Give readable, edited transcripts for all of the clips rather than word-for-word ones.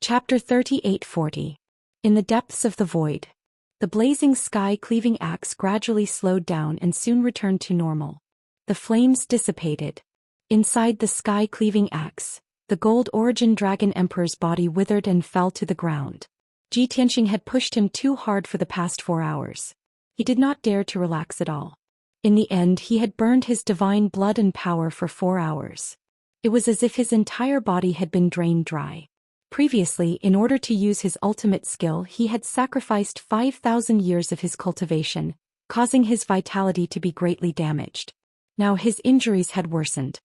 Chapter 3840. In the depths of the void. The blazing sky-cleaving axe gradually slowed down and soon returned to normal. The flames dissipated. Inside the sky-cleaving axe, the gold origin dragon emperor's body withered and fell to the ground. Ji Tianxing had pushed him too hard for the past 4 hours. He did not dare to relax at all. In the end, he had burned his divine blood and power for 4 hours. It was as if his entire body had been drained dry. Previously, in order to use his ultimate skill, he had sacrificed 5,000 years of his cultivation, causing his vitality to be greatly damaged. Now his injuries had worsened.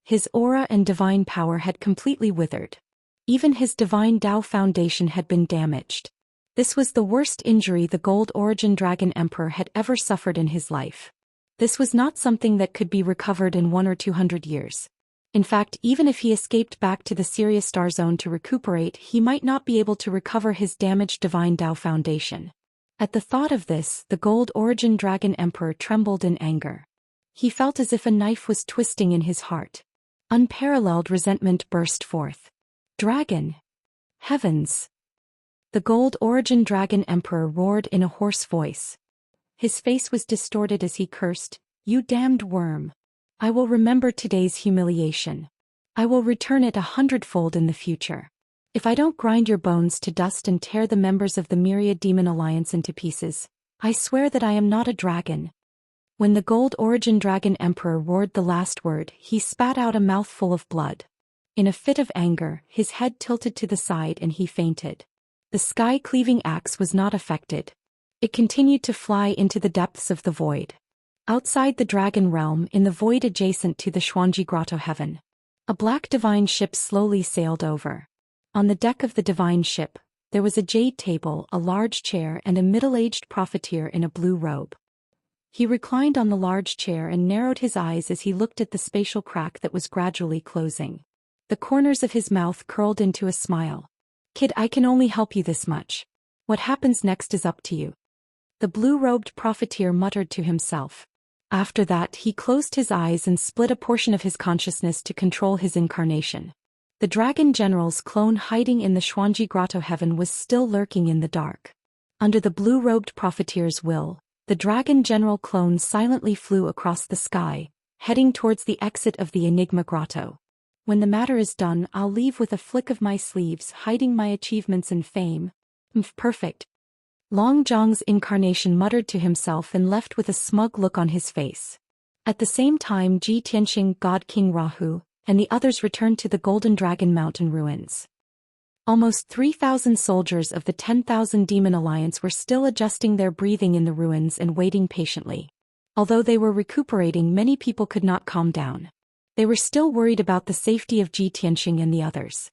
His aura and divine power had completely withered. Even his divine Tao foundation had been damaged. This was the worst injury the Gold Origin Dragon Emperor had ever suffered in his life. This was not something that could be recovered in 100 or 200 years. In fact, even if he escaped back to the Sirius Star Zone to recuperate, he might not be able to recover his damaged divine Tao foundation. At the thought of this, the Gold Origin Dragon Emperor trembled in anger. He felt as if a knife was twisting in his heart. Unparalleled resentment burst forth. Dragon! Heavens! The Gold Origin Dragon Emperor roared in a hoarse voice. His face was distorted as he cursed, "You damned worm! I will remember today's humiliation. I will return it 100-fold in the future. If I don't grind your bones to dust and tear the members of the Myriad Demon Alliance into pieces, I swear that I am not a dragon." When the Gold Origin Dragon Emperor roared the last word, he spat out a mouthful of blood. In a fit of anger, his head tilted to the side and he fainted. The sky-cleaving axe was not affected. It continued to fly into the depths of the void. Outside the dragon realm, in the void adjacent to the Xuanji Grotto heaven, a black divine ship slowly sailed over. On the deck of the divine ship, there was a jade table, a large chair, and a middle-aged profiteer in a blue robe. He reclined on the large chair and narrowed his eyes as he looked at the spatial crack that was gradually closing. The corners of his mouth curled into a smile. "Kid, I can only help you this much. What happens next is up to you." The blue-robed profiteer muttered to himself. After that, he closed his eyes and split a portion of his consciousness to control his incarnation. The Dragon General's clone hiding in the Xuanji Grotto heaven was still lurking in the dark. Under the blue-robed profiteer's will, the Dragon General clone silently flew across the sky, heading towards the exit of the Enigma Grotto. "When the matter is done, I'll leave with a flick of my sleeves, hiding my achievements and fame. Perfect." Long Zhang's incarnation muttered to himself and left with a smug look on his face. At the same time, Ji Tianxing, God King Rahu, and the others returned to the Golden Dragon Mountain ruins. Almost 3,000 soldiers of the 10,000 Demon Alliance were still adjusting their breathing in the ruins and waiting patiently. Although they were recuperating, many people could not calm down. They were still worried about the safety of Ji Tianxing and the others.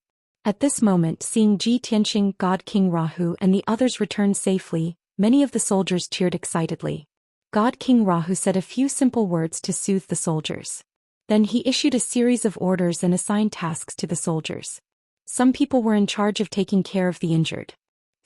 At this moment, seeing Ji Tianxing, God King Rahu, and the others return safely, many of the soldiers cheered excitedly. God King Rahu said a few simple words to soothe the soldiers. Then he issued a series of orders and assigned tasks to the soldiers. Some people were in charge of taking care of the injured.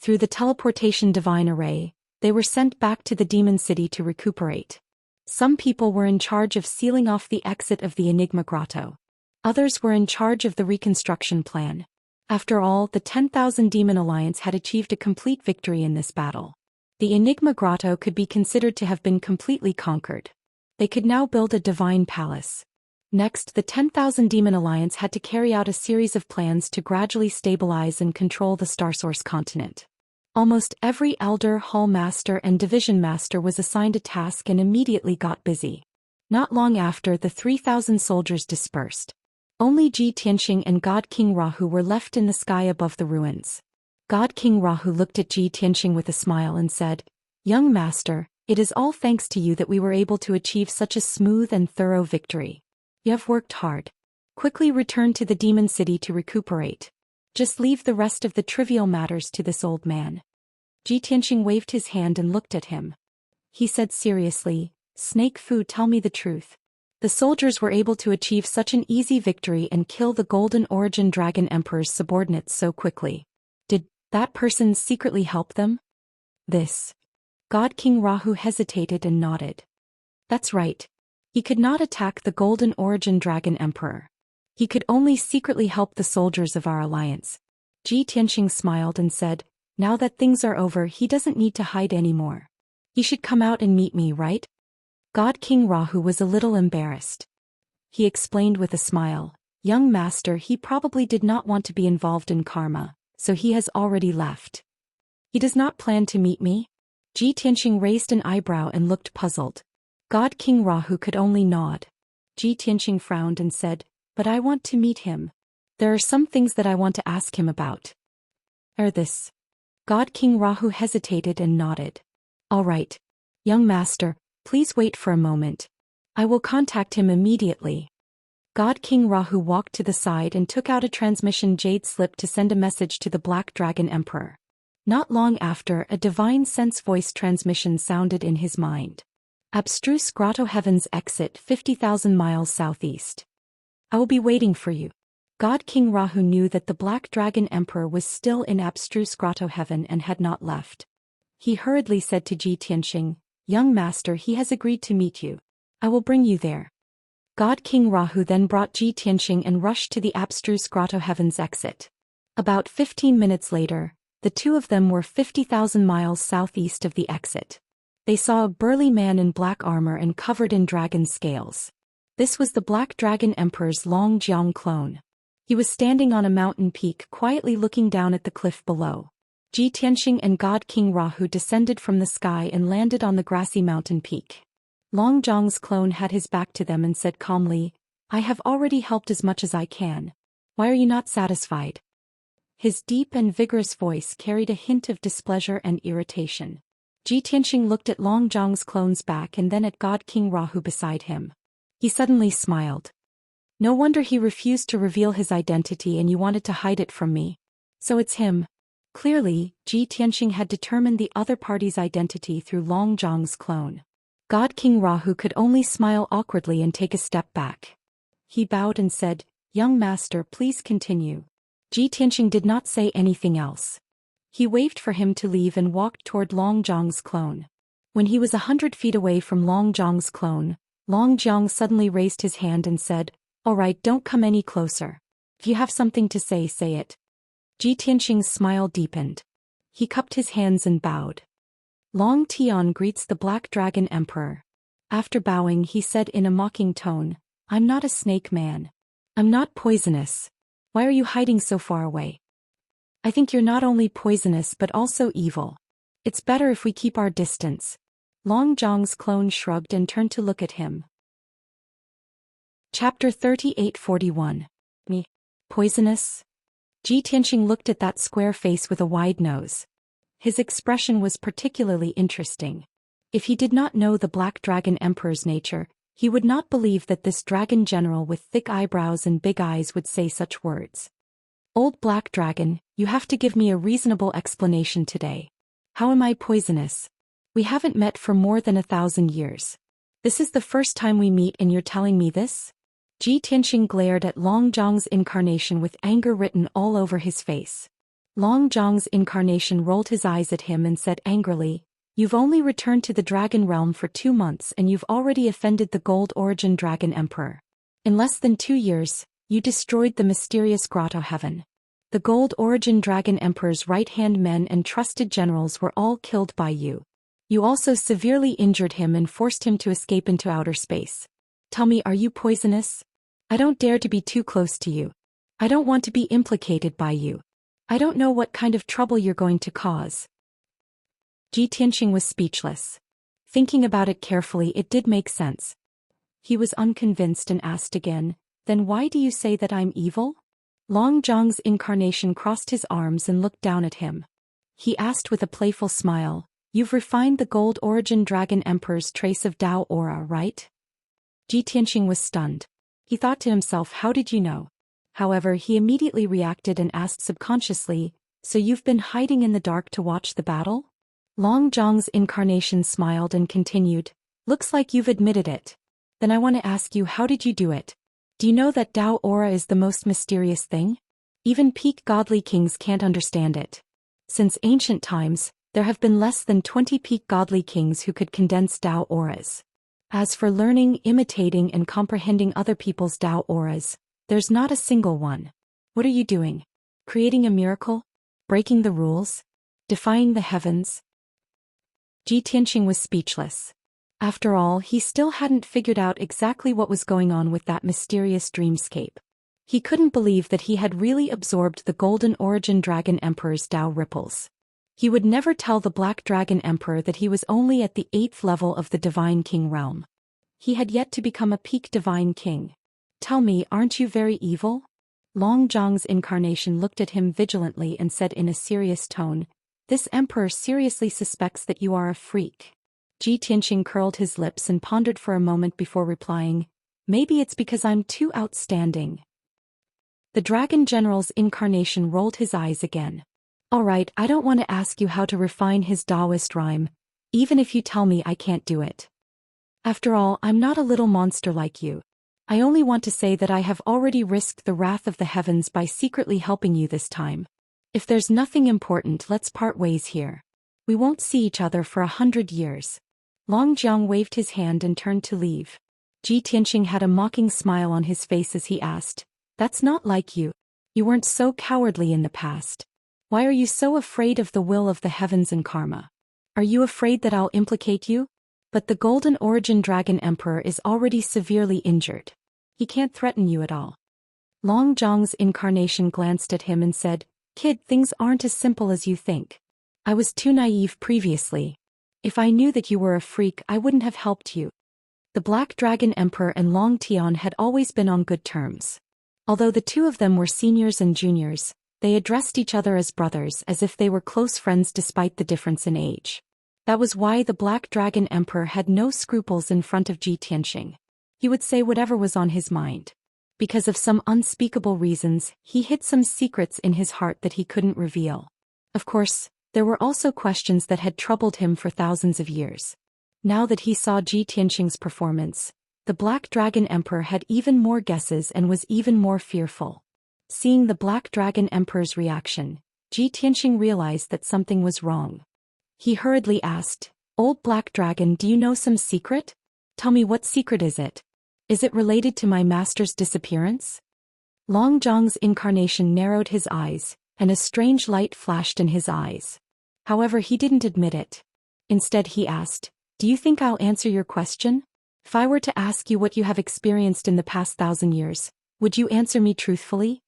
Through the teleportation divine array, they were sent back to the demon city to recuperate. Some people were in charge of sealing off the exit of the Enigma Grotto. Others were in charge of the reconstruction plan. After all, the 10,000 Demon Alliance had achieved a complete victory in this battle. The Enigma Grotto could be considered to have been completely conquered. They could now build a divine palace. Next, the 10,000 Demon Alliance had to carry out a series of plans to gradually stabilize and control the Starsource continent. Almost every Elder, Hall Master, and Division Master was assigned a task and immediately got busy. Not long after, the 3,000 soldiers dispersed. Only Ji Tianxing and God King Rahu were left in the sky above the ruins. God King Rahu looked at Ji Tianxing with a smile and said, "Young master, it is all thanks to you that we were able to achieve such a smooth and thorough victory. You have worked hard. Quickly return to the demon city to recuperate. Just leave the rest of the trivial matters to this old man." Ji Tianxing waved his hand and looked at him. He said seriously, "Snake Fu, tell me the truth. The soldiers were able to achieve such an easy victory and kill the Golden Origin Dragon Emperor's subordinates so quickly. Did that person secretly help them?" "This." God King Rahu hesitated and nodded. "That's right. He could not attack the Golden Origin Dragon Emperor. He could only secretly help the soldiers of our alliance." Ji Tianxing smiled and said, now that things are over, he doesn't need to hide anymore. He should come out and meet me, right? God King Rahu was a little embarrassed. He explained with a smile, young master, he probably did not want to be involved in karma, so he has already left. He does not plan to meet me? Ji Tianxing raised an eyebrow and looked puzzled. God King Rahu could only nod. Ji Tianxing frowned and said, but I want to meet him. There are some things that I want to ask him about. This. God King Rahu hesitated and nodded. All right. Young master, please wait for a moment. I will contact him immediately. God King Rahu walked to the side and took out a transmission jade slip to send a message to the Black Dragon Emperor. Not long after, a divine sense voice transmission sounded in his mind. Abstruse Grotto Heaven's exit 50,000 miles southeast. I will be waiting for you. God King Rahu knew that the Black Dragon Emperor was still in Abstruse Grotto Heaven and had not left. He hurriedly said to Ji Tianxing, young master, he has agreed to meet you. I will bring you there. God King Rahu then brought Ji Tianxing and rushed to the Abstruse Grotto Heaven's exit. About 15 minutes later, the two of them were 50,000 miles southeast of the exit. They saw a burly man in black armor and covered in dragon scales. This was the Black Dragon Emperor's Long Jiang clone. He was standing on a mountain peak quietly looking down at the cliff below. Ji Tianxing and God King Rahu descended from the sky and landed on the grassy mountain peak. Long Jiang's clone had his back to them and said calmly, I have already helped as much as I can. Why are you not satisfied? His deep and vigorous voice carried a hint of displeasure and irritation. Ji Tianxing looked at Long Jiang's clone's back and then at God King Rahu beside him. He suddenly smiled. No wonder he refused to reveal his identity and you wanted to hide it from me. So it's him. Clearly, Ji Tianxing had determined the other party's identity through Long Jiang's clone. God King Rahu could only smile awkwardly and take a step back. He bowed and said, young master, please continue. Ji Tianxing did not say anything else. He waved for him to leave and walked toward Long Jiang's clone. When he was 100 feet away from Long Jiang's clone, Long Jiang suddenly raised his hand and said, all right, don't come any closer. If you have something to say, say it. Ji Tianxing's smile deepened. He cupped his hands and bowed. Long Tian greets the Black Dragon Emperor. After bowing, he said in a mocking tone, I'm not a snake man. I'm not poisonous. Why are you hiding so far away? I think you're not only poisonous but also evil. It's better if we keep our distance. Long Jiang's clone shrugged and turned to look at him. Chapter 3841. Me? Poisonous? Ji Tianxing looked at that square face with a wide nose. His expression was particularly interesting. If he did not know the Black Dragon Emperor's nature, he would not believe that this dragon general with thick eyebrows and big eyes would say such words. Old Black Dragon, you have to give me a reasonable explanation today. How am I poisonous? We haven't met for more than 1,000 years. This is the first time we meet and you're telling me this? Ji Tianxing glared at Long Jiang's incarnation with anger written all over his face. Long Jiang's incarnation rolled his eyes at him and said angrily, you've only returned to the Dragon Realm for 2 months and you've already offended the Gold Origin Dragon Emperor. In less than 2 years, you destroyed the mysterious Grotto Heaven. The Gold Origin Dragon Emperor's right-hand men and trusted generals were all killed by you. You also severely injured him and forced him to escape into outer space. Tell me, are you poisonous? I don't dare to be too close to you. I don't want to be implicated by you. I don't know what kind of trouble you're going to cause. Ji Tianxing was speechless. Thinking about it carefully, it did make sense. He was unconvinced and asked again, then why do you say that I'm evil? Long Jiang's incarnation crossed his arms and looked down at him. He asked with a playful smile, you've refined the Gold Origin Dragon Emperor's trace of Dao aura, right? Ji Tianxing was stunned. He thought to himself, how did you know? However, he immediately reacted and asked subconsciously, so you've been hiding in the dark to watch the battle? Long Jiang's incarnation smiled and continued, looks like you've admitted it. Then I want to ask you, how did you do it? Do you know that Dao aura is the most mysterious thing? Even peak godly kings can't understand it. Since ancient times, there have been less than 20 peak godly kings who could condense Dao auras. As for learning, imitating and comprehending other people's Dao auras, there's not a single one. What are you doing? Creating a miracle? Breaking the rules? Defying the heavens? Ji Tianqing was speechless. After all, he still hadn't figured out exactly what was going on with that mysterious dreamscape. He couldn't believe that he had really absorbed the Golden Origin Dragon Emperor's Tao ripples. He would never tell the Black Dragon Emperor that he was only at the 8th level of the Divine King realm. He had yet to become a peak Divine King. Tell me, aren't you very evil? Long Zhang's incarnation looked at him vigilantly and said in a serious tone, "This emperor seriously suspects that you are a freak." Ji Tianqing curled his lips and pondered for a moment before replying, "Maybe it's because I'm too outstanding." The Dragon General's incarnation rolled his eyes again. "All right, I don't want to ask you how to refine his Taoist rhyme, even if you tell me I can't do it. After all, I'm not a little monster like you. I only want to say that I have already risked the wrath of the heavens by secretly helping you this time. If there's nothing important, let's part ways here. We won't see each other for 100 years. Long Jiang waved his hand and turned to leave. Ji Tianqing had a mocking smile on his face as he asked, "That's not like you. You weren't so cowardly in the past. Why are you so afraid of the will of the heavens and karma? Are you afraid that I'll implicate you? But the Golden Origin Dragon Emperor is already severely injured. He can't threaten you at all." Long Zhang's incarnation glanced at him and said, "Kid, things aren't as simple as you think. I was too naive previously. If I knew that you were a freak, I wouldn't have helped you." The Black Dragon Emperor and Long Tian had always been on good terms. Although the two of them were seniors and juniors, they addressed each other as brothers, as if they were close friends despite the difference in age. That was why the Black Dragon Emperor had no scruples in front of Ji Tianqing. He would say whatever was on his mind. Because of some unspeakable reasons, he hid some secrets in his heart that he couldn't reveal. Of course, there were also questions that had troubled him for thousands of years. Now that he saw Ji Tianqing's performance, the Black Dragon Emperor had even more guesses and was even more fearful. Seeing the Black Dragon Emperor's reaction, Ji Tianqing realized that something was wrong. He hurriedly asked, "Old Black Dragon, do you know some secret? Tell me, what secret is it? Is it related to my master's disappearance?" Long Zhang's incarnation narrowed his eyes, and a strange light flashed in his eyes. However, he didn't admit it. Instead he asked, "Do you think I'll answer your question? If I were to ask you what you have experienced in the past 1,000 years, would you answer me truthfully?"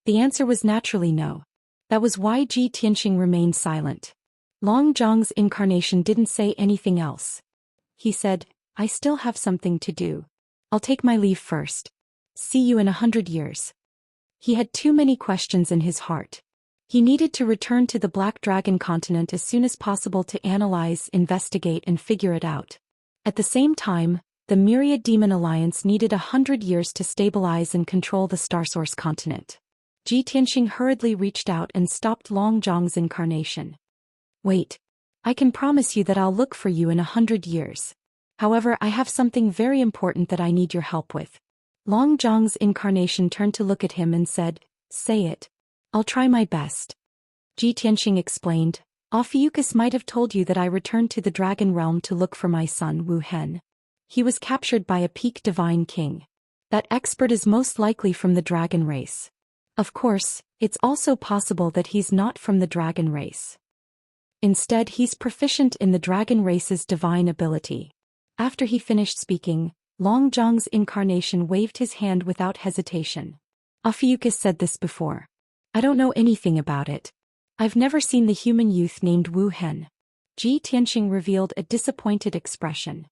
The answer was naturally no. That was why Ji Tianqing remained silent. Long Zhang's incarnation didn't say anything else. He said, "I still have something to do. I'll take my leave first. See you in 100 years." He had too many questions in his heart. He needed to return to the Black Dragon continent as soon as possible to analyze, investigate, and figure it out. At the same time, the Myriad Demon Alliance needed 100 years to stabilize and control the Starsource continent. Ji Tianqing hurriedly reached out and stopped Long Zhang's incarnation. "Wait. I can promise you that I'll look for you in 100 years. However, I have something very important that I need your help with." Long Zhang's incarnation turned to look at him and said, "Say it. I'll try my best." Ji Tianqing explained, "Ophiuchus might have told you that I returned to the Dragon Realm to look for my son Wu Hen. He was captured by a peak Divine King. That expert is most likely from the Dragon race. Of course, it's also possible that he's not from the Dragon race. Instead, he's proficient in the Dragon race's divine ability." After he finished speaking, Long Zhang's incarnation waved his hand without hesitation. "Ophiuchus said this before. I don't know anything about it. I've never seen the human youth named Wu Hen." Ji Tianqing revealed a disappointed expression.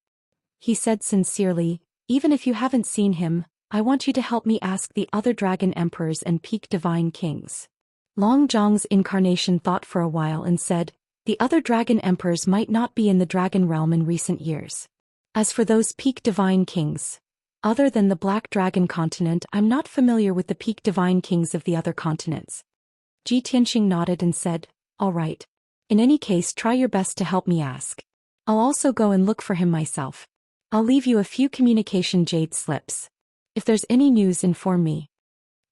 He said sincerely, "Even if you haven't seen him, I want you to help me ask the other Dragon Emperors and Peak Divine Kings." Long Zhang's incarnation thought for a while and said, "The other Dragon Emperors might not be in the Dragon Realm in recent years. As for those Peak Divine Kings, other than the Black Dragon continent, I'm not familiar with the Peak Divine Kings of the other continents." Ji Tianqing nodded and said, "All right. In any case, try your best to help me ask. I'll also go and look for him myself. I'll leave you a few communication jade slips. If there's any news, inform me."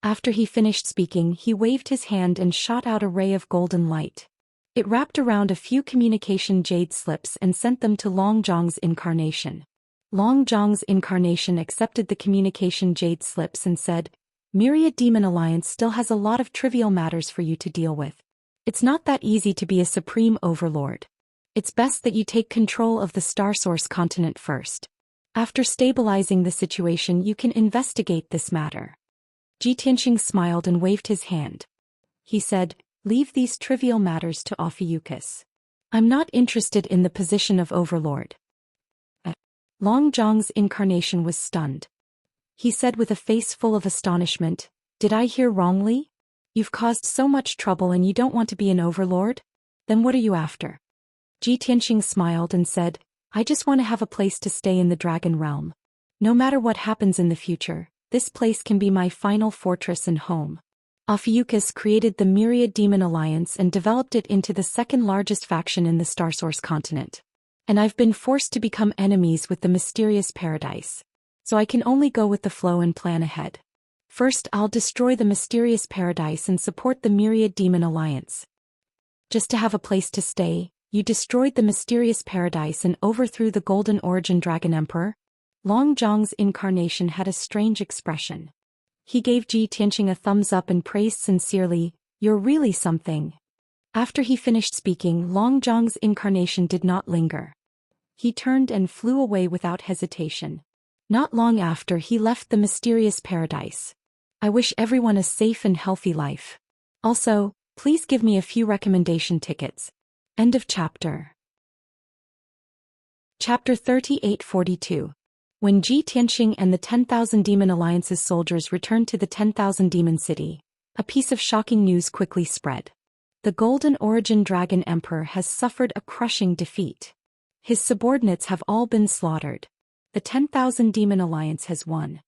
After he finished speaking, he waved his hand and shot out a ray of golden light. It wrapped around a few communication jade slips and sent them to Long Zhang's incarnation. Long Zhang's incarnation accepted the communication jade slips and said, Myriad Demon Alliance still has a lot of trivial matters for you to deal with. It's not that easy to be a supreme overlord. It's best that you take control of the Star Source continent first. After stabilizing the situation, you can investigate this matter. Tianxia smiled and waved his hand. He said, "Leave these trivial matters to Ophiuchus. I'm not interested in the position of overlord." Long Zhang's incarnation was stunned. He said with a face full of astonishment, "Did I hear wrongly? You've caused so much trouble and you don't want to be an overlord? Then what are you after?" Tianxia smiled and said, "I just want to have a place to stay in the Dragon Realm. No matter what happens in the future, this place can be my final fortress and home." Ophiuchus created the Myriad Demon Alliance and developed it into the second largest faction in the Star Source continent. And I've been forced to become enemies with the mysterious paradise. So I can only go with the flow and plan ahead. First, I'll destroy the mysterious paradise and support the Myriad Demon Alliance. Just to have a place to stay, you destroyed the mysterious paradise and overthrew the Golden Origin Dragon Emperor? Long Zhang's incarnation had a strange expression. He gave Tianxia a thumbs up and praised sincerely, "You're really something." After he finished speaking, Long Zhang's incarnation did not linger. He turned and flew away without hesitation. Not long after, he left the mysterious paradise. I wish everyone a safe and healthy life. Also, please give me a few recommendation tickets. End of chapter. Chapter 3842. When Tianxia and the 10,000 Demon Alliance's soldiers returned to the 10,000 Demon City, a piece of shocking news quickly spread. The Golden Origin Dragon Emperor has suffered a crushing defeat. His subordinates have all been slaughtered. The 10,000 Demon Alliance has won.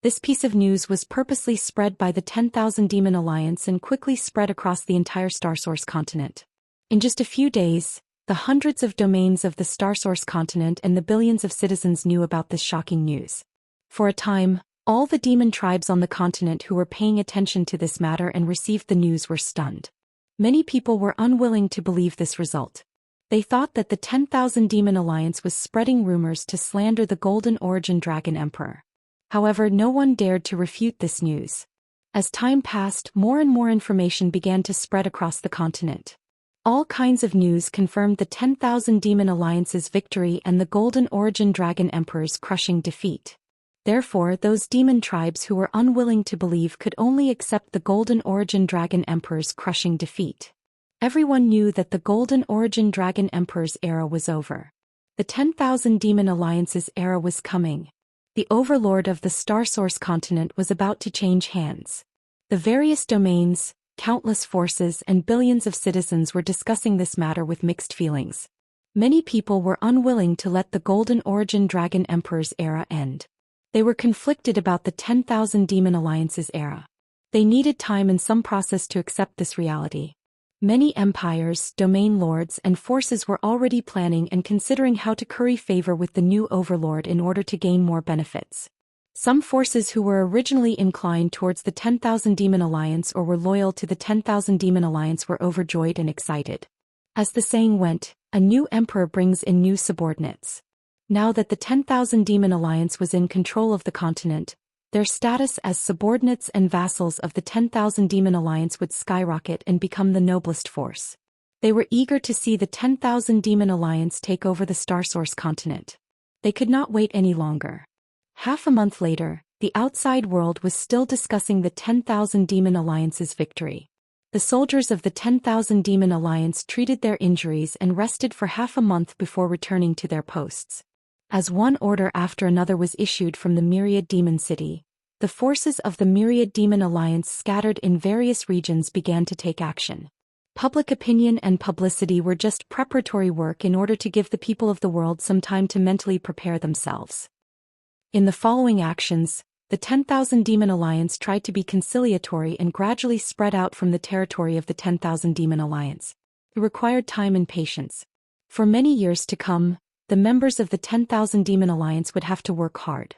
This piece of news was purposely spread by the 10,000 Demon Alliance and quickly spread across the entire Star Source continent. In just a few days, the hundreds of domains of the Star Source continent and the billions of citizens knew about this shocking news. For a time, all the demon tribes on the continent who were paying attention to this matter and received the news were stunned. Many people were unwilling to believe this result. They thought that the 10,000 Demon Alliance was spreading rumors to slander the Golden Origin Dragon Emperor. However, no one dared to refute this news. As time passed, more and more information began to spread across the continent. All kinds of news confirmed the 10,000 Demon Alliance's victory and the Golden Origin Dragon Emperor's crushing defeat. Therefore, those demon tribes who were unwilling to believe could only accept the Golden Origin Dragon Emperor's crushing defeat. Everyone knew that the Golden Origin Dragon Emperor's era was over. The 10,000 Demon Alliance's era was coming. The overlord of the Star Source continent was about to change hands. The various domains, countless forces and billions of citizens were discussing this matter with mixed feelings. Many people were unwilling to let the Golden Origin Dragon Emperor's era end. They were conflicted about the 10,000 Demon Alliance's era. They needed time and some process to accept this reality. Many empires, domain lords and forces were already planning and considering how to curry favor with the new overlord in order to gain more benefits. Some forces who were originally inclined towards the 10,000 Demon Alliance or were loyal to the 10,000 Demon Alliance were overjoyed and excited. As the saying went, a new emperor brings in new subordinates. Now that the 10,000 Demon Alliance was in control of the continent, their status as subordinates and vassals of the 10,000 Demon Alliance would skyrocket and become the noblest force. They were eager to see the 10,000 Demon Alliance take over the Star Source continent. They could not wait any longer. Half a month later, the outside world was still discussing the 10,000 Demon Alliance's victory. The soldiers of the 10,000 Demon Alliance treated their injuries and rested for half a month before returning to their posts. As one order after another was issued from the Myriad Demon City, the forces of the Myriad Demon Alliance scattered in various regions began to take action. Public opinion and publicity were just preparatory work in order to give the people of the world some time to mentally prepare themselves. In the following actions, the 10,000 Demon Alliance tried to be conciliatory and gradually spread out from the territory of the 10,000 Demon Alliance. It required time and patience. For many years to come, the members of the 10,000 Demon Alliance would have to work hard.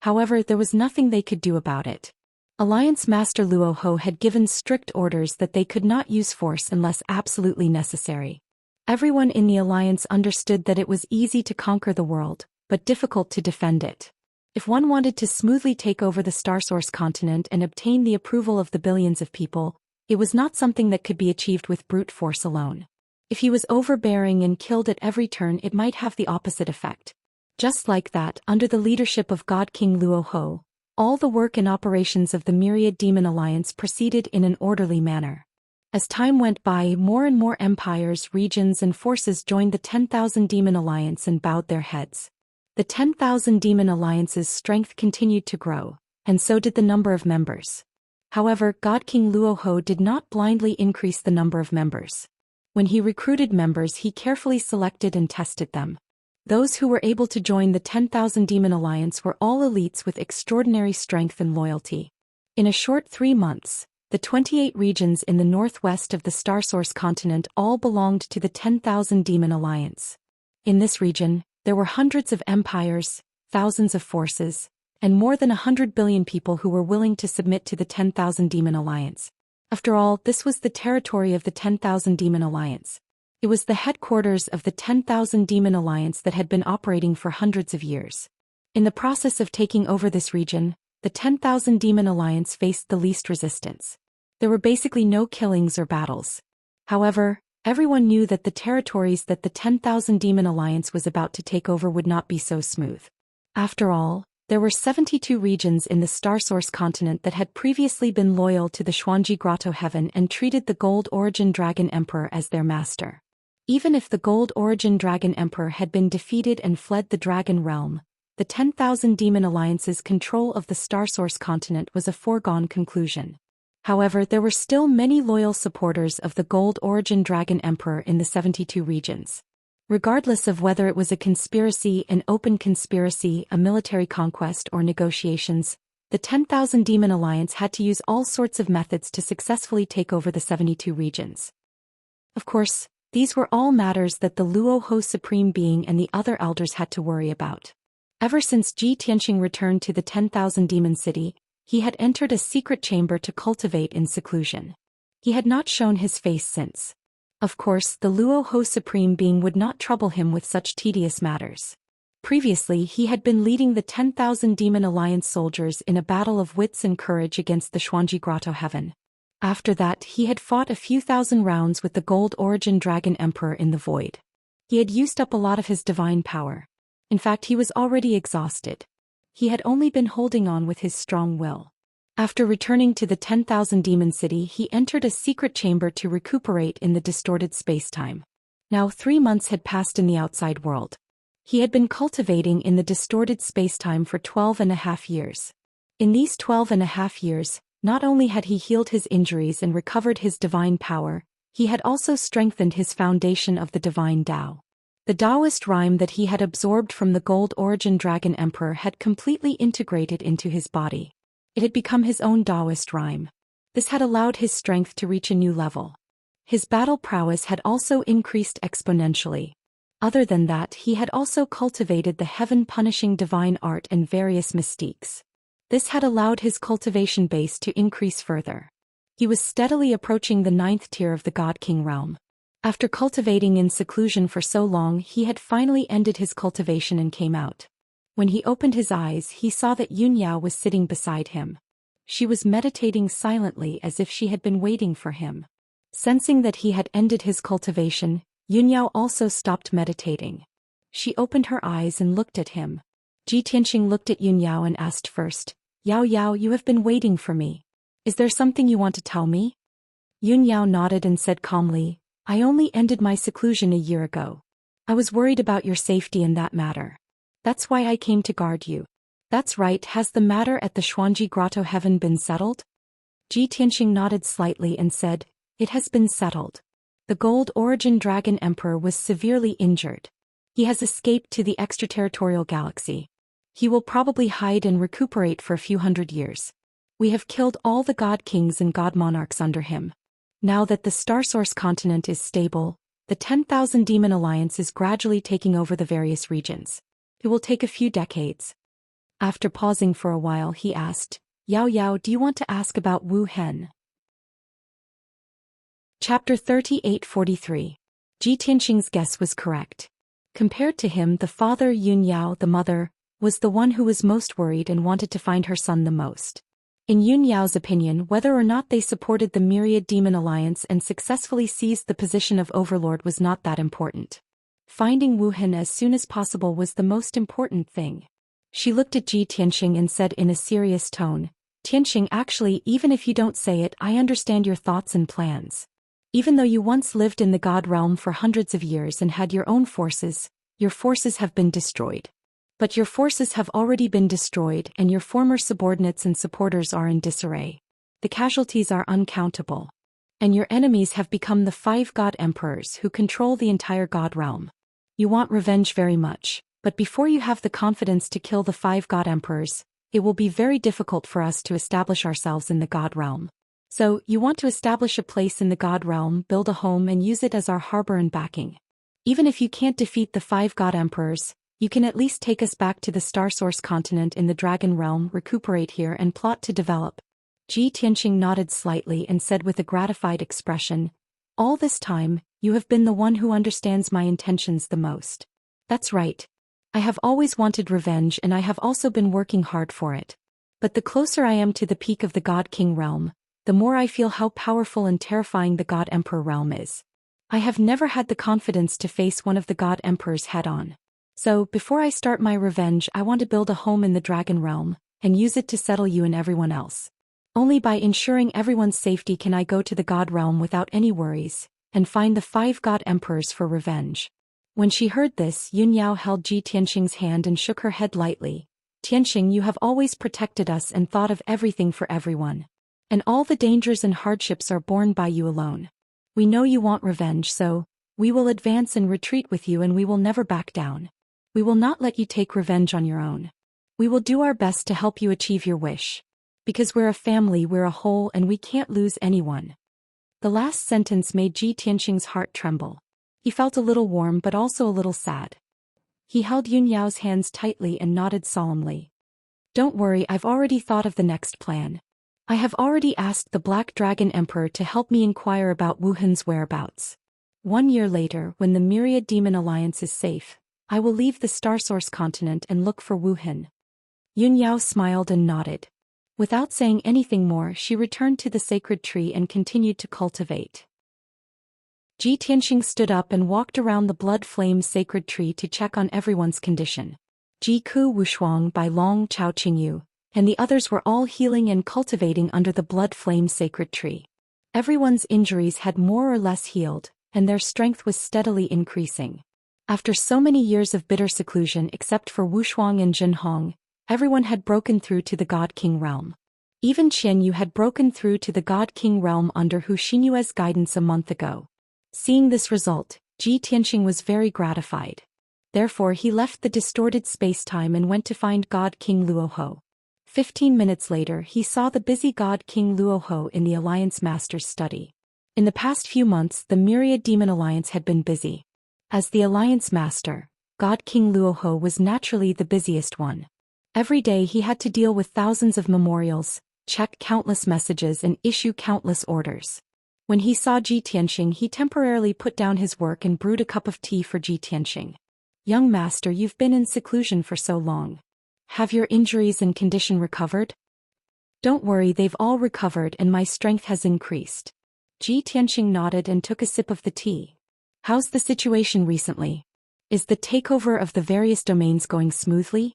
However, there was nothing they could do about it. Alliance Master Luo Ho had given strict orders that they could not use force unless absolutely necessary. Everyone in the alliance understood that it was easy to conquer the world, but difficult to defend it. If one wanted to smoothly take over the Star Source continent and obtain the approval of the billions of people, it was not something that could be achieved with brute force alone. If he was overbearing and killed at every turn, it might have the opposite effect. Just like that, under the leadership of God King Luoho, all the work and operations of the Myriad Demon Alliance proceeded in an orderly manner. As time went by, more and more empires, regions and forces joined the 10,000 Demon Alliance and bowed their heads. The 10,000 Demon Alliance's strength continued to grow, and so did the number of members. However, God King Luoho did not blindly increase the number of members. When he recruited members, he carefully selected and tested them. Those who were able to join the 10,000 Demon Alliance were all elites with extraordinary strength and loyalty. In a short 3 months, the 28 regions in the northwest of the Star Source continent all belonged to the 10,000 Demon Alliance. In this region, there were hundreds of empires, thousands of forces, and more than 100 billion people who were willing to submit to the 10,000 Demon Alliance. After all, this was the territory of the 10,000 Demon Alliance. It was the headquarters of the 10,000 Demon Alliance that had been operating for hundreds of years. In the process of taking over this region, the 10,000 Demon Alliance faced the least resistance. There were basically no killings or battles. However, everyone knew that the territories that the 10,000 Demon Alliance was about to take over would not be so smooth. After all, there were 72 regions in the Star Source continent that had previously been loyal to the Xuanji Grotto Heaven and treated the Gold Origin Dragon Emperor as their master. Even if the Gold Origin Dragon Emperor had been defeated and fled the Dragon Realm, the 10,000 Demon Alliance's control of the Star Source continent was a foregone conclusion. However, there were still many loyal supporters of the Gold Origin Dragon Emperor in the 72 regions. Regardless of whether it was a conspiracy, an open conspiracy, a military conquest, or negotiations, the 10,000 Demon Alliance had to use all sorts of methods to successfully take over the 72 regions. Of course, these were all matters that the Luoho Supreme Being and the other elders had to worry about. Ever since Ji Tianxing returned to the 10,000 Demon City, he had entered a secret chamber to cultivate in seclusion. He had not shown his face since. Of course, the Luoho Supreme Being would not trouble him with such tedious matters. Previously, he had been leading the 10,000 Demon Alliance soldiers in a battle of wits and courage against the Xuanji Grotto Heaven. After that, he had fought a few thousand rounds with the Gold Origin Dragon Emperor in the void. He had used up a lot of his divine power. In fact, he was already exhausted. He had only been holding on with his strong will. After returning to the 10,000 Demon City, he entered a secret chamber to recuperate in the distorted space-time. Now 3 months had passed in the outside world. He had been cultivating in the distorted space-time for 12.5 years. In these 12.5 years, not only had he healed his injuries and recovered his divine power, he had also strengthened his foundation of the divine Tao. The Taoist rhyme that he had absorbed from the Gold Origin Dragon Emperor had completely integrated into his body. It had become his own Taoist rhyme. This had allowed his strength to reach a new level. His battle prowess had also increased exponentially. Other than that, he had also cultivated the heaven-punishing divine art and various mystiques. This had allowed his cultivation base to increase further. He was steadily approaching the 9th tier of the God King realm. After cultivating in seclusion for so long, he had finally ended his cultivation and came out. When he opened his eyes, he saw that Yunyao was sitting beside him. She was meditating silently as if she had been waiting for him. Sensing that he had ended his cultivation, Yunyao also stopped meditating. She opened her eyes and looked at him. Ji Tianxing looked at Yunyao and asked first, "Yao Yao, you have been waiting for me. Is there something you want to tell me?" Yunyao nodded and said calmly, "I only ended my seclusion a year ago. I was worried about your safety in that matter. That's why I came to guard you." "That's right. Has the matter at the Xuanji Grotto Heaven been settled?" Ji Tianxing nodded slightly and said, "It has been settled. The Gold Origin Dragon Emperor was severely injured. He has escaped to the extraterritorial galaxy. He will probably hide and recuperate for a few hundred years. We have killed all the God Kings and God Monarchs under him. Now that the Star Source continent is stable, the 10,000 Demon Alliance is gradually taking over the various regions. It will take a few decades." After pausing for a while, he asked, "Yao Yao, do you want to ask about Wu Hen?" Chapter 3843. Ji Tianxing's guess was correct. Compared to him, the father Yunyao, the mother, was the one who was most worried and wanted to find her son the most. In Yun Yao's opinion, whether or not they supported the Myriad Demon Alliance and successfully seized the position of overlord was not that important. Finding Wu Hin as soon as possible was the most important thing. She looked at Ji Tianxing and said in a serious tone, "Tianxing, actually, even if you don't say it, I understand your thoughts and plans. Even though you once lived in the God realm for hundreds of years and had your own forces, your forces have been destroyed. But your forces have already been destroyed and your former subordinates and supporters are in disarray. The casualties are uncountable. And your enemies have become the 5 God Emperors who control the entire God realm. You want revenge very much, but before you have the confidence to kill the 5 God Emperors, it will be very difficult for us to establish ourselves in the God realm. So, you want to establish a place in the God realm, build a home and use it as our harbor and backing. Even if you can't defeat the 5 God Emperors, you can at least take us back to the Star Source continent in the Dragon Realm, recuperate here and plot to develop." Ji Tianxing nodded slightly and said with a gratified expression, "All this time, you have been the one who understands my intentions the most." "That's right. I have always wanted revenge and I have also been working hard for it. But the closer I am to the peak of the God King realm, the more I feel how powerful and terrifying the God Emperor realm is. I have never had the confidence to face one of the God Emperors head-on. So, before I start my revenge, I want to build a home in the Dragon Realm, and use it to settle you and everyone else. Only by ensuring everyone's safety can I go to the God Realm without any worries, and find the 5 God Emperors for revenge." When she heard this, Yun Yao held Ji Tianxing's hand and shook her head lightly. "Tianxing, you have always protected us and thought of everything for everyone. And all the dangers and hardships are borne by you alone. We know you want revenge, so we will advance and retreat with you and we will never back down. We will not let you take revenge on your own. We will do our best to help you achieve your wish. Because we're a family, we're a whole and we can't lose anyone." The last sentence made Ji Tianxing's heart tremble. He felt a little warm but also a little sad. He held Yun Yao's hands tightly and nodded solemnly. "Don't worry, I've already thought of the next plan. I have already asked the Black Dragon Emperor to help me inquire about Wu Hin's whereabouts. 1 year later, when the Myriad Demon Alliance is safe, I will leave the Star Source continent and look for Wu Hin." Yun Yao smiled and nodded. Without saying anything more, she returned to the sacred tree and continued to cultivate. Ji Tianxing stood up and walked around the blood flame sacred tree to check on everyone's condition. Ji Ku Wushuang, Bai Long, Chao Qingyu, and the others were all healing and cultivating under the blood flame sacred tree. Everyone's injuries had more or less healed, and their strength was steadily increasing. After so many years of bitter seclusion except for Wushuang and Jinhong, everyone had broken through to the God King realm. Even Qianyu had broken through to the God King realm under Hu Xinyue's guidance a month ago. Seeing this result, Ji Tianxing was very gratified. Therefore he left the distorted space-time and went to find God King Luoho. 15 minutes later he saw the busy God King Luoho in the Alliance Master's study. In the past few months the Myriad Demon Alliance had been busy. As the Alliance Master, God King Luoho was naturally the busiest one. Every day he had to deal with thousands of memorials, check countless messages and issue countless orders. When he saw Ji Tianxing he temporarily put down his work and brewed a cup of tea for Ji Tianxing. "Young master, you've been in seclusion for so long. Have your injuries and condition recovered?" "Don't worry, they've all recovered and my strength has increased." Ji Tianxing nodded and took a sip of the tea. "How's the situation recently? Is the takeover of the various domains going smoothly?"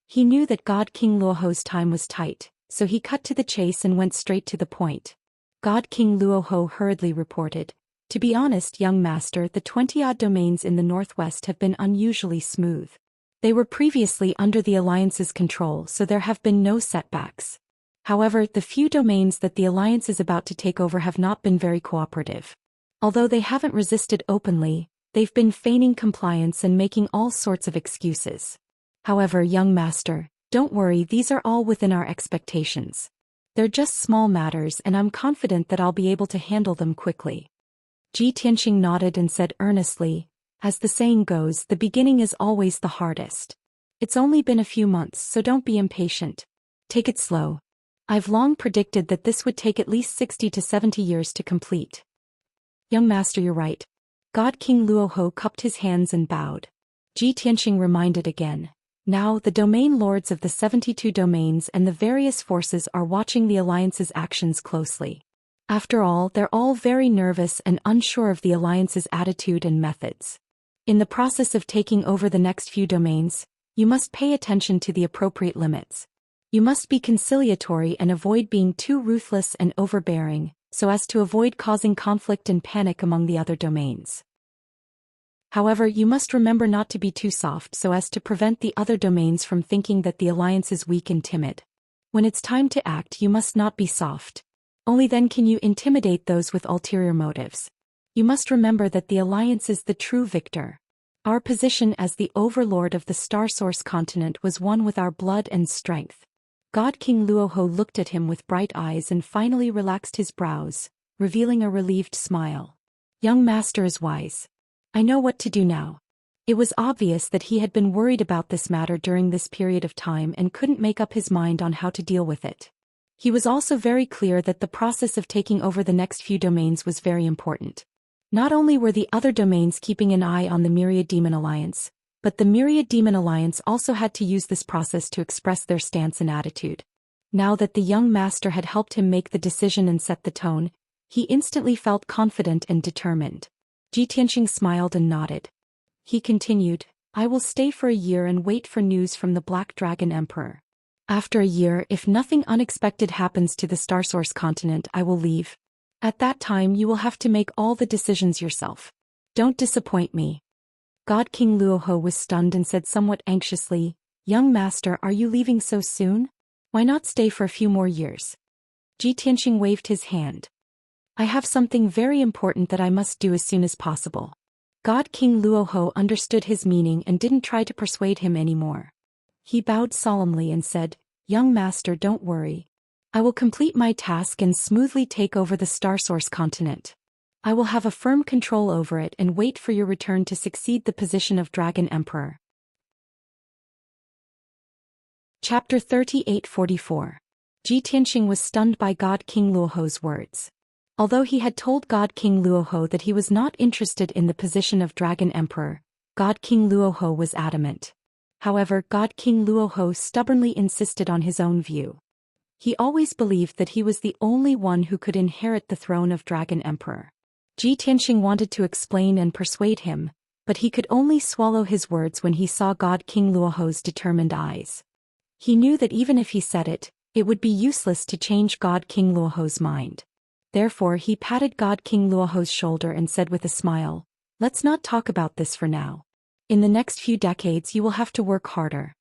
He knew that God King Luoho's time was tight, so he cut to the chase and went straight to the point. God King Luoho hurriedly reported, "To be honest, young master, the 20-odd domains in the northwest have been unusually smooth. They were previously under the Alliance's control, so there have been no setbacks. However, the few domains that the Alliance is about to take over have not been very cooperative. Although they haven't resisted openly, they've been feigning compliance and making all sorts of excuses. However, young master, don't worry, these are all within our expectations. They're just small matters and I'm confident that I'll be able to handle them quickly." Ji Tianxing nodded and said earnestly, "As the saying goes, the beginning is always the hardest. It's only been a few months, so don't be impatient. Take it slow. I've long predicted that this would take at least 60 to 70 years to complete." "Young master, you're right." God King Luoho cupped his hands and bowed. Ji Tianxing reminded again, Now the domain lords of the 72 domains and the various forces are watching the Alliance's actions closely. After all, they're all very nervous and unsure of the Alliance's attitude and methods. In the process of taking over the next few domains, you must pay attention to the appropriate limits. You must be conciliatory and avoid being too ruthless and overbearing, so as to avoid causing conflict and panic among the other domains. However, you must remember not to be too soft so as to prevent the other domains from thinking that the Alliance is weak and timid. When it's time to act, you must not be soft. Only then can you intimidate those with ulterior motives. You must remember that the Alliance is the true victor. Our position as the overlord of the Star Source continent was won with our blood and strength. God King Luoho looked at him with bright eyes and finally relaxed his brows, revealing a relieved smile. Young master is wise. I know what to do now. It was obvious that he had been worried about this matter during this period of time and couldn't make up his mind on how to deal with it. He was also very clear that the process of taking over the next few domains was very important. Not only were the other domains keeping an eye on the Myriad Demon Alliance, but the Myriad Demon Alliance also had to use this process to express their stance and attitude. Now that the young master had helped him make the decision and set the tone, he instantly felt confident and determined. Tianxia smiled and nodded. He continued, I will stay for a year and wait for news from the Black Dragon Emperor. After a year, if nothing unexpected happens to the Star Source continent, I will leave. At that time you will have to make all the decisions yourself. Don't disappoint me. God King Luoho was stunned and said somewhat anxiously, Young master, are you leaving so soon? Why not stay for a few more years? Tianxia waved his hand. I have something very important that I must do as soon as possible. God King Luoho understood his meaning and didn't try to persuade him anymore. He bowed solemnly and said, Young master, don't worry. I will complete my task and smoothly take over the Star Source continent. I will have a firm control over it and wait for your return to succeed the position of Dragon Emperor. Chapter 3844. Tianxia was stunned by God King Luoho's words. Although he had told God King Luoho that he was not interested in the position of Dragon Emperor, God King Luoho was adamant. However, God King Luoho stubbornly insisted on his own view. He always believed that he was the only one who could inherit the throne of Dragon Emperor. Tianxia wanted to explain and persuade him, but he could only swallow his words when he saw God King Luoho's determined eyes. He knew that even if he said it, it would be useless to change God King Luoho's mind. Therefore he patted God King Luoho's shoulder and said with a smile, Let's not talk about this for now. In the next few decades you will have to work harder.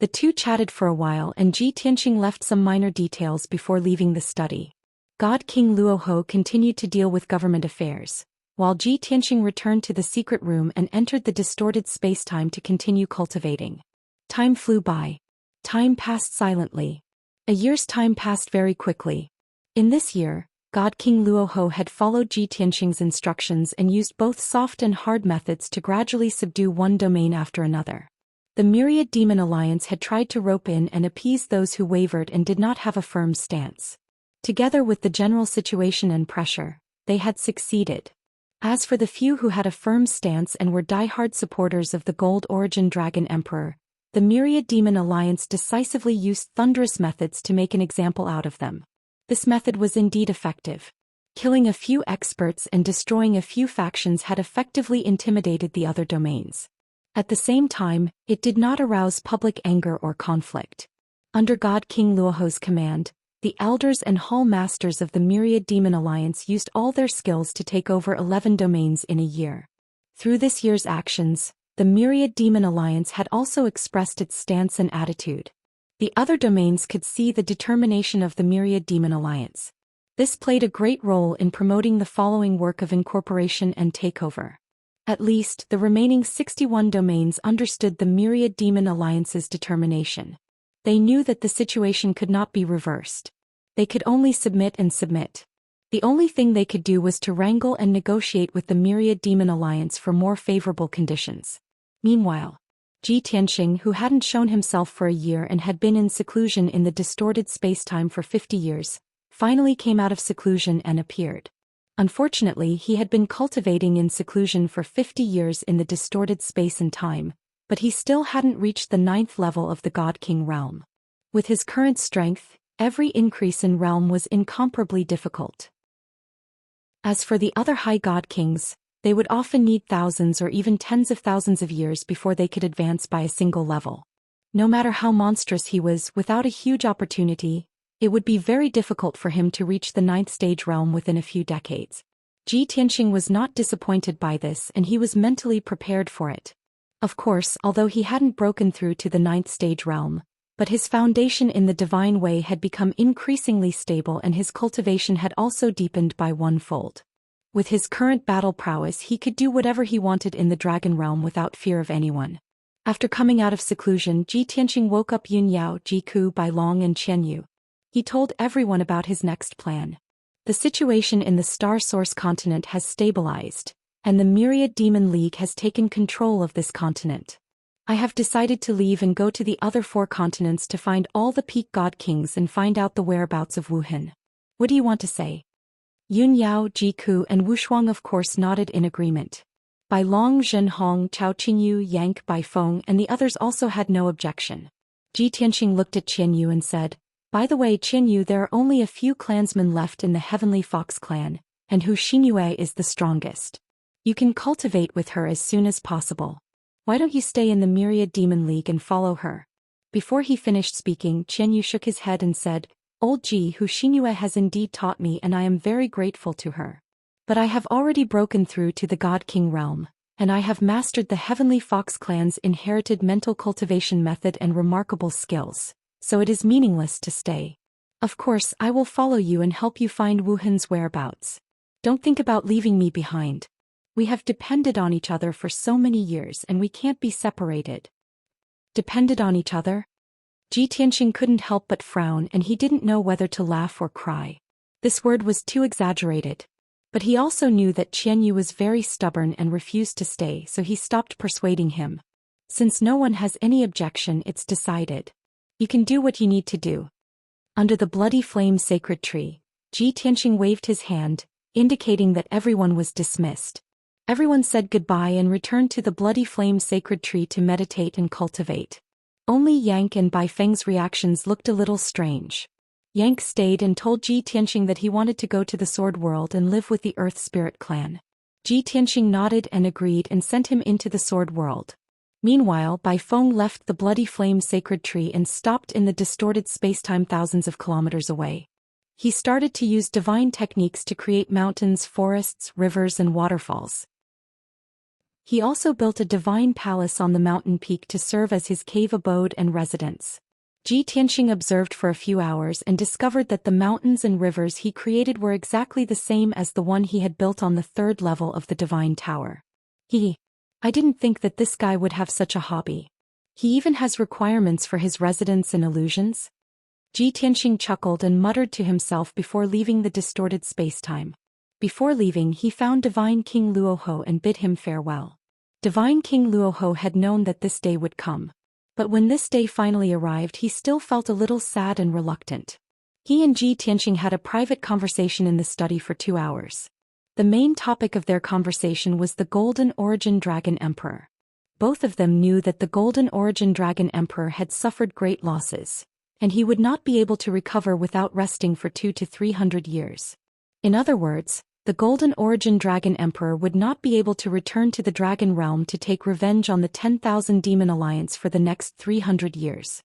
The two chatted for a while and Tianxia left some minor details before leaving the study. God King Luoho continued to deal with government affairs, while Tianxia returned to the secret room and entered the distorted space-time to continue cultivating. Time flew by. Time passed silently. A year's time passed very quickly. In this year, God King Luoho had followed Tianxia's instructions and used both soft and hard methods to gradually subdue one domain after another. The Myriad Demon Alliance had tried to rope in and appease those who wavered and did not have a firm stance. Together with the general situation and pressure, they had succeeded. As for the few who had a firm stance and were die-hard supporters of the Gold Origin Dragon Emperor, the Myriad Demon Alliance decisively used thunderous methods to make an example out of them. This method was indeed effective. Killing a few experts and destroying a few factions had effectively intimidated the other domains. At the same time, it did not arouse public anger or conflict. Under God King Luoho's command, the elders and hall masters of the Myriad Demon Alliance used all their skills to take over 11 domains in a year. Through this year's actions, the Myriad Demon Alliance had also expressed its stance and attitude. The other domains could see the determination of the Myriad Demon Alliance. This played a great role in promoting the following work of incorporation and takeover. At least, the remaining 61 domains understood the Myriad Demon Alliance's determination. They knew that the situation could not be reversed. They could only submit and submit. The only thing they could do was to wrangle and negotiate with the Myriad Demon Alliance for more favorable conditions. Meanwhile, Tianxia, who hadn't shown himself for a year and had been in seclusion in the distorted space-time for 50 years, finally came out of seclusion and appeared. Unfortunately, he had been cultivating in seclusion for 50 years in the distorted space and time, but he still hadn't reached the 9th level of the God King realm. With his current strength, every increase in realm was incomparably difficult. As for the other high God Kings, they would often need thousands or even tens of thousands of years before they could advance by a single level. No matter how monstrous he was, without a huge opportunity, it would be very difficult for him to reach the 9th stage realm within a few decades. Ji Tianxing was not disappointed by this, and he was mentally prepared for it. Of course, although he hadn't broken through to the 9th stage realm, but his foundation in the divine way had become increasingly stable and his cultivation had also deepened by one-fold. With his current battle prowess, he could do whatever he wanted in the dragon realm without fear of anyone. After coming out of seclusion, Ji Tianxing woke up Yun Yao, Ji Ku, Bai Long and Qian Yu. He told everyone about his next plan. The situation in the Star Source continent has stabilized, and the Myriad Demon League has taken control of this continent. I have decided to leave and go to the other 4 continents to find all the peak God Kings and find out the whereabouts of Wuhan. What do you want to say? Yun Yao, Ji Ku and Wu Shuang of course nodded in agreement. Bai Long, Zhen Hong, Chao Qingyu, Yank, Bai Feng and the others also had no objection. Ji Tianxing looked at Qian Yu and said, "By the way, Qian Yu, there are only a few clansmen left in the Heavenly Fox clan, and Hu Xinyue is the strongest. You can cultivate with her as soon as possible. Why don't you stay in the Myriad Demon League and follow her?" Before he finished speaking, Qian Yu shook his head and said, "Old Ji, Hu Xinyue has indeed taught me and I am very grateful to her. But I have already broken through to the God King realm, and I have mastered the Heavenly Fox clan's inherited mental cultivation method and remarkable skills, so it is meaningless to stay. Of course, I will follow you and help you find Wuhan's whereabouts. Don't think about leaving me behind. We have depended on each other for so many years and we can't be separated." Depended on each other? Ji Tianxing couldn't help but frown and he didn't know whether to laugh or cry. This word was too exaggerated. But he also knew that Qian Yu was very stubborn and refused to stay, so he stopped persuading him. Since no one has any objection, it's decided. You can do what you need to do. Under the bloody flame sacred tree, Ji Tianxing waved his hand, indicating that everyone was dismissed. Everyone said goodbye and returned to the bloody flame sacred tree to meditate and cultivate. Only Yank and Bai Feng's reactions looked a little strange. Yank stayed and told Ji Tianxing that he wanted to go to the Sword World and live with the Earth Spirit clan. Ji Tianxing nodded and agreed and sent him into the Sword World. Meanwhile, Bai Feng left the bloody flame sacred tree and stopped in the distorted spacetime thousands of kilometers away. He started to use divine techniques to create mountains, forests, rivers and waterfalls. He also built a divine palace on the mountain peak to serve as his cave abode and residence. Ji Tianxing observed for a few hours and discovered that the mountains and rivers he created were exactly the same as the one he had built on the 3rd level of the Divine Tower. I didn't think that this guy would have such a hobby. He even has requirements for his residence and illusions? Ji Tianxing chuckled and muttered to himself before leaving the distorted spacetime. Before leaving, he found Divine King Luoho and bid him farewell. Divine King Luoho had known that this day would come. But when this day finally arrived, he still felt a little sad and reluctant. He and Ji Tianxing had a private conversation in the study for 2 hours. The main topic of their conversation was the Golden Origin Dragon Emperor. Both of them knew that the Golden Origin Dragon Emperor had suffered great losses, and he would not be able to recover without resting for 200 to 300 years. In other words, the Golden Origin Dragon Emperor would not be able to return to the Dragon Realm to take revenge on the 10,000 Demon Alliance for the next 300 years.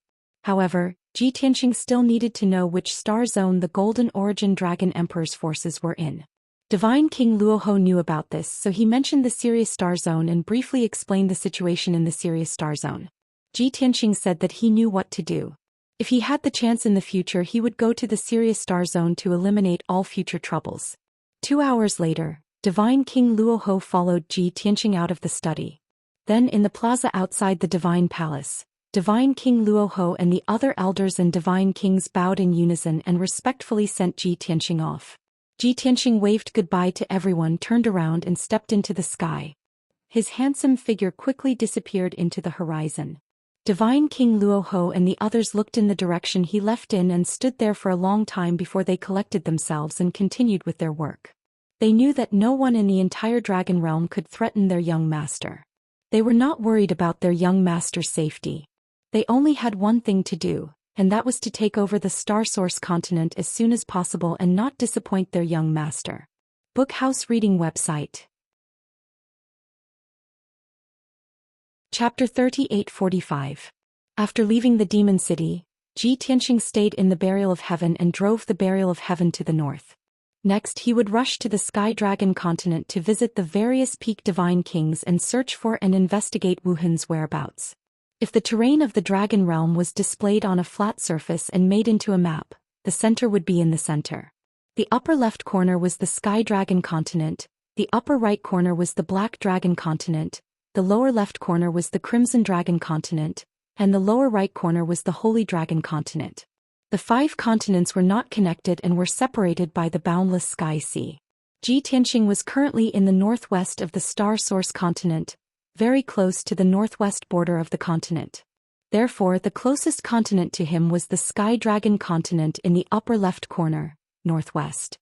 However, Ji Tianxing still needed to know which star zone the Golden Origin Dragon Emperor's forces were in. Divine King Luoho knew about this, so he mentioned the Sirius Star Zone and briefly explained the situation in the Sirius Star Zone. Ji Tianxing said that he knew what to do. If he had the chance in the future, he would go to the Sirius Star Zone to eliminate all future troubles. 2 hours later, Divine King Luoho followed Ji Tianxing out of the study. Then in the plaza outside the Divine Palace, Divine King Luoho and the other elders and Divine Kings bowed in unison and respectfully sent Ji Tianxing off. Ji Tianxing waved goodbye to everyone, turned around and stepped into the sky. His handsome figure quickly disappeared into the horizon. Divine King Luoho and the others looked in the direction he left in and stood there for a long time before they collected themselves and continued with their work. They knew that no one in the entire Dragon Realm could threaten their young master. They were not worried about their young master's safety. They only had one thing to do, and that was to take over the Star Source continent as soon as possible and not disappoint their young master. Bookhouse Reading Website. Chapter 3845. After leaving the Demon City, Tianxing stayed in the Burial of Heaven and drove the Burial of Heaven to the north. Next he would rush to the Sky Dragon continent to visit the various peak divine kings and search for and investigate Wuhan's whereabouts. If the terrain of the Dragon Realm was displayed on a flat surface and made into a map, the center would be in the center. The upper left corner was the Sky Dragon continent, the upper right corner was the Black Dragon continent, the lower left corner was the Crimson Dragon continent, and the lower right corner was the Holy Dragon continent. The 5 continents were not connected and were separated by the boundless sky sea. Tianxing was currently in the northwest of the Star Source continent, very close to the northwest border of the continent. Therefore, the closest continent to him was the Sky Dragon continent in the upper left corner, northwest.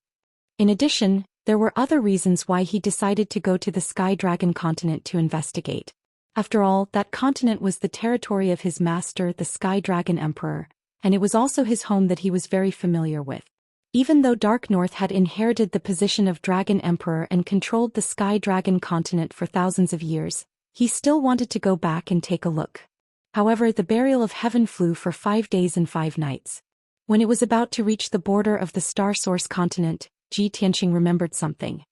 In addition, there were other reasons why he decided to go to the Sky Dragon continent to investigate. After all, that continent was the territory of his master, the Sky Dragon Emperor, and it was also his home that he was very familiar with. Even though Dark North had inherited the position of Dragon Emperor and controlled the Sky Dragon continent for thousands of years, he still wanted to go back and take a look. However, the Burial of Heaven flew for 5 days and 5 nights. When it was about to reach the border of the Star Source continent, Tianxing remembered something.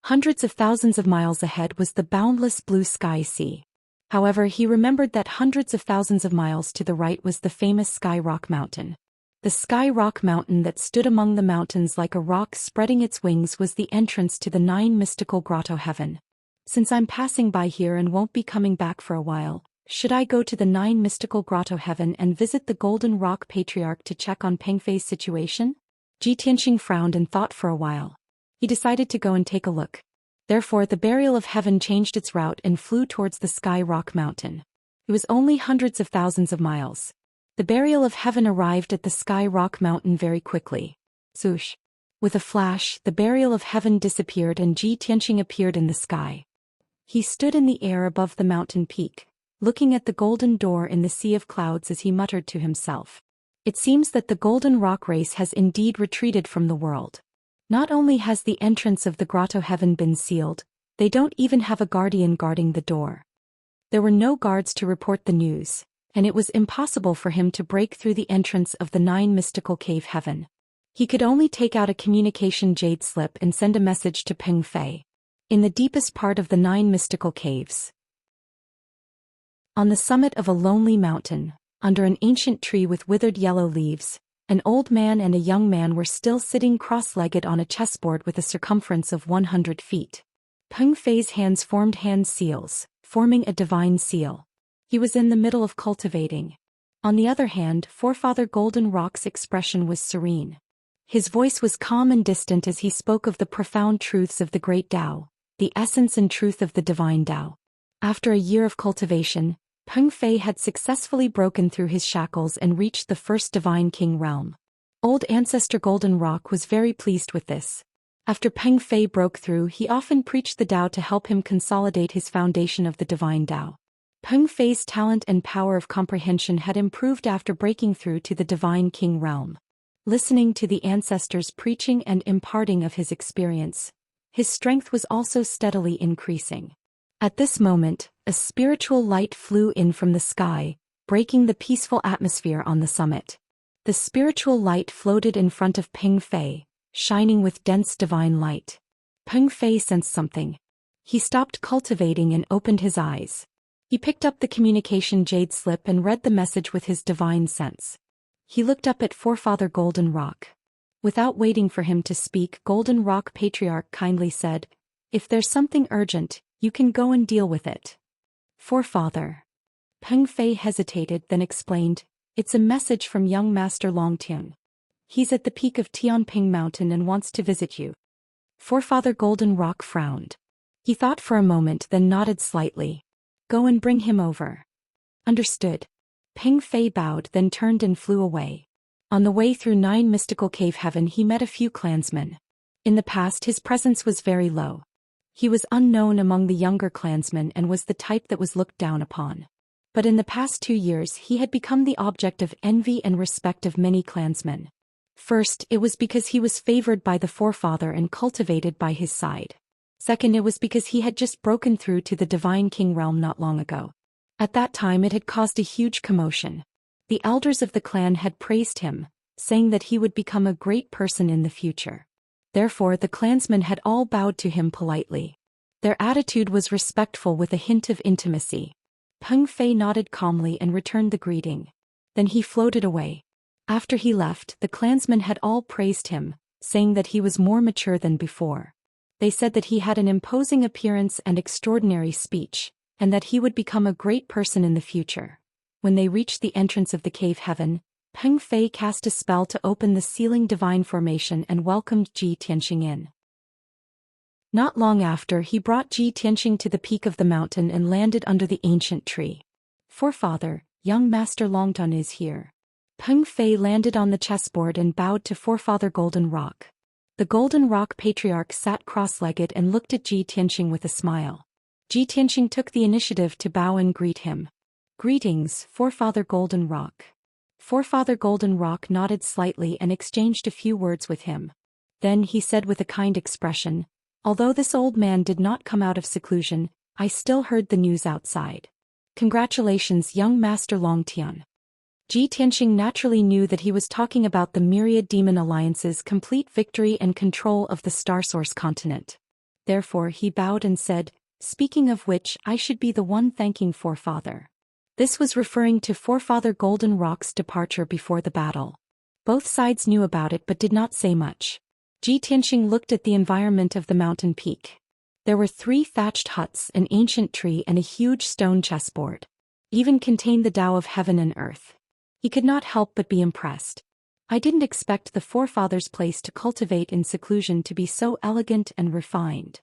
Hundreds of thousands of miles ahead was the boundless blue sky sea. However, he remembered that hundreds of thousands of miles to the right was the famous Sky Rock Mountain. The Sky Rock Mountain that stood among the mountains like a rock spreading its wings was the entrance to the 9 mystical grotto heaven. Since I'm passing by here and won't be coming back for a while, should I go to the 9 mystical grotto heaven and visit the Golden Rock Patriarch to check on Pengfei's situation? Tianxing frowned and thought for a while. He decided to go and take a look. Therefore, the Burial of Heaven changed its route and flew towards the Sky Rock Mountain. It was only hundreds of thousands of miles. The Burial of Heaven arrived at the Sky Rock Mountain very quickly. Swoosh! With a flash, the Burial of Heaven disappeared and Tianxing appeared in the sky. He stood in the air above the mountain peak, looking at the golden door in the sea of clouds as he muttered to himself. It seems that the golden rock race has indeed retreated from the world. Not only has the entrance of the grotto heaven been sealed, they don't even have a guardian guarding the door. There were no guards to report the news, and it was impossible for him to break through the entrance of the 9 mystical cave heaven. He could only take out a communication jade slip and send a message to Pengfei. In the deepest part of the 9 mystical caves, on the summit of a lonely mountain, under an ancient tree with withered yellow leaves, an old man and a young man were still sitting cross-legged on a chessboard with a circumference of 100 feet. Pengfei's hands formed hand seals, forming a divine seal. He was in the middle of cultivating. On the other hand, Forefather Golden Rock's expression was serene. His voice was calm and distant as he spoke of the profound truths of the Great Tao, the essence and truth of the divine Tao. After a year of cultivation, Pengfei had successfully broken through his shackles and reached the first divine king realm. Old Ancestor Golden Rock was very pleased with this. After Pengfei broke through, he often preached the Tao to help him consolidate his foundation of the divine Tao. Pengfei's talent and power of comprehension had improved after breaking through to the divine king realm. Listening to the ancestors preaching and imparting of his experience, his strength was also steadily increasing. At this moment, a spiritual light flew in from the sky, breaking the peaceful atmosphere on the summit. The spiritual light floated in front of Pengfei, shining with dense divine light. Pengfei sensed something. He stopped cultivating and opened his eyes. He picked up the communication jade slip and read the message with his divine sense. He looked up at Forefather Golden Rock. Without waiting for him to speak, Golden Rock Patriarch kindly said, "If there's something urgent, you can go and deal with it." Forefather. Pengfei hesitated, then explained, "It's a message from young Master Longtian. He's at the peak of Tianping Mountain and wants to visit you." Forefather Golden Rock frowned. He thought for a moment, then nodded slightly. "Go and bring him over." "Understood." Pengfei bowed, then turned and flew away. On the way through 9 mystical cave heaven he met a few clansmen. In the past his presence was very low. He was unknown among the younger clansmen and was the type that was looked down upon. But in the past 2 years he had become the object of envy and respect of many clansmen. First, it was because he was favored by the forefather and cultivated by his side. Second, it was because he had just broken through to the Divine King realm not long ago. At that time it had caused a huge commotion. The elders of the clan had praised him, saying that he would become a great person in the future. Therefore the clansmen had all bowed to him politely. Their attitude was respectful with a hint of intimacy. Peng Fei nodded calmly and returned the greeting. Then he floated away. After he left, the clansmen had all praised him, saying that he was more mature than before. They said that he had an imposing appearance and extraordinary speech, and that he would become a great person in the future. When they reached the entrance of the cave heaven, Peng Fei cast a spell to open the ceiling divine formation and welcomed Ji Tianxing in. Not long after, he brought Ji Tianxing to the peak of the mountain and landed under the ancient tree. Forefather, young Master Longtan is here. Peng Fei landed on the chessboard and bowed to Forefather Golden Rock. The Golden Rock Patriarch sat cross-legged and looked at Ji Tianxing with a smile. Ji Tianxing took the initiative to bow and greet him. Greetings, Forefather Golden Rock. Forefather Golden Rock nodded slightly and exchanged a few words with him. Then he said with a kind expression, although this old man did not come out of seclusion, I still heard the news outside. Congratulations, young Master Longtian. Ji Tianxing naturally knew that he was talking about the myriad demon alliance's complete victory and control of the Starsource continent. Therefore he bowed and said, speaking of which, I should be the one thanking Forefather. This was referring to Forefather Golden Rock's departure before the battle. Both sides knew about it but did not say much. Ji Tianxing looked at the environment of the mountain peak. There were 3 thatched huts, an ancient tree and a huge stone chessboard. Even contained the Tao of heaven and earth. He could not help but be impressed. I didn't expect the Forefather's place to cultivate in seclusion to be so elegant and refined.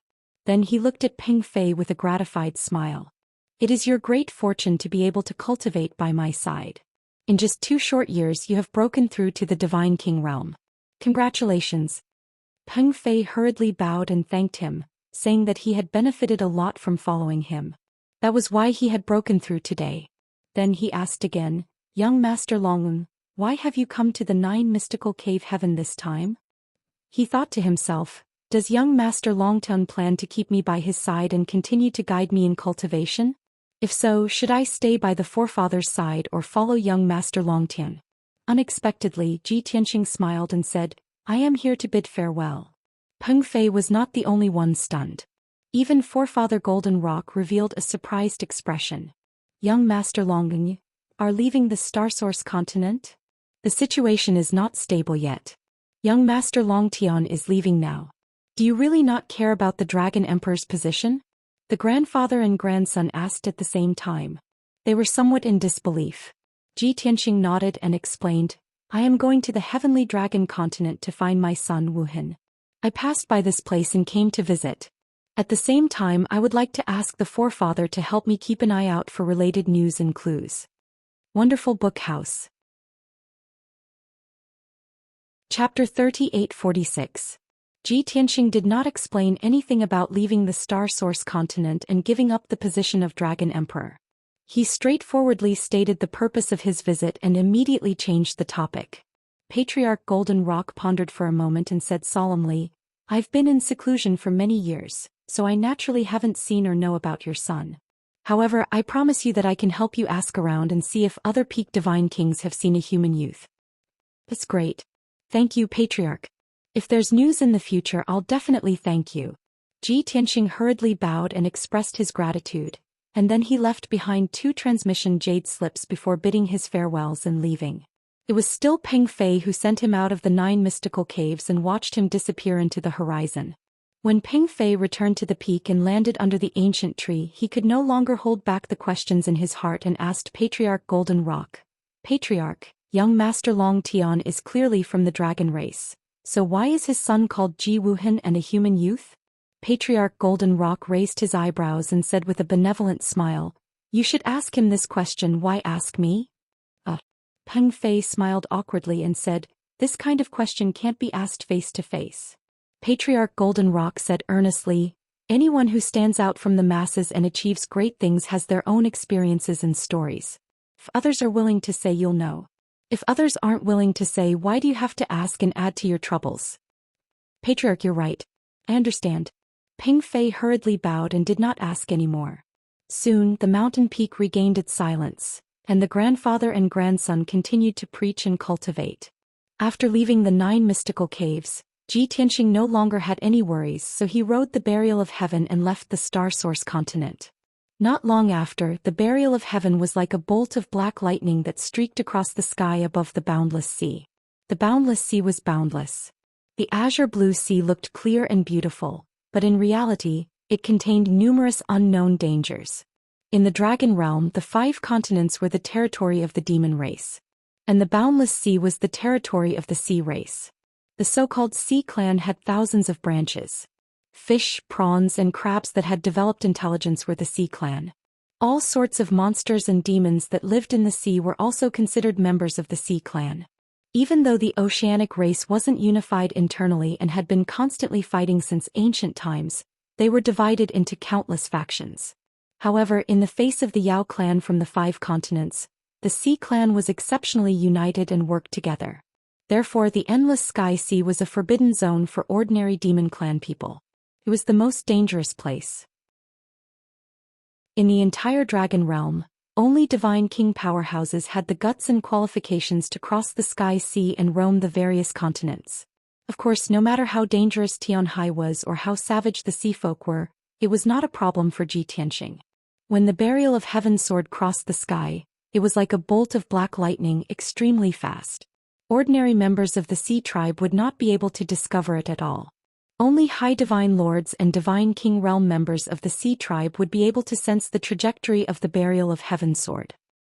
Then he looked at Peng Fei with a gratified smile. It is your great fortune to be able to cultivate by my side. In just 2 short years you have broken through to the Divine King realm. Congratulations. Peng Fei hurriedly bowed and thanked him, saying that he had benefited a lot from following him. That was why he had broken through today. Then he asked again, young Master Longun, why have you come to the 9 mystical cave heaven this time? He thought to himself, does young Master Longtan plan to keep me by his side and continue to guide me in cultivation? If so, should I stay by the Forefather's side or follow young Master Longtian? Unexpectedly, Ji Tianxing smiled and said, I am here to bid farewell. Peng Fei was not the only one stunned. Even Forefather Golden Rock revealed a surprised expression. Young Master Longun, are leaving the Starsource continent? The situation is not stable yet. Young Master Longtian is leaving now. Do you really not care about the Dragon Emperor's position? The grandfather and grandson asked at the same time. They were somewhat in disbelief. Ji Tianxing nodded and explained, I am going to the Heavenly Dragon continent to find my son Wuhan. I passed by this place and came to visit. At the same time, I would like to ask the Forefather to help me keep an eye out for related news and clues. Wonderful Book House. Chapter 3846. Ji Tianxing did not explain anything about leaving the Starsource continent and giving up the position of Dragon Emperor. He straightforwardly stated the purpose of his visit and immediately changed the topic. Patriarch Golden Rock pondered for a moment and said solemnly, I've been in seclusion for many years, so I naturally haven't seen or know about your son. However, I promise you that I can help you ask around and see if other peak divine kings have seen a human youth. That's great. Thank you, Patriarch. If there's news in the future, I'll definitely thank you. Ji Tianxing hurriedly bowed and expressed his gratitude, and then he left behind 2 transmission jade slips before bidding his farewells and leaving. It was still Peng Fei who sent him out of the 9 mystical caves and watched him disappear into the horizon. When Peng Fei returned to the peak and landed under the ancient tree, he could no longer hold back the questions in his heart and asked Patriarch Golden Rock, Patriarch, young Master Longtian is clearly from the dragon race, so why is his son called Ji Wuhan and a human youth? Patriarch Golden Rock raised his eyebrows and said with a benevolent smile, You should ask him this question, why ask me? Peng Fei smiled awkwardly and said, This kind of question can't be asked face to face. Patriarch Golden Rock said earnestly, Anyone who stands out from the masses and achieves great things has their own experiences and stories. If others are willing to say, you'll know. If others aren't willing to say, why do you have to ask and add to your troubles? Patriarch, you're right. I understand. Ping Fei hurriedly bowed and did not ask any more. Soon, the mountain peak regained its silence, and the grandfather and grandson continued to preach and cultivate. After leaving the 9 mystical caves, Ji Tianxing no longer had any worries, so he rode the burial of heaven and left the star source continent. Not long after, the burial of heaven was like a bolt of black lightning that streaked across the sky above the boundless sea. The boundless sea was boundless. The azure blue sea looked clear and beautiful, but in reality, it contained numerous unknown dangers. In the dragon realm, the 5 continents were the territory of the demon race. And the boundless sea was the territory of the sea race. The so-called sea clan had thousands of branches. Fish, prawns, and crabs that had developed intelligence were the sea clan. All sorts of monsters and demons that lived in the sea were also considered members of the sea clan. Even though the oceanic race wasn't unified internally and had been constantly fighting since ancient times, they were divided into countless factions. However, in the face of the Yao clan from the 5 continents, the Sea clan was exceptionally united and worked together. Therefore, the Endless Sky Sea was a forbidden zone for ordinary demon clan people. It was the most dangerous place. In the entire dragon realm, only divine king powerhouses had the guts and qualifications to cross the Sky Sea and roam the various continents. Of course, no matter how dangerous Tianhai was or how savage the sea folk were, it was not a problem for Ji Tianxing. When the burial of heaven sword crossed the sky, it was like a bolt of black lightning, extremely fast. Ordinary members of the sea tribe would not be able to discover it at all. Only high divine lords and divine king realm members of the sea tribe would be able to sense the trajectory of the burial of heaven sword.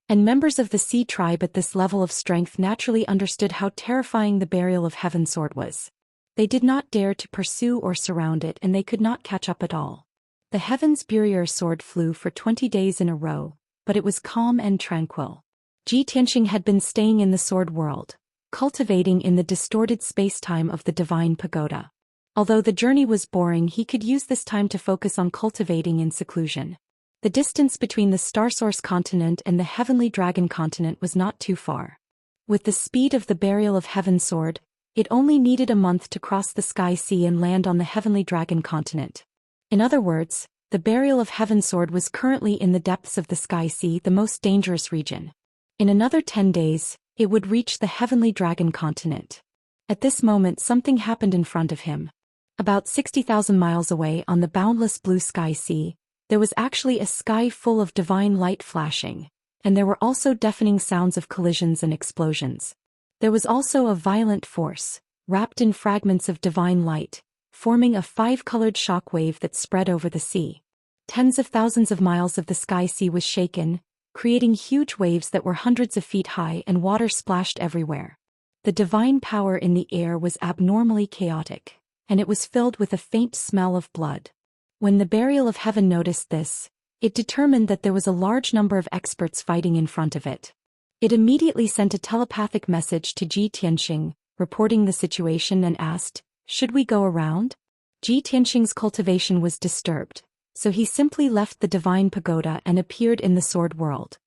And members of the sea tribe at this level of strength naturally understood how terrifying the burial of heaven sword was. They did not dare to pursue or surround it, and they could not catch up at all. The heaven's burial sword flew for 20 days in a row, but it was calm and tranquil. Ji Tianxing had been staying in the sword world, cultivating in the distorted space-time of the divine pagoda. Although the journey was boring, he could use this time to focus on cultivating in seclusion. The distance between the Star Source continent and the Heavenly Dragon continent was not too far. With the speed of the burial of Heaven sword, it only needed a month to cross the Sky Sea and land on the Heavenly Dragon continent. In other words, the burial of Heaven sword was currently in the depths of the Sky Sea, the most dangerous region. In another 10 days, it would reach the Heavenly Dragon continent. At this moment, something happened in front of him. About 60,000 miles away on the boundless blue Sky Sea, there was actually a sky full of divine light flashing, and there were also deafening sounds of collisions and explosions. There was also a violent force, wrapped in fragments of divine light, forming a 5-colored shock wave that spread over the sea. Tens of thousands of miles of the Sky Sea was shaken, creating huge waves that were hundreds of feet high, and water splashed everywhere. The divine power in the air was abnormally chaotic, and it was filled with a faint smell of blood. When the burial of heaven noticed this, it determined that there was a large number of experts fighting in front of it. It immediately sent a telepathic message to Ji Tianxing, reporting the situation, and asked, "Should we go around?" Ji Tianxing's cultivation was disturbed, so he simply left the divine pagoda and appeared in the sword world.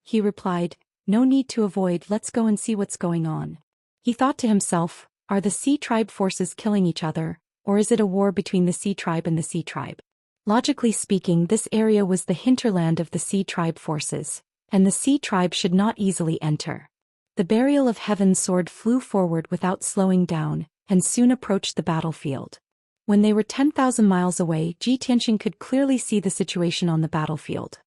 He replied, "No need to avoid, let's go and see what's going on." He thought to himself, are the sea tribe forces killing each other, or is it a war between the sea tribe and the sea tribe? Logically speaking, this area was the hinterland of the sea tribe forces, and the sea tribe should not easily enter. The burial of heaven's sword flew forward without slowing down, and soon approached the battlefield. When they were 10,000 miles away, Ji Tianxing could clearly see the situation on the battlefield.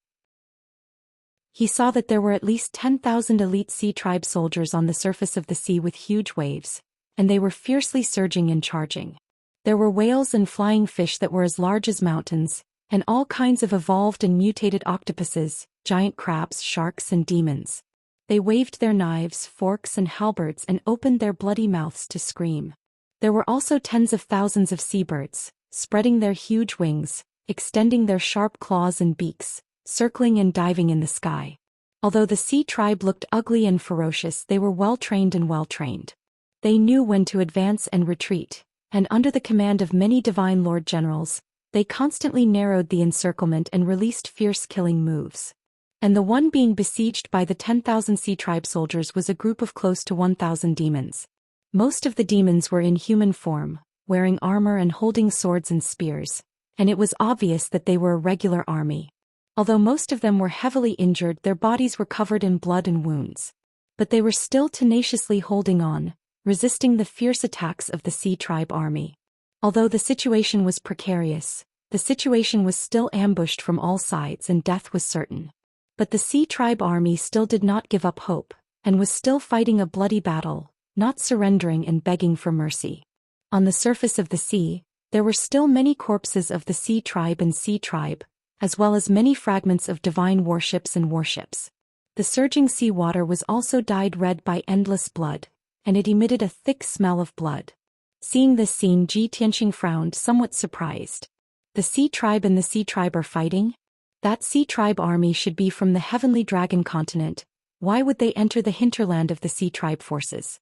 He saw that there were at least 10,000 elite sea tribe soldiers on the surface of the sea with huge waves, and they were fiercely surging and charging. There were whales and flying fish that were as large as mountains, and all kinds of evolved and mutated octopuses, giant crabs, sharks, and demons. They waved their knives, forks, and halberds and opened their bloody mouths to scream. There were also tens of thousands of seabirds, spreading their huge wings, extending their sharp claws and beaks, circling and diving in the sky. Although the sea tribe looked ugly and ferocious, they were well-trained and well-trained. They knew when to advance and retreat, and under the command of many divine lord generals, They constantly narrowed the encirclement and released fierce killing moves. And the one being besieged by the 10,000 Sea Tribe soldiers was a group of close to 1,000 demons. Most of the demons were in human form, wearing armor and holding swords and spears, and it was obvious that they were a regular army. Although most of them were heavily injured, their bodies were covered in blood and wounds. But they were still tenaciously holding on, resisting the fierce attacks of the Sea Tribe army. Although the situation was precarious, the situation was still ambushed from all sides and death was certain. But the Sea Tribe army still did not give up hope, and was still fighting a bloody battle, not surrendering and begging for mercy. On the surface of the sea, there were still many corpses of the Sea Tribe and Sea Tribe, as well as many fragments of divine warships and warships. The surging sea water was also dyed red by endless blood, and it emitted a thick smell of blood. Seeing this scene, Tianxia frowned, somewhat surprised. The Sea Tribe and the Sea Tribe are fighting? That Sea Tribe army should be from the Heavenly Dragon continent. Why would they enter the hinterland of the Sea Tribe forces?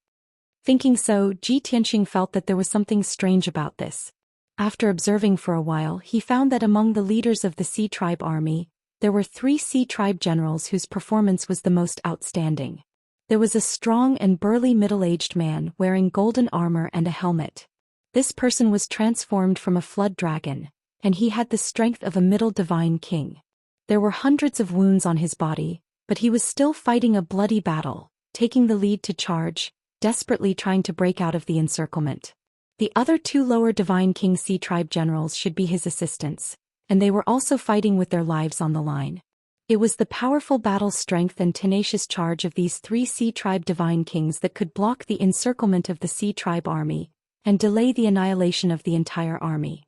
Thinking so, Tianxia felt that there was something strange about this. After observing for a while, he found that among the leaders of the Sea Tribe army, there were 3 Sea Tribe generals whose performance was the most outstanding. There was a strong and burly middle-aged man wearing golden armor and a helmet. This person was transformed from a flood dragon, and he had the strength of a middle divine king. There were hundreds of wounds on his body, but he was still fighting a bloody battle, taking the lead to charge, desperately trying to break out of the encirclement. The other 2 lower divine king Sea Tribe generals should be his assistants, and they were also fighting with their lives on the line. It was the powerful battle strength and tenacious charge of these 3 Sea Tribe divine kings that could block the encirclement of the Sea Tribe army, and delay the annihilation of the entire army.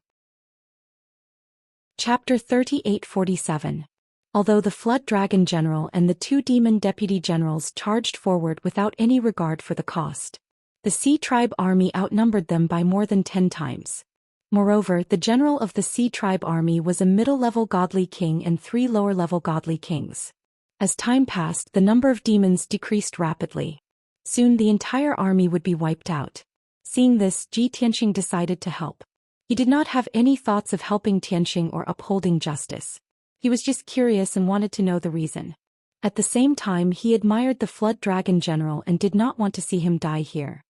Chapter 38:47. Although the Flood Dragon General and the 2 Demon Deputy Generals charged forward without any regard for the cost, the Sea Tribe army outnumbered them by more than 10 times. Moreover, the general of the Sea Tribe army was a middle-level godly king and 3 lower-level godly kings. As time passed, the number of demons decreased rapidly. Soon the entire army would be wiped out. Seeing this, Tianxia decided to help. He did not have any thoughts of helping Tianxia or upholding justice. He was just curious and wanted to know the reason. At the same time, he admired the Flood Dragon General and did not want to see him die here.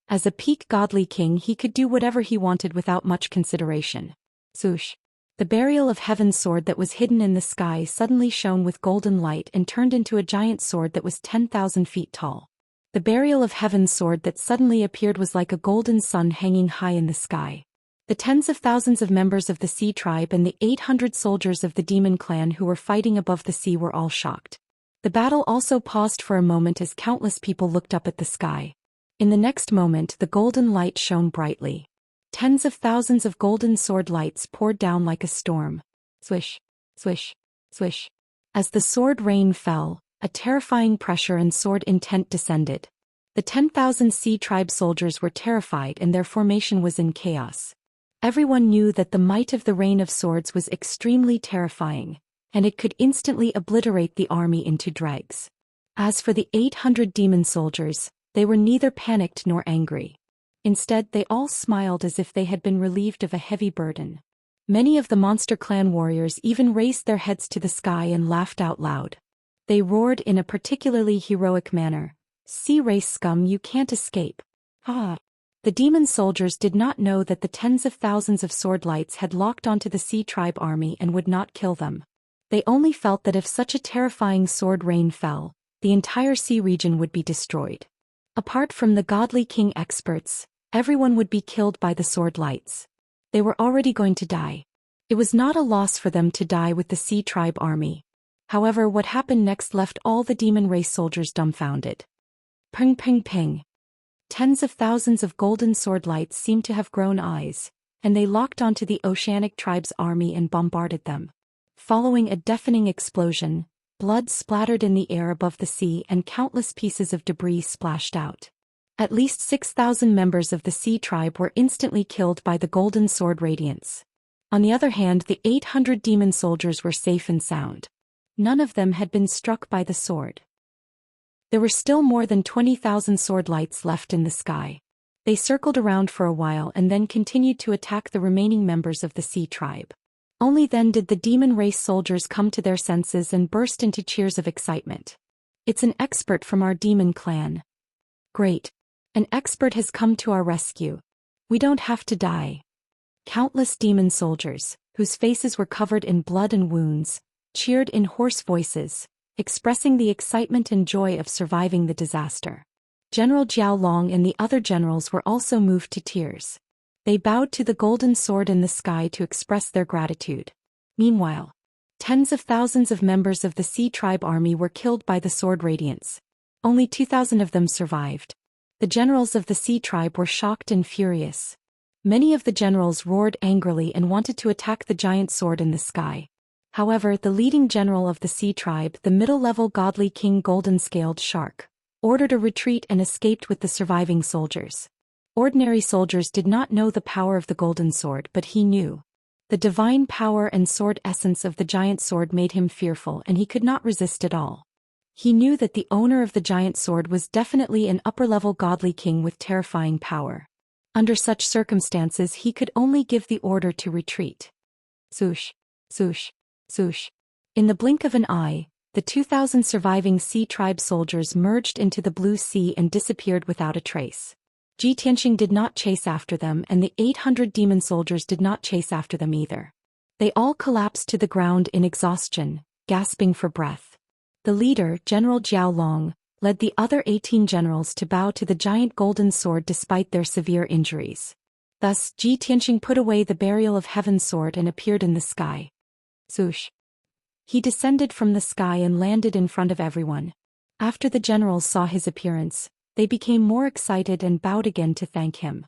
As a peak godly king, he could do whatever he wanted without much consideration. Swoosh! The burial of Heaven's sword that was hidden in the sky suddenly shone with golden light and turned into a giant sword that was 10,000 feet tall. The burial of Heaven's sword that suddenly appeared was like a golden sun hanging high in the sky. The tens of thousands of members of the Sea Tribe and the 800 soldiers of the Demon Clan who were fighting above the sea were all shocked. The battle also paused for a moment as countless people looked up at the sky. In the next moment, the golden light shone brightly. Tens of thousands of golden sword lights poured down like a storm. Swish, swish, swish. As the sword rain fell, a terrifying pressure and sword intent descended. The 10,000 Sea Tribe soldiers were terrified and their formation was in chaos. Everyone knew that the might of the rain of swords was extremely terrifying, and it could instantly obliterate the army into dregs. As for the 800 demon soldiers, they were neither panicked nor angry. Instead, they all smiled as if they had been relieved of a heavy burden. Many of the Monster Clan warriors even raised their heads to the sky and laughed out loud. They roared in a particularly heroic manner, "Sea race scum, you can't escape. Ha!" The demon soldiers did not know that the tens of thousands of sword lights had locked onto the Sea Tribe army and would not kill them. They only felt that if such a terrifying sword rain fell, the entire sea region would be destroyed. Apart from the godly king experts, everyone would be killed by the sword lights. They were already going to die. It was not a loss for them to die with the Sea Tribe army. However, what happened next left all the demon race soldiers dumbfounded. Ping ping ping. Tens of thousands of golden sword lights seemed to have grown eyes, and they locked onto the Oceanic Tribe's army and bombarded them. Following a deafening explosion, blood splattered in the air above the sea and countless pieces of debris splashed out. At least 6,000 members of the Sea Tribe were instantly killed by the golden sword radiance. On the other hand, the 800 demon soldiers were safe and sound. None of them had been struck by the sword. There were still more than 20,000 sword lights left in the sky. They circled around for a while and then continued to attack the remaining members of the Sea Tribe. Only then did the demon race soldiers come to their senses and burst into cheers of excitement. It's an expert from our demon clan. Great. An expert has come to our rescue. We don't have to die. Countless demon soldiers, whose faces were covered in blood and wounds, cheered in hoarse voices, expressing the excitement and joy of surviving the disaster. General Jiao Long and the other generals were also moved to tears. They bowed to the golden sword in the sky to express their gratitude. Meanwhile, tens of thousands of members of the Sea Tribe army were killed by the sword radiance. Only 2,000 of them survived. The generals of the Sea Tribe were shocked and furious. Many of the generals roared angrily and wanted to attack the giant sword in the sky. However, the leading general of the Sea Tribe, the middle-level godly king Golden-Scaled Shark, ordered a retreat and escaped with the surviving soldiers. Ordinary soldiers did not know the power of the golden sword, but he knew. The divine power and sword essence of the giant sword made him fearful, and he could not resist at all. He knew that the owner of the giant sword was definitely an upper-level godly king with terrifying power. Under such circumstances he could only give the order to retreat. Swoosh, swoosh, swoosh. In the blink of an eye, the 2,000 surviving Sea Tribe soldiers merged into the blue sea and disappeared without a trace. Ji Tianxing did not chase after them, and the 800 demon soldiers did not chase after them either. They all collapsed to the ground in exhaustion, gasping for breath. The leader, General Jiao Long, led the other 18 generals to bow to the giant golden sword despite their severe injuries. Thus, Ji Tianxing put away the burial of heaven's sword and appeared in the sky. Swoosh. He descended from the sky and landed in front of everyone. After the generals saw his appearance, they became more excited and bowed again to thank him.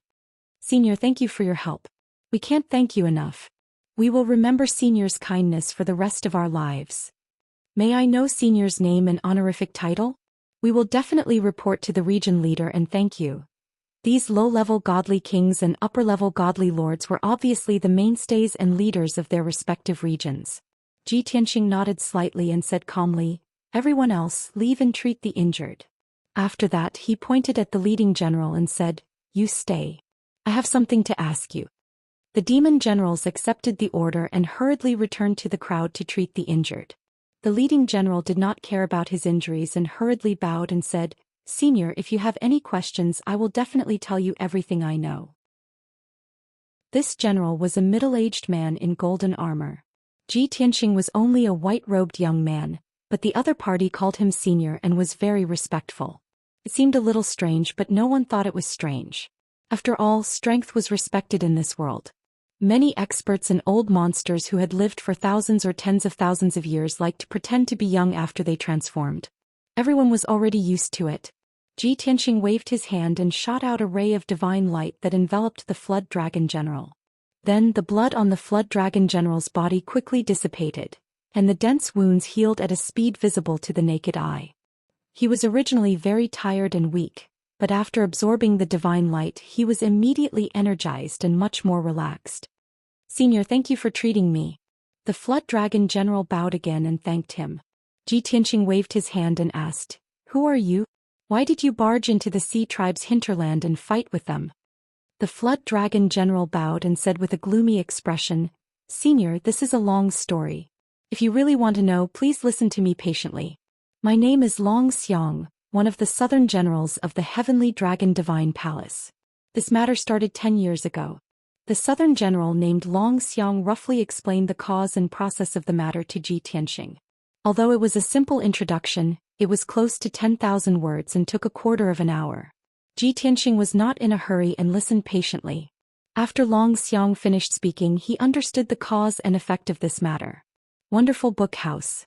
Senior, thank you for your help. We can't thank you enough. We will remember Senior's kindness for the rest of our lives. May I know Senior's name and honorific title? We will definitely report to the region leader and thank you. These low-level godly kings and upper-level godly lords were obviously the mainstays and leaders of their respective regions. Ji Tianxing nodded slightly and said calmly, "Everyone else, leave and treat the injured." After that he pointed at the leading general and said, "You stay. I have something to ask you." The demon generals accepted the order and hurriedly returned to the crowd to treat the injured. The leading general did not care about his injuries and hurriedly bowed and said, "Senior, if you have any questions I will definitely tell you everything I know." This general was a middle-aged man in golden armor. Ji Tianxing was only a white-robed young man, but the other party called him senior and was very respectful. It seemed a little strange, but no one thought it was strange. After all, strength was respected in this world. Many experts and old monsters who had lived for thousands or tens of thousands of years liked to pretend to be young after they transformed. Everyone was already used to it. Ji Tianxing waved his hand and shot out a ray of divine light that enveloped the Flood Dragon General. Then the blood on the Flood Dragon General's body quickly dissipated, and the dense wounds healed at a speed visible to the naked eye. He was originally very tired and weak, but after absorbing the divine light he was immediately energized and much more relaxed. "Senior, thank you for treating me." The Flood Dragon General bowed again and thanked him. Ji Tianxing waved his hand and asked, "Who are you? Why did you barge into the Sea Tribe's hinterland and fight with them?" The Flood Dragon General bowed and said with a gloomy expression, "Senior, this is a long story. If you really want to know, please listen to me patiently. My name is Long Xiang, one of the southern generals of the Heavenly Dragon Divine Palace. This matter started 10 years ago. The southern general named Long Xiang roughly explained the cause and process of the matter to Ji Tianxing. Although it was a simple introduction, it was close to 10,000 words and took a quarter of an hour. Ji Tianxing was not in a hurry and listened patiently. After Long Xiang finished speaking, he understood the cause and effect of this matter. Wonderful Book House.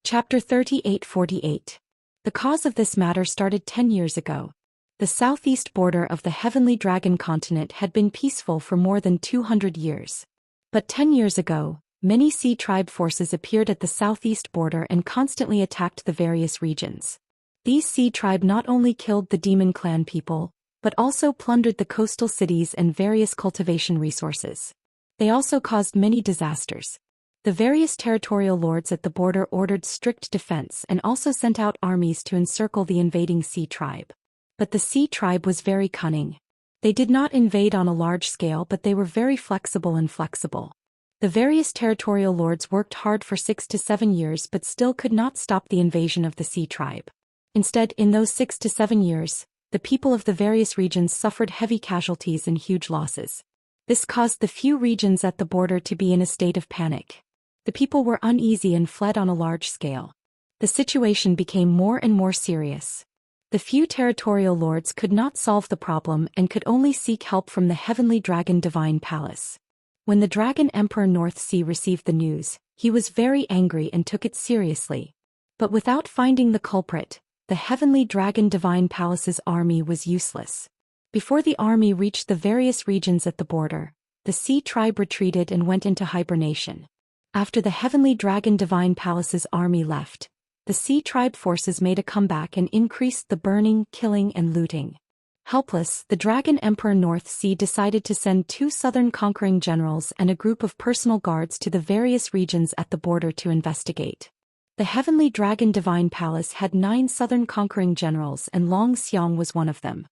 Chapter 3848. The cause of this matter started 10 years ago. The southeast border of the Heavenly Dragon continent had been peaceful for more than 200 years. But 10 years ago, many Sea Tribe forces appeared at the southeast border and constantly attacked the various regions. These Sea Tribe not only killed the Demon Clan people, but also plundered the coastal cities and various cultivation resources. They also caused many disasters. The various territorial lords at the border ordered strict defense and also sent out armies to encircle the invading Sea Tribe. But the Sea Tribe was very cunning. They did not invade on a large scale, but they were very flexible. The various territorial lords worked hard for 6 to 7 years but still could not stop the invasion of the Sea tribe. Instead, in those 6 to 7 years, the people of the various regions suffered heavy casualties and huge losses. This caused the few regions at the border to be in a state of panic. The people were uneasy and fled on a large scale. The situation became more and more serious. The few territorial lords could not solve the problem and could only seek help from the heavenly dragon divine palace. When the Dragon Emperor North Sea received the news, he was very angry and took it seriously. But without finding the culprit, the heavenly dragon divine palace's army was useless. Before the army reached the various regions at the border, the Sea tribe retreated and went into hibernation. After the heavenly dragon divine palace's army left, the Sea tribe forces made a comeback and increased the burning, killing and looting. Helpless, the Dragon Emperor North Sea decided to send 2 southern conquering generals and a group of personal guards to the various regions at the border to investigate. The heavenly dragon divine palace had 9 southern conquering generals and Zhou Xian was one of them.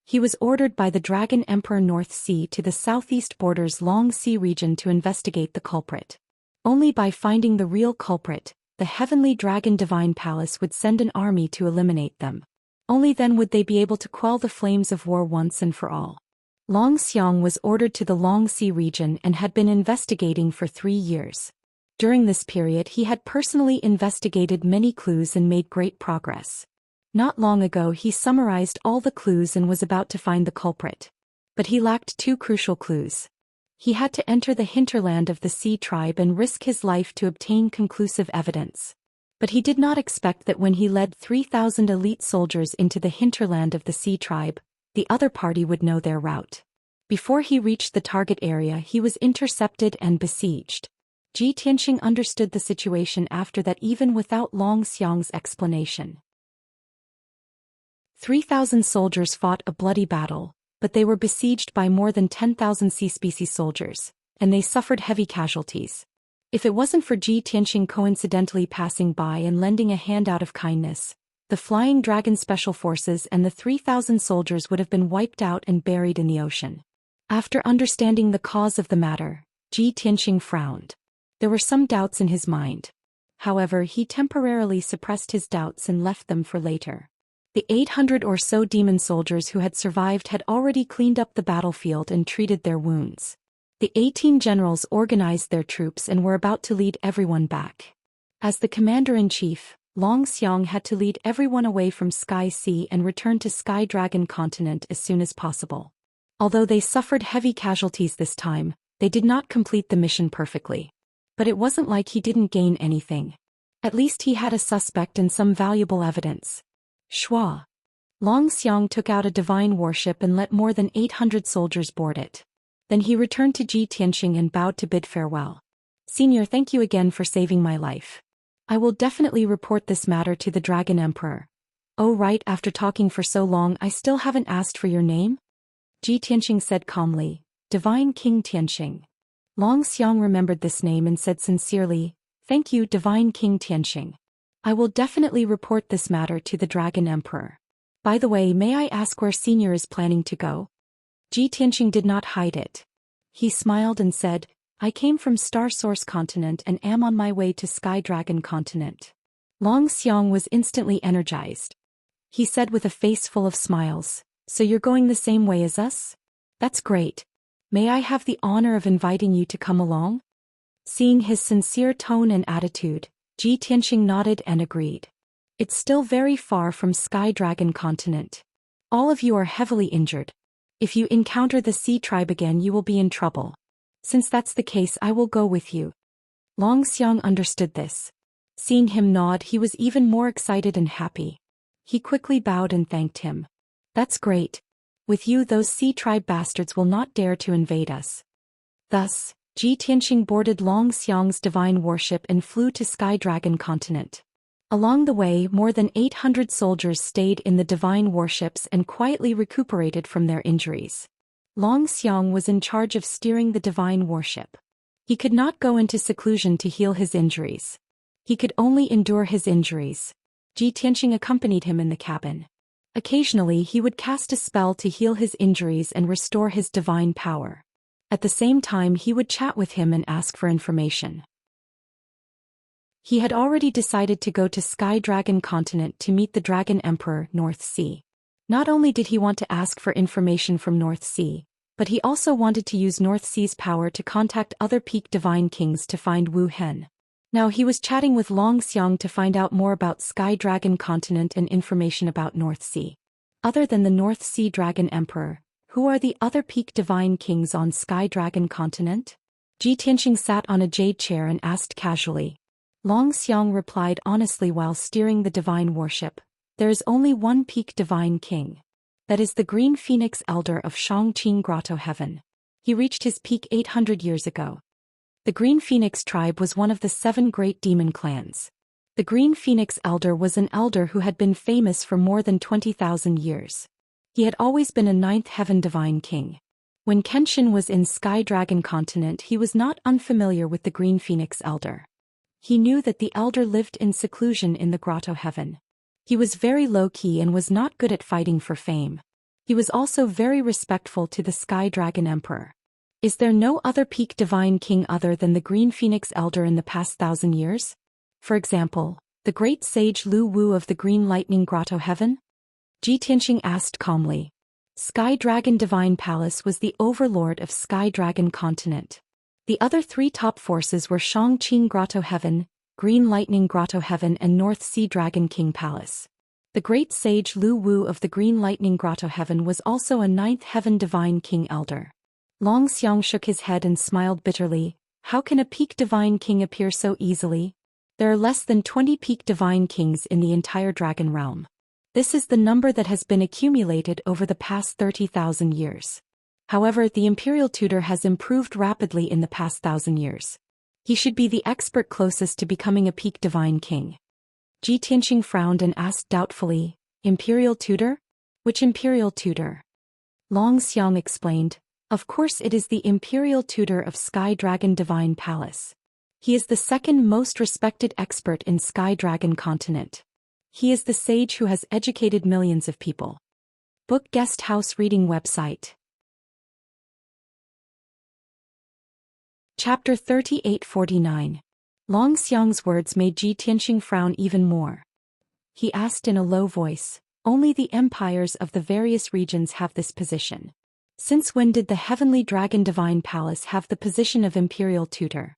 He was ordered by the Dragon Emperor North Sea to the southeast border's Long Sea region to investigate the culprit. Only by finding the real culprit, the heavenly dragon divine palace would send an army to eliminate them. Only then would they be able to quell the flames of war once and for all. Zhou Xian was ordered to the Long Sea region and had been investigating for 3 years. During this period he had personally investigated many clues and made great progress. Not long ago he summarized all the clues and was about to find the culprit. But he lacked 2 crucial clues. He had to enter the hinterland of the Sea tribe and risk his life to obtain conclusive evidence. But he did not expect that when he led 3,000 elite soldiers into the hinterland of the Sea tribe, the other party would know their route. Before he reached the target area he was intercepted and besieged. Ji Tianxing understood the situation after that even without Zhou Xian's explanation. 3,000 soldiers fought a bloody battle, but they were besieged by more than 10,000 sea species soldiers, and they suffered heavy casualties. If it wasn't for Ji Tianxing coincidentally passing by and lending a hand out of kindness, the Flying Dragon Special Forces and the 3,000 soldiers would have been wiped out and buried in the ocean. After understanding the cause of the matter, Ji Tianxing frowned. There were some doubts in his mind. However, he temporarily suppressed his doubts and left them for later. The 800 or so demon soldiers who had survived had already cleaned up the battlefield and treated their wounds. The 18 generals organized their troops and were about to lead everyone back. As the commander-in-chief, Zhou Xian had to lead everyone away from Sky Sea and return to Sky Dragon continent as soon as possible. Although they suffered heavy casualties this time, they did not complete the mission perfectly. But it wasn't like he didn't gain anything. At least he had a suspect and some valuable evidence. Shua. Zhou Xian took out a divine warship and let more than 800 soldiers board it. Then he returned to Ji Tianxing and bowed to bid farewell. Senior, thank you again for saving my life. I will definitely report this matter to the Dragon Emperor. Oh right, after talking for so long I still haven't asked for your name? Ji Tianxing said calmly, Divine King Tianxing. Zhou Xian remembered this name and said sincerely, Thank you, Divine King Tianxing. I will definitely report this matter to the Dragon Emperor. By the way, may I ask where Senior is planning to go? Ji Tianxing did not hide it. He smiled and said, I came from Star Source continent and am on my way to Sky Dragon continent. Zhou Xian was instantly energized. He said with a face full of smiles, So you're going the same way as us? That's great. May I have the honor of inviting you to come along? Seeing his sincere tone and attitude, Ji Tianxing nodded and agreed. It's still very far from Sky Dragon continent. All of you are heavily injured. If you encounter the Sea tribe again you will be in trouble. Since that's the case I will go with you. Zhou Xian understood this. Seeing him nod he was even more excited and happy. He quickly bowed and thanked him. That's great. With you those Sea tribe bastards will not dare to invade us. Thus, Ji Tianxing boarded Zhou Xian's divine warship and flew to Sky Dragon continent. Along the way more than 800 soldiers stayed in the divine warships and quietly recuperated from their injuries. Zhou Xian was in charge of steering the divine warship. He could not go into seclusion to heal his injuries. He could only endure his injuries. Ji Tianxing accompanied him in the cabin. Occasionally he would cast a spell to heal his injuries and restore his divine power. At the same time he would chat with him and ask for information. He had already decided to go to Sky Dragon Continent to meet the Dragon Emperor, North Sea. Not only did he want to ask for information from North Sea, but he also wanted to use North Sea's power to contact other peak divine kings to find Wu Hen. Now he was chatting with Long Xiang to find out more about Sky Dragon Continent and information about North Sea. Other than the North Sea Dragon Emperor, who are the other peak divine kings on Sky Dragon Continent? Ji Tianxing sat on a jade chair and asked casually. Long Xiang replied honestly while steering the divine warship. There is only one peak divine king. That is the Green Phoenix Elder of Shangqing Grotto Heaven. He reached his peak 800 years ago. The Green Phoenix tribe was one of the 7 great demon clans. The Green Phoenix Elder was an elder who had been famous for more than 20,000 years. He had always been a 9th heaven divine king. When Kenshin was in Sky Dragon Continent, he was not unfamiliar with the Green Phoenix Elder. He knew that the elder lived in seclusion in the Grotto Heaven. He was very low-key and was not good at fighting for fame. He was also very respectful to the Sky Dragon Emperor. Is there no other peak divine king other than the Green Phoenix Elder in the past 1,000 years? For example, the great sage Lu Wu of the Green Lightning Grotto Heaven? Ji Tianxing asked calmly. Sky Dragon Divine Palace was the overlord of Sky Dragon Continent. The other 3 top forces were Shangqing Grotto Heaven, Green Lightning Grotto Heaven and North Sea Dragon King Palace. The great sage Lu Wu of the Green Lightning Grotto Heaven was also a 9th heaven divine king elder. Long Xiang shook his head and smiled bitterly. How can a peak divine king appear so easily? There are less than 20 peak divine kings in the entire dragon realm. This is the number that has been accumulated over the past 30,000 years. However, the imperial tutor has improved rapidly in the past 1,000 years. He should be the expert closest to becoming a peak divine king. Ji Tianxing frowned and asked doubtfully, Imperial tutor? Which imperial tutor? Long Xiang explained, of course it is the imperial tutor of Sky Dragon Divine Palace. He is the 2nd most respected expert in Sky Dragon Continent. He is the sage who has educated millions of people. Book Guest House Reading Website. Chapter 3849. Long Xiang's words made Ji Tianxing frown even more. He asked in a low voice, only the empires of the various regions have this position. Since when did the Heavenly Dragon Divine Palace have the position of imperial tutor?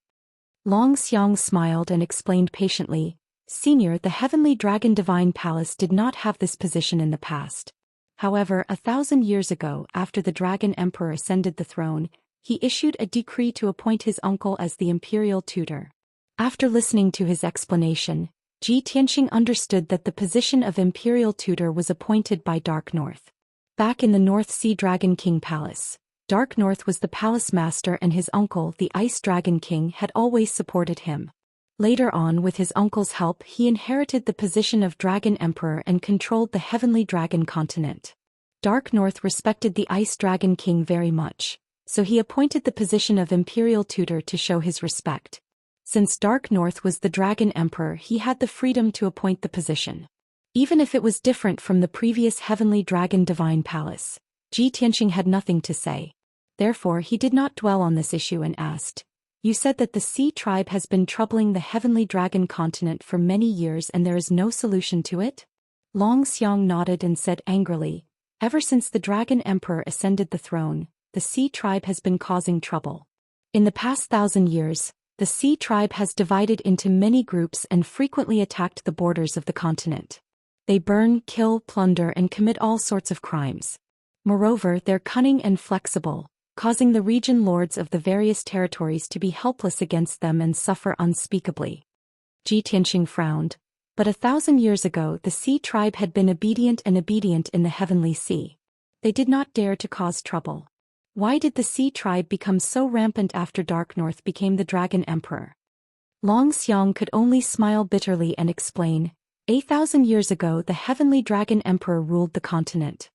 Long Xiang smiled and explained patiently, Senior, the Heavenly Dragon Divine Palace did not have this position in the past. However, 1,000 years ago, after the Dragon Emperor ascended the throne, he issued a decree to appoint his uncle as the imperial tutor. After listening to his explanation, Ji Tianxing understood that the position of imperial tutor was appointed by Dark North. Back in the North Sea Dragon King Palace, Dark North was the palace master and his uncle, the Ice Dragon King, had always supported him. Later on, with his uncle's help, he inherited the position of Dragon Emperor and controlled the Heavenly Dragon Continent. Dark North respected the Ice Dragon King very much, so he appointed the position of imperial tutor to show his respect. Since Dark North was the Dragon Emperor, he had the freedom to appoint the position. Even if it was different from the previous Heavenly Dragon Divine Palace, Ji Tianxing had nothing to say. Therefore he did not dwell on this issue and asked, You said that the Sea tribe has been troubling the Heavenly Dragon Continent for many years and there is no solution to it? Long Xiang nodded and said angrily, Ever since the Dragon Emperor ascended the throne, the Sea tribe has been causing trouble. In the past 1,000 years, the Sea tribe has divided into many groups and frequently attacked the borders of the continent. They burn, kill, plunder and commit all sorts of crimes. Moreover, they're cunning and flexible, causing the region lords of the various territories to be helpless against them and suffer unspeakably. Ji Tianxing frowned, but 1,000 years ago the Sea tribe had been obedient in the Heavenly Sea. They did not dare to cause trouble. Why did the Sea tribe become so rampant after Dark North became the Dragon Emperor? Long Xiang could only smile bitterly and explain, 8,000 years ago the Heavenly Dragon Emperor ruled the continent.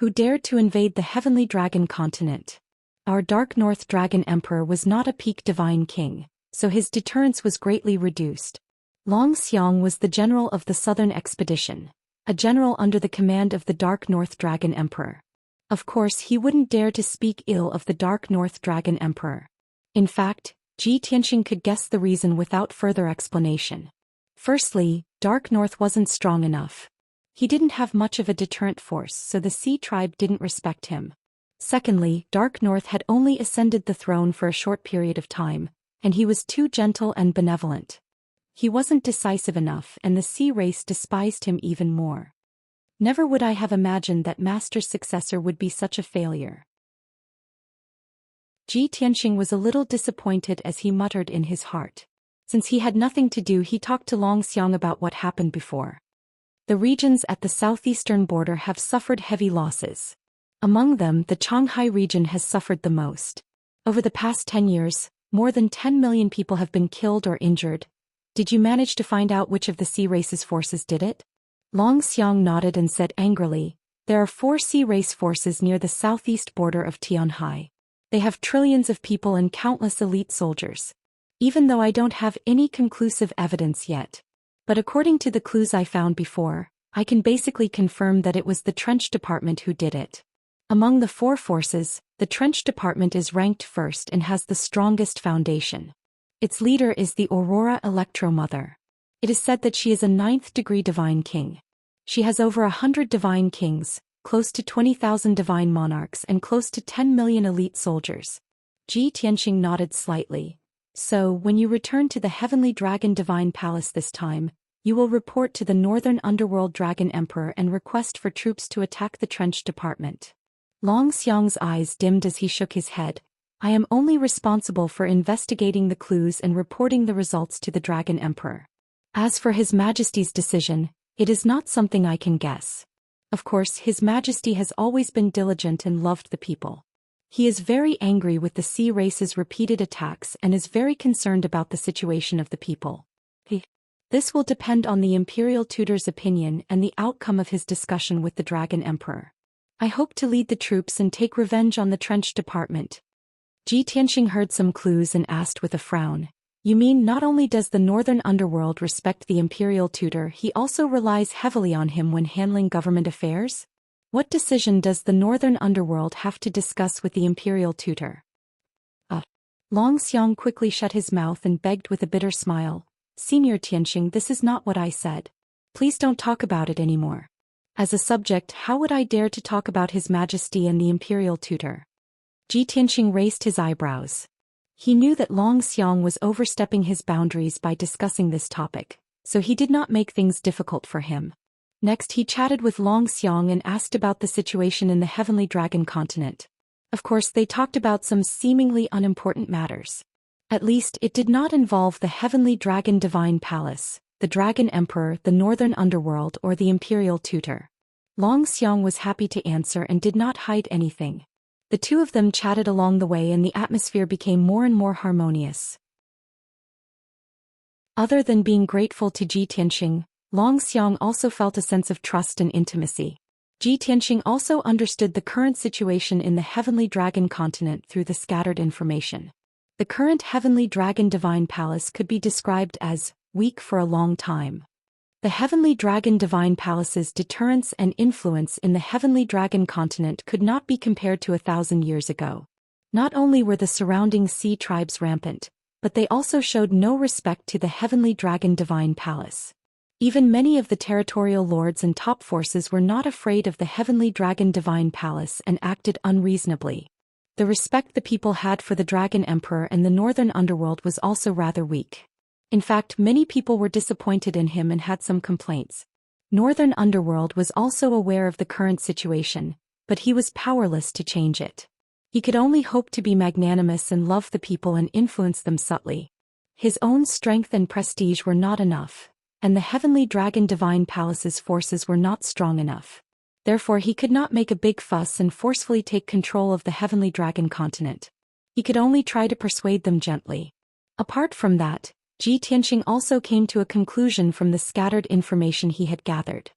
Who dared to invade the Heavenly Dragon Continent? Our Dark North Dragon Emperor was not a peak divine king, so his deterrence was greatly reduced. Long Xiang was the general of the southern expedition. a general under the command of the Dark North Dragon Emperor. Of course, he wouldn't dare to speak ill of the Dark North Dragon Emperor. In fact, Ji Tianxing could guess the reason without further explanation. Firstly, Dark North wasn't strong enough. He didn't have much of a deterrent force, so the Sea tribe didn't respect him. Secondly, Dark North had only ascended the throne for a short period of time, and he was too gentle and benevolent. He wasn't decisive enough, and the Sea race despised him even more. Never would I have imagined that Master's successor would be such a failure. Ji Tianxing was a little disappointed as he muttered in his heart. Since he had nothing to do, he talked to Long Xiang about what happened before. The regions at the southeastern border have suffered heavy losses. Among them, the Shanghai region has suffered the most. Over the past 10 years, more than 10 million people have been killed or injured. Did you manage to find out which of the Sea race's forces did it? Long Xiang nodded and said angrily, "There are 4 Sea race forces near the southeast border of Tianhai. They have trillions of people and countless elite soldiers. Even though I don't have any conclusive evidence yet. But according to the clues I found before, I can basically confirm that it was the Trench Department who did it. Among the 4 forces, the Trench Department is ranked first and has the strongest foundation. Its leader is the Aurora Electro Mother. It is said that she is a 9th-degree divine king. She has over 100 divine kings, close to 20,000 divine monarchs and close to 10 million elite soldiers." Ji Tianxing nodded slightly. "So, when you return to the Heavenly Dragon Divine Palace this time, you will report to the Northern Underworld Dragon Emperor and request for troops to attack the Trench Department." Long Xiang's eyes dimmed as he shook his head. "I am only responsible for investigating the clues and reporting the results to the Dragon Emperor. As for His Majesty's decision, it is not something I can guess. Of course, His Majesty has always been diligent and loved the people. He is very angry with the Sea race's repeated attacks and is very concerned about the situation of the people. This will depend on the Imperial Tutor's opinion and the outcome of his discussion with the Dragon Emperor. I hope to lead the troops and take revenge on the Trench Department." Ji Tianxing heard some clues and asked with a frown, "You mean not only does the Northern Underworld respect the Imperial Tutor, he also relies heavily on him when handling government affairs? What decision does the Northern Underworld have to discuss with the Imperial Tutor?" Long Xiang quickly shut his mouth and begged with a bitter smile, "Senior Tianxing, this is not what I said. Please don't talk about it anymore. As a subject, how would I dare to talk about His Majesty and the Imperial Tutor?" Ji Tianxing raised his eyebrows. He knew that Long Xiang was overstepping his boundaries by discussing this topic, so he did not make things difficult for him. Next, he chatted with Long Xiang and asked about the situation in the Heavenly Dragon continent. Of course, they talked about some seemingly unimportant matters. At least, it did not involve the Heavenly Dragon Divine Palace, the Dragon Emperor, the Northern Underworld, or the Imperial Tutor. Long Xiang was happy to answer and did not hide anything. The two of them chatted along the way and the atmosphere became more and more harmonious. Other than being grateful to Ji Tianxing, Long Xiang also felt a sense of trust and intimacy. Ji Tianxing also understood the current situation in the Heavenly Dragon continent through the scattered information. The current Heavenly Dragon Divine Palace could be described as weak for a long time. The Heavenly Dragon Divine Palace's deterrence and influence in the Heavenly Dragon continent could not be compared to 1,000 years ago. Not only were the surrounding sea tribes rampant, but they also showed no respect to the Heavenly Dragon Divine Palace. Even many of the territorial lords and top forces were not afraid of the Heavenly Dragon Divine Palace and acted unreasonably. The respect the people had for the Dragon Emperor and the Northern Underworld was also rather weak. In fact, many people were disappointed in him and had some complaints. Northern Underworld was also aware of the current situation, but he was powerless to change it. He could only hope to be magnanimous and love the people and influence them subtly. His own strength and prestige were not enough, and the Heavenly Dragon Divine Palace's forces were not strong enough. Therefore, he could not make a big fuss and forcefully take control of the Heavenly Dragon continent. He could only try to persuade them gently. Apart from that, Ji Tianxing also came to a conclusion from the scattered information he had gathered.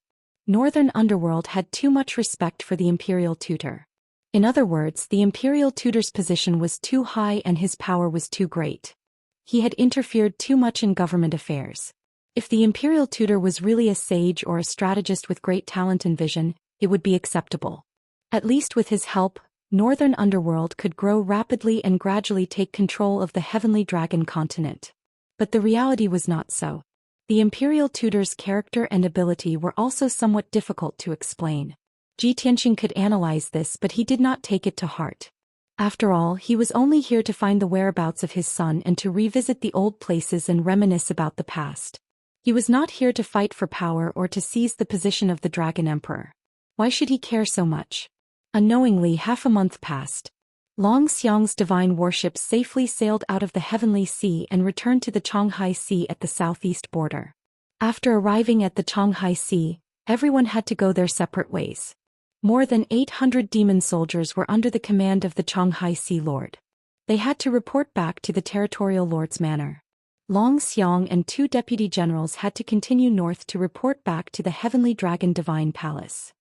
Northern Underworld had too much respect for the Imperial Tutor. In other words, the Imperial Tutor's position was too high and his power was too great. He had interfered too much in government affairs. If the imperial tutor was really a sage or a strategist with great talent and vision, it would be acceptable. At least with his help, Northern Underworld could grow rapidly and gradually take control of the Heavenly Dragon continent. But the reality was not so. The imperial tutor's character and ability were also somewhat difficult to explain. Ji Tianxing could analyze this, but he did not take it to heart. After all, he was only here to find the whereabouts of his son and to revisit the old places and reminisce about the past. He was not here to fight for power or to seize the position of the Dragon Emperor. Why should he care so much? Unknowingly, half a month passed. Long Xiang's divine warships safely sailed out of the Heavenly Sea and returned to the Changhai Sea at the southeast border. After arriving at the Changhai Sea, everyone had to go their separate ways. More than 800 demon soldiers were under the command of the Changhai Sea Lord. They had to report back to the territorial lord's manor. Long Xiang and 2 deputy generals had to continue north to report back to the Heavenly Dragon Divine Palace.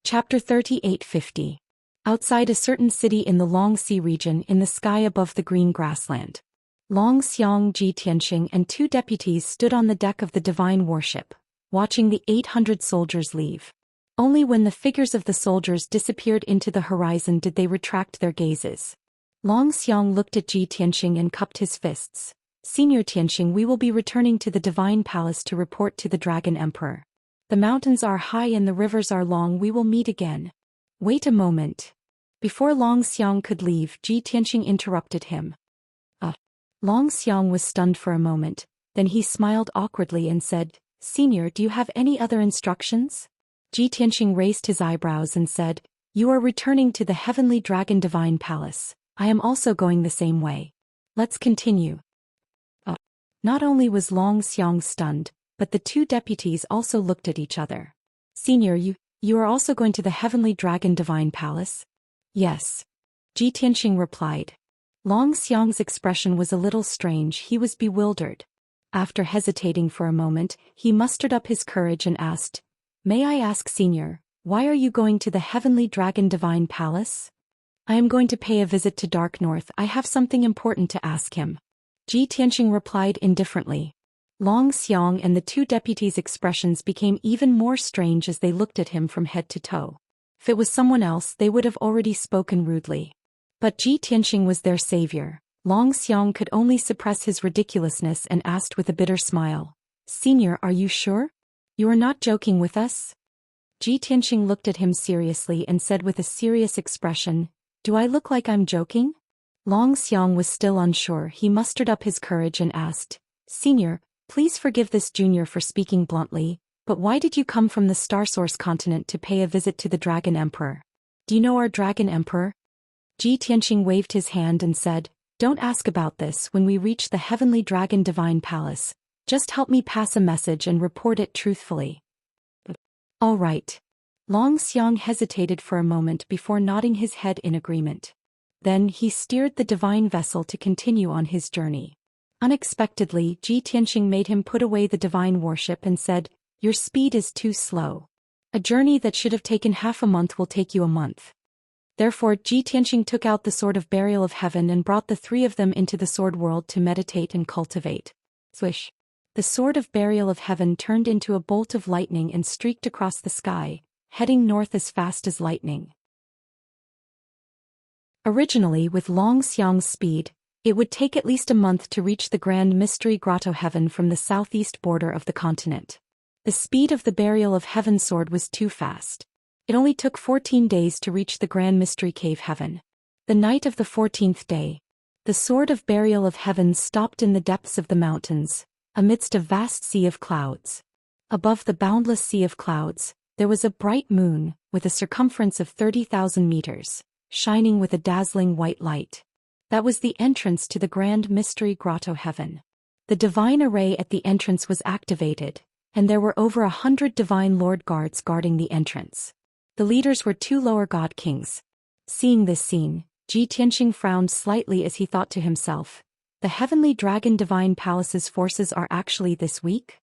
Chapter 3850. Outside a certain city in the Long Sea region in the sky above the green grassland. Long Xiang, Ji Tianxing and 2 deputies stood on the deck of the divine warship, watching the 800 soldiers leave. Only when the figures of the soldiers disappeared into the horizon did they retract their gazes. Long Xiang looked at Ji Tianxing and cupped his fists. Senior Tianxing, we will be returning to the divine palace to report to the Dragon Emperor. The mountains are high and the rivers are long, we will meet again. Wait a moment. Before Long Xiang could leave, Ji Tianxing interrupted him. Long Xiang was stunned for a moment, then he smiled awkwardly and said, Senior, do you have any other instructions? Ji Tianxing raised his eyebrows and said, You are returning to the Heavenly Dragon Divine Palace. I am also going the same way. Let's continue. Not only was Long Xiang stunned, but the 2 deputies also looked at each other. Senior, you are also going to the Heavenly Dragon Divine Palace? Yes. Ji Tianxing replied. Long Xiang's expression was a little strange, he was bewildered. After hesitating for a moment, he mustered up his courage and asked, May I ask, Senior, why are you going to the Heavenly Dragon Divine Palace? I am going to pay a visit to Dark North, I have something important to ask him. Ji Tianxing replied indifferently. Long Xiang and the 2 deputies' expressions became even more strange as they looked at him from head to toe. If it was someone else, they would have already spoken rudely. But Ji Tianxing was their savior. Long Xiang could only suppress his ridiculousness and asked with a bitter smile, Senior, are you sure? You are not joking with us? Ji Tianxing looked at him seriously and said with a serious expression, Do I look like I'm joking? Long Xiang was still unsure. He mustered up his courage and asked, Senior, please forgive this junior for speaking bluntly, but why did you come from the Star Source continent to pay a visit to the Dragon Emperor? Do you know our Dragon Emperor? Ji Tianxing waved his hand and said, Don't ask about this when we reach the Heavenly Dragon Divine Palace. Just help me pass a message and report it truthfully. All right. Long Xiang hesitated for a moment before nodding his head in agreement. Then he steered the divine vessel to continue on his journey. Unexpectedly, Ji Tianxing made him put away the divine warship and said, Your speed is too slow. A journey that should have taken half a month will take you a month. Therefore, Ji Tianxing took out the Sword of Burial of Heaven and brought the 3 of them into the Sword World to meditate and cultivate. Swish! The Sword of Burial of Heaven turned into a bolt of lightning and streaked across the sky, heading north as fast as lightning. Originally, with Long Xiang's speed, it would take at least a month to reach the Grand Mystery Grotto Heaven from the southeast border of the continent. The speed of the Burial of Heaven sword was too fast. It only took 14 days to reach the Grand Mystery Cave Heaven. The night of the 14th day, the Sword of Burial of Heaven stopped in the depths of the mountains, amidst a vast sea of clouds. Above the boundless sea of clouds, there was a bright moon, with a circumference of 30,000 meters, shining with a dazzling white light. That was the entrance to the Grand Mystery Grotto Heaven. The divine array at the entrance was activated, and there were over 100 divine lord guards guarding the entrance. The leaders were 2 lower god kings. Seeing this scene, Ji Tianxing frowned slightly as he thought to himself, the Heavenly Dragon Divine Palace's forces are actually this weak?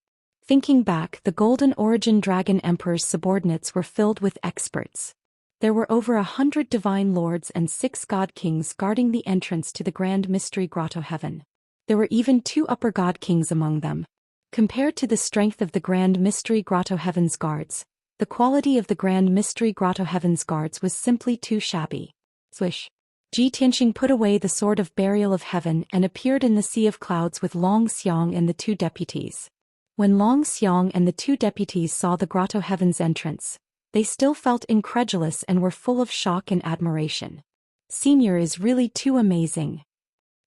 Thinking back, the Golden Origin Dragon Emperor's subordinates were filled with experts. There were over 100 divine lords and 6 god kings guarding the entrance to the Grand Mystery Grotto Heaven. There were even 2 upper god kings among them. Compared to the strength of the Grand Mystery Grotto Heaven's guards, the quality of the Grand Mystery Grotto Heaven's guards was simply too shabby. Swish. Ji Tianxing put away the sword of burial of heaven and appeared in the sea of clouds with Long Xiang and the 2 deputies. When Long Xiang and the 2 deputies saw the Grotto Heaven's entrance, they still felt incredulous and were full of shock and admiration. Senior is really too amazing.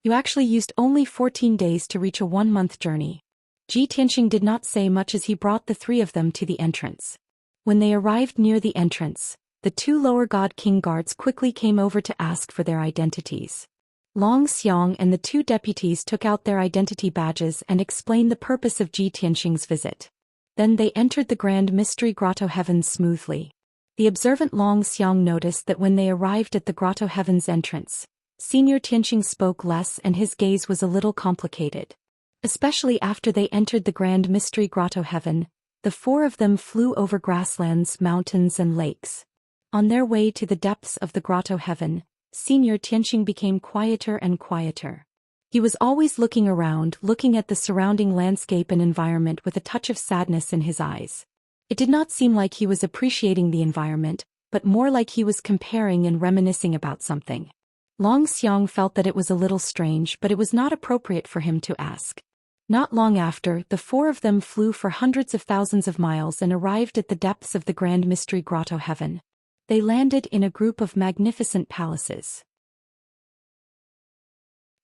You actually used only 14 days to reach a 1-month journey. Ji Tianxing did not say much as he brought the 3 of them to the entrance. When they arrived near the entrance, the 2 lower god king guards quickly came over to ask for their identities. Long Xiang and the 2 deputies took out their identity badges and explained the purpose of Ji Tianxing's visit. Then they entered the Grand Mystery Grotto Heavens smoothly. The observant Long Xiang noticed that when they arrived at the Grotto Heavens entrance, Senior Tianxing spoke less and his gaze was a little complicated. Especially after they entered the Grand Mystery Grotto Heaven, the 4 of them flew over grasslands, mountains and lakes. On their way to the depths of the Grotto Heaven, Senior Tianxing became quieter and quieter. He was always looking around, looking at the surrounding landscape and environment with a touch of sadness in his eyes. It did not seem like he was appreciating the environment, but more like he was comparing and reminiscing about something. Long Xiang felt that it was a little strange, but it was not appropriate for him to ask. Not long after, the 4 of them flew for hundreds of thousands of miles and arrived at the depths of the Grand Mystery Grotto Heaven. They landed in a group of magnificent palaces.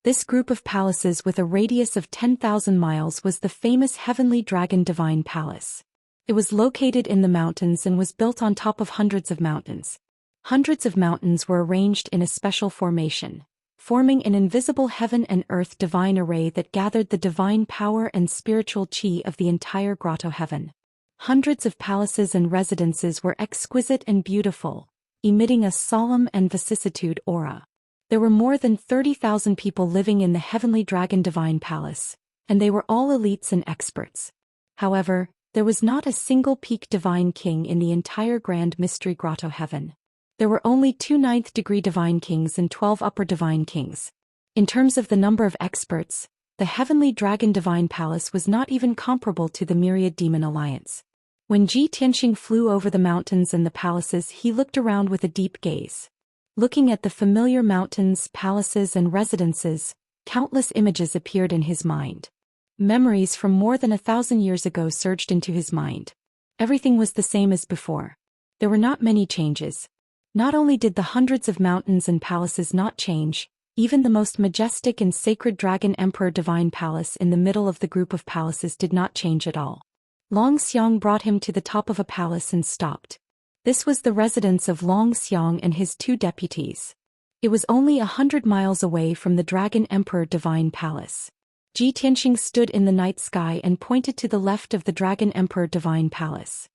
This group of palaces with a radius of 10,000 miles was the famous Heavenly Dragon Divine Palace. It was located in the mountains and was built on top of hundreds of mountains. Hundreds of mountains were arranged in a special formation, forming an invisible heaven and earth divine array that gathered the divine power and spiritual qi of the entire Grotto Heaven. Hundreds of palaces and residences were exquisite and beautiful, emitting a solemn and vicissitude aura. There were more than 30,000 people living in the Heavenly Dragon Divine Palace, and they were all elites and experts. However, there was not a single peak divine king in the entire Grand Mystery Grotto Heaven. There were only 2 9th-degree divine kings and 12 upper divine kings. In terms of the number of experts, the Heavenly Dragon Divine Palace was not even comparable to the Myriad Demon Alliance. When Ji Tianxing flew over the mountains and the palaces, he looked around with a deep gaze. Looking at the familiar mountains, palaces and residences, countless images appeared in his mind. Memories from more than 1,000 years ago surged into his mind. Everything was the same as before. There were not many changes. Not only did the hundreds of mountains and palaces not change, even the most majestic and sacred Dragon Emperor Divine Palace in the middle of the group of palaces did not change at all. Long Xiang brought him to the top of a palace and stopped. This was the residence of Long Xiang and his 2 deputies. It was only 100 miles away from the Dragon Emperor Divine Palace. Ji Tianxing stood in the night sky and pointed to the left of the Dragon Emperor Divine Palace.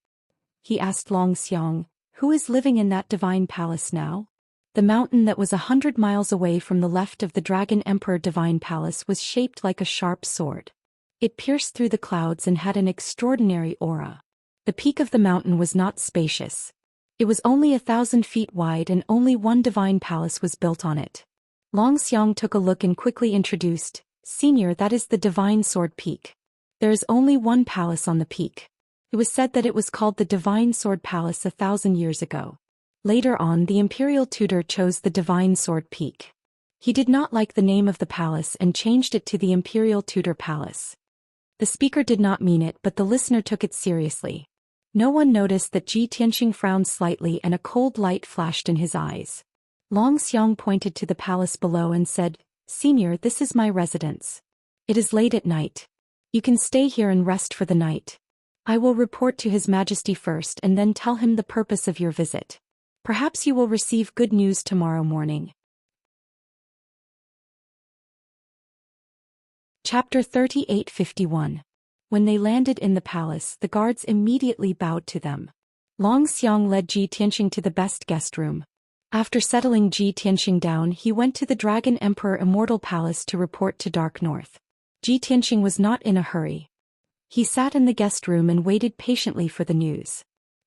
He asked Long Xiang, "Who is living in that divine palace now?" The mountain that was 100 miles away from the left of the Dragon Emperor Divine Palace was shaped like a sharp sword. It pierced through the clouds and had an extraordinary aura. The peak of the mountain was not spacious. It was only 1,000 feet wide and only 1 divine palace was built on it. Long Xiang took a look and quickly introduced, "Senior, that is the Divine Sword Peak. There is only 1 palace on the peak. It was said that it was called the Divine Sword Palace 1,000 years ago. Later on, the imperial tutor chose the Divine Sword Peak. He did not like the name of the palace and changed it to the Imperial Tutor Palace." The speaker did not mean it, but the listener took it seriously. No one noticed that Ji Tianxing frowned slightly and a cold light flashed in his eyes. Long Xiang pointed to the palace below and said, "Senior, this is my residence. It is late at night. You can stay here and rest for the night. I will report to His Majesty first and then tell him the purpose of your visit. Perhaps you will receive good news tomorrow morning." Chapter 38:51. When they landed in the palace, the guards immediately bowed to them. Long Xiang led Ji Tianxing to the best guest room. After settling Ji Tianxing down, he went to the Dragon Emperor Immortal Palace to report to Dark North. Ji Tianxing was not in a hurry. He sat in the guest room and waited patiently for the news.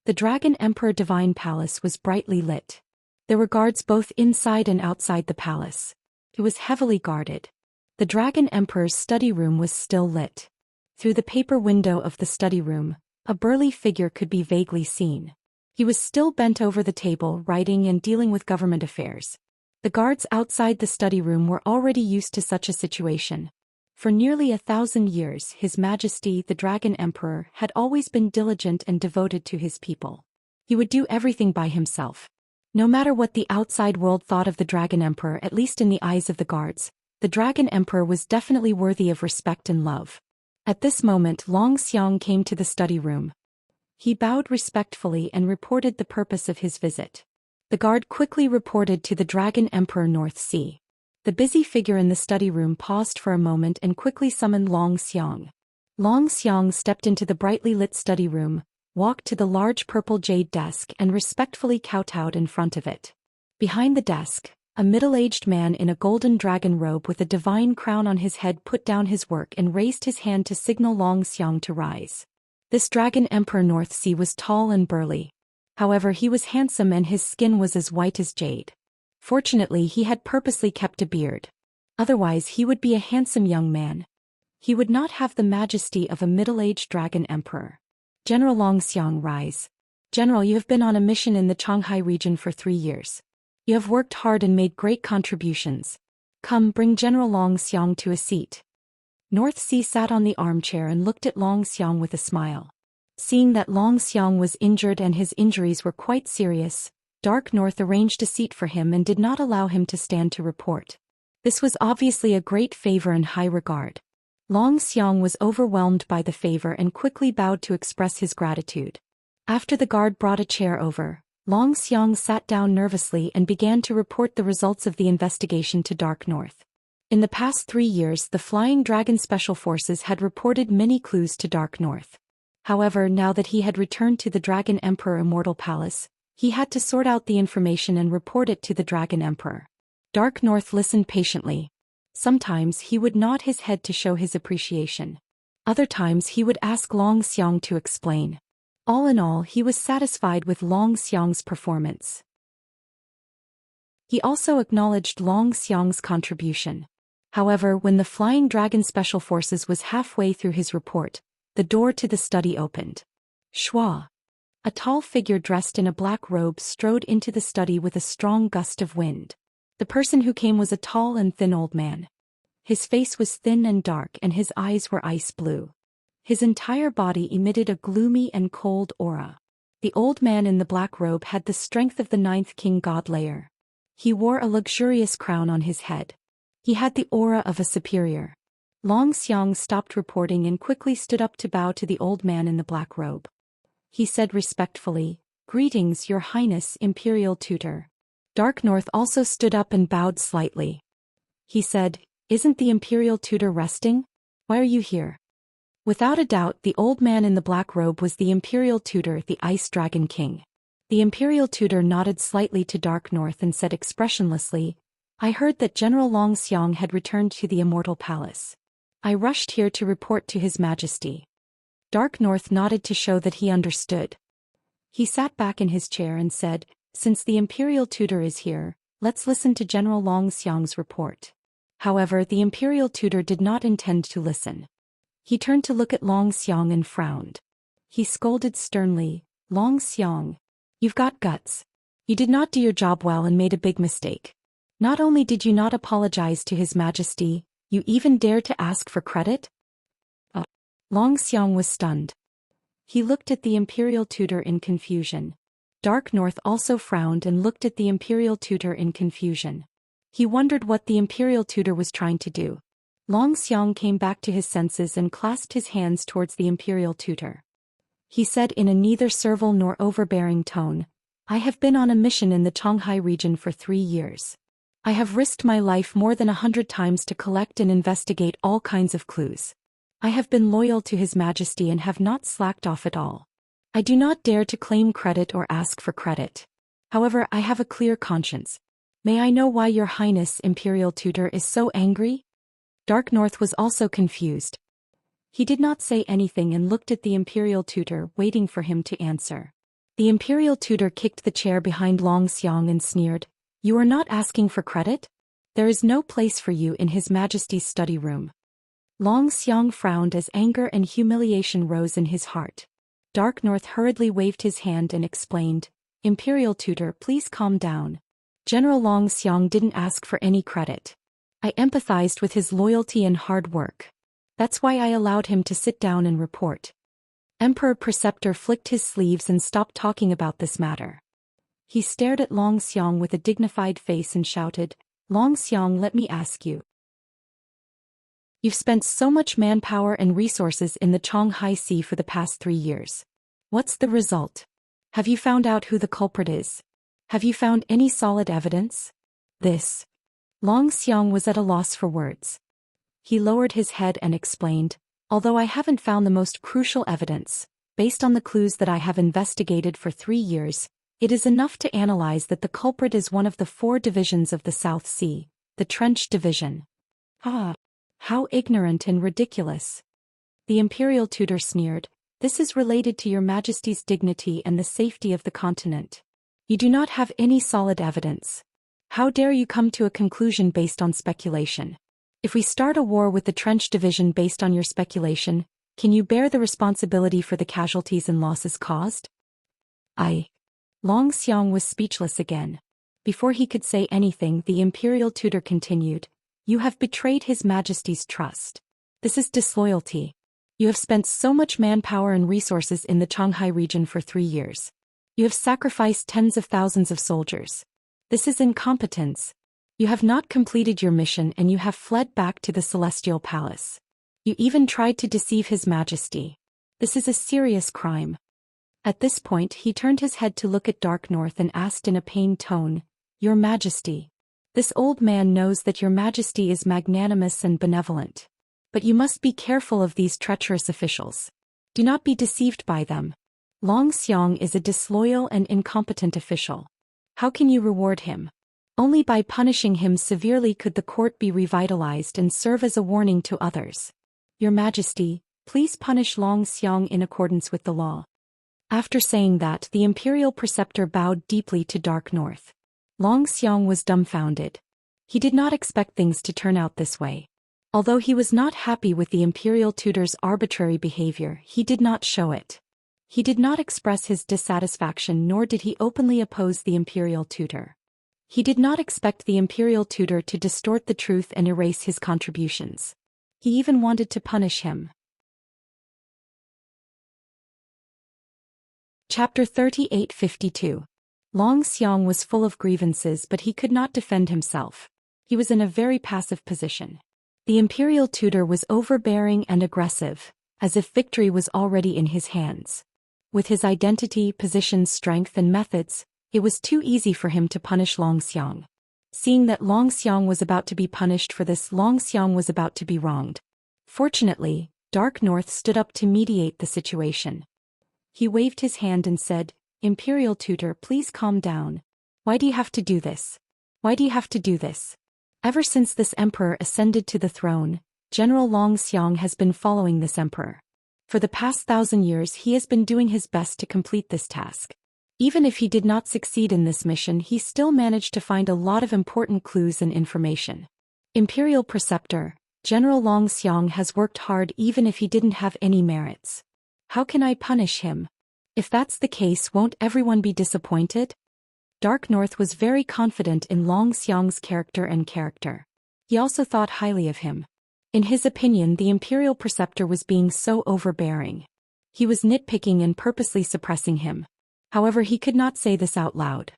The Dragon Emperor Divine Palace was brightly lit. There were guards both inside and outside the palace. It was heavily guarded. The Dragon Emperor's study room was still lit. Through the paper window of the study room, a burly figure could be vaguely seen. He was still bent over the table, writing and dealing with government affairs. The guards outside the study room were already used to such a situation. For nearly 1,000 years, His Majesty the Dragon Emperor had always been diligent and devoted to his people. He would do everything by himself. No matter what the outside world thought of the Dragon Emperor, at least in the eyes of the guards, the Dragon Emperor was definitely worthy of respect and love. At this moment, Long Xiang came to the study room. He bowed respectfully and reported the purpose of his visit. The guard quickly reported to the Dragon Emperor North Sea. The busy figure in the study room paused for a moment and quickly summoned Long Xiang. Long Xiang stepped into the brightly lit study room, walked to the large purple jade desk and respectfully kowtowed in front of it. Behind the desk, a middle-aged man in a golden dragon robe with a divine crown on his head put down his work and raised his hand to signal Long Xiang to rise. This Dragon Emperor North Sea was tall and burly. However, he was handsome and his skin was as white as jade. Fortunately, he had purposely kept a beard. Otherwise, he would be a handsome young man. He would not have the majesty of a middle-aged dragon emperor. General Long Xiang, rise. General, you have been on a mission in the Xianxia region for 3 years. You have worked hard and made great contributions. Come, bring General Long Xiang to a seat. North Sea sat on the armchair and looked at Long Xiang with a smile. Seeing that Long Xiang was injured and his injuries were quite serious, Dark North arranged a seat for him and did not allow him to stand to report. This was obviously a great favor and high regard. Long Xiang was overwhelmed by the favor and quickly bowed to express his gratitude. After the guard brought a chair over, Long Xiang sat down nervously and began to report the results of the investigation to Dark North. In the past 3 years, the Flying Dragon Special Forces had reported many clues to Dark North. However, now that he had returned to the Dragon Emperor Immortal Palace, he had to sort out the information and report it to the Dragon Emperor. Dark North listened patiently. Sometimes he would nod his head to show his appreciation. Other times he would ask Long Xiang to explain. All in all, he was satisfied with Long Xiang's performance. He also acknowledged Long Xiang's contribution. However, when the Flying Dragon Special Forces was halfway through his report, the door to the study opened. Shua. A tall figure dressed in a black robe strode into the study with a strong gust of wind. The person who came was a tall and thin old man. His face was thin and dark and his eyes were ice blue. His entire body emitted a gloomy and cold aura. The old man in the black robe had the strength of the 9th King God Layer. He wore a luxurious crown on his head. He had the aura of a superior. Long Xiang stopped reporting and quickly stood up to bow to the old man in the black robe. He said respectfully, "Greetings, Your Highness, Imperial Tutor." Dark North also stood up and bowed slightly. He said, "Isn't the Imperial Tutor resting? Why are you here?" Without a doubt, the old man in the black robe was the Imperial Tutor, the Ice Dragon King. The Imperial Tutor nodded slightly to Dark North and said expressionlessly, "I heard that General Long Xiang had returned to the Immortal Palace. I rushed here to report to His Majesty." Dark North nodded to show that he understood. He sat back in his chair and said, "Since the Imperial Tutor is here, let's listen to General Long Xiang's report." However, the Imperial Tutor did not intend to listen. He turned to look at Long Xiang and frowned. He scolded sternly, "Long Xiang, you've got guts. You did not do your job well and made a big mistake. Not only did you not apologize to His Majesty, you even dared to ask for credit?" Long Xiang was stunned. He looked at the Imperial Tutor in confusion. Dark North also frowned and looked at the Imperial Tutor in confusion. He wondered what the Imperial Tutor was trying to do. Long Xiang came back to his senses and clasped his hands towards the Imperial Tutor. He said in a neither servile nor overbearing tone, "I have been on a mission in the Xianxia region for 3 years. I have risked my life more than 100 times to collect and investigate all kinds of clues. I have been loyal to His Majesty and have not slacked off at all. I do not dare to claim credit or ask for credit. However, I have a clear conscience. May I know why Your Highness Imperial Tutor is so angry?" Dark North was also confused. He did not say anything and looked at the Imperial Tutor, waiting for him to answer. The imperial tutor kicked the chair behind Long Xiang and sneered, "You are not asking for credit? There is no place for you in His Majesty's study room." Long Xiang frowned as anger and humiliation rose in his heart. Dark North hurriedly waved his hand and explained, "Imperial tutor, please calm down. General Long Xiang didn't ask for any credit. I empathized with his loyalty and hard work. That's why I allowed him to sit down and report." Emperor Preceptor flicked his sleeves and stopped talking about this matter. He stared at Long Xiang with a dignified face and shouted, "Long Xiang, let me ask you. You've spent so much manpower and resources in the Changhai Sea for the past 3 years. What's the result? Have you found out who the culprit is? Have you found any solid evidence?" Long Xiang was at a loss for words. He lowered his head and explained, "Although I haven't found the most crucial evidence, based on the clues that I have investigated for 3 years, it is enough to analyze that the culprit is one of the 4 divisions of the South Sea, the Trench Division." "Ah, how ignorant and ridiculous." The imperial tutor sneered, "This is related to your Majesty's dignity and the safety of the continent. You do not have any solid evidence. How dare you come to a conclusion based on speculation? If we start a war with the Trench Division based on your speculation, can you bear the responsibility for the casualties and losses caused?" Long Xiang was speechless again. Before he could say anything, the imperial tutor continued, "You have betrayed His Majesty's trust. This is disloyalty. You have spent so much manpower and resources in the Changhai region for 3 years. You have sacrificed tens of thousands of soldiers. This is incompetence. You have not completed your mission and you have fled back to the Celestial Palace. You even tried to deceive His Majesty. This is a serious crime." At this point he turned his head to look at Dark North and asked in a pained tone, "Your Majesty. This old man knows that your Majesty is magnanimous and benevolent. But you must be careful of these treacherous officials. Do not be deceived by them. Long Xiang is a disloyal and incompetent official. How can you reward him? Only by punishing him severely could the court be revitalized and serve as a warning to others. Your Majesty, please punish Long Xiang in accordance with the law." After saying that, the imperial preceptor bowed deeply to Dark North. Long Xiang was dumbfounded. He did not expect things to turn out this way. Although he was not happy with the imperial tutor's arbitrary behavior, he did not show it. He did not express his dissatisfaction, nor did he openly oppose the imperial tutor. He did not expect the imperial tutor to distort the truth and erase his contributions. He even wanted to punish him. Chapter 3852. Long Xiang was full of grievances, but he could not defend himself. He was in a very passive position. The imperial tutor was overbearing and aggressive, as if victory was already in his hands. With his identity, position, strength, and methods, it was too easy for him to punish Long Xiang. Seeing that Long Xiang was about to be punished for this, Long Xiang was about to be wronged. Fortunately, Dark North stood up to mediate the situation. He waved his hand and said, "Imperial tutor, please calm down. Why do you have to do this? Why do you have to do this? Ever since this emperor ascended to the throne, General Long Xiang has been following this emperor. For the past 1,000 years he has been doing his best to complete this task. Even if he did not succeed in this mission, he still managed to find a lot of important clues and information. Imperial Preceptor, General Long Xiang has worked hard even if he didn't have any merits. How can I punish him? If that's the case, won't everyone be disappointed?" Dark North was very confident in Long Xiang's character. He also thought highly of him. In his opinion, the Imperial Preceptor was being so overbearing. He was nitpicking and purposely suppressing him. However, he could not say this out loud.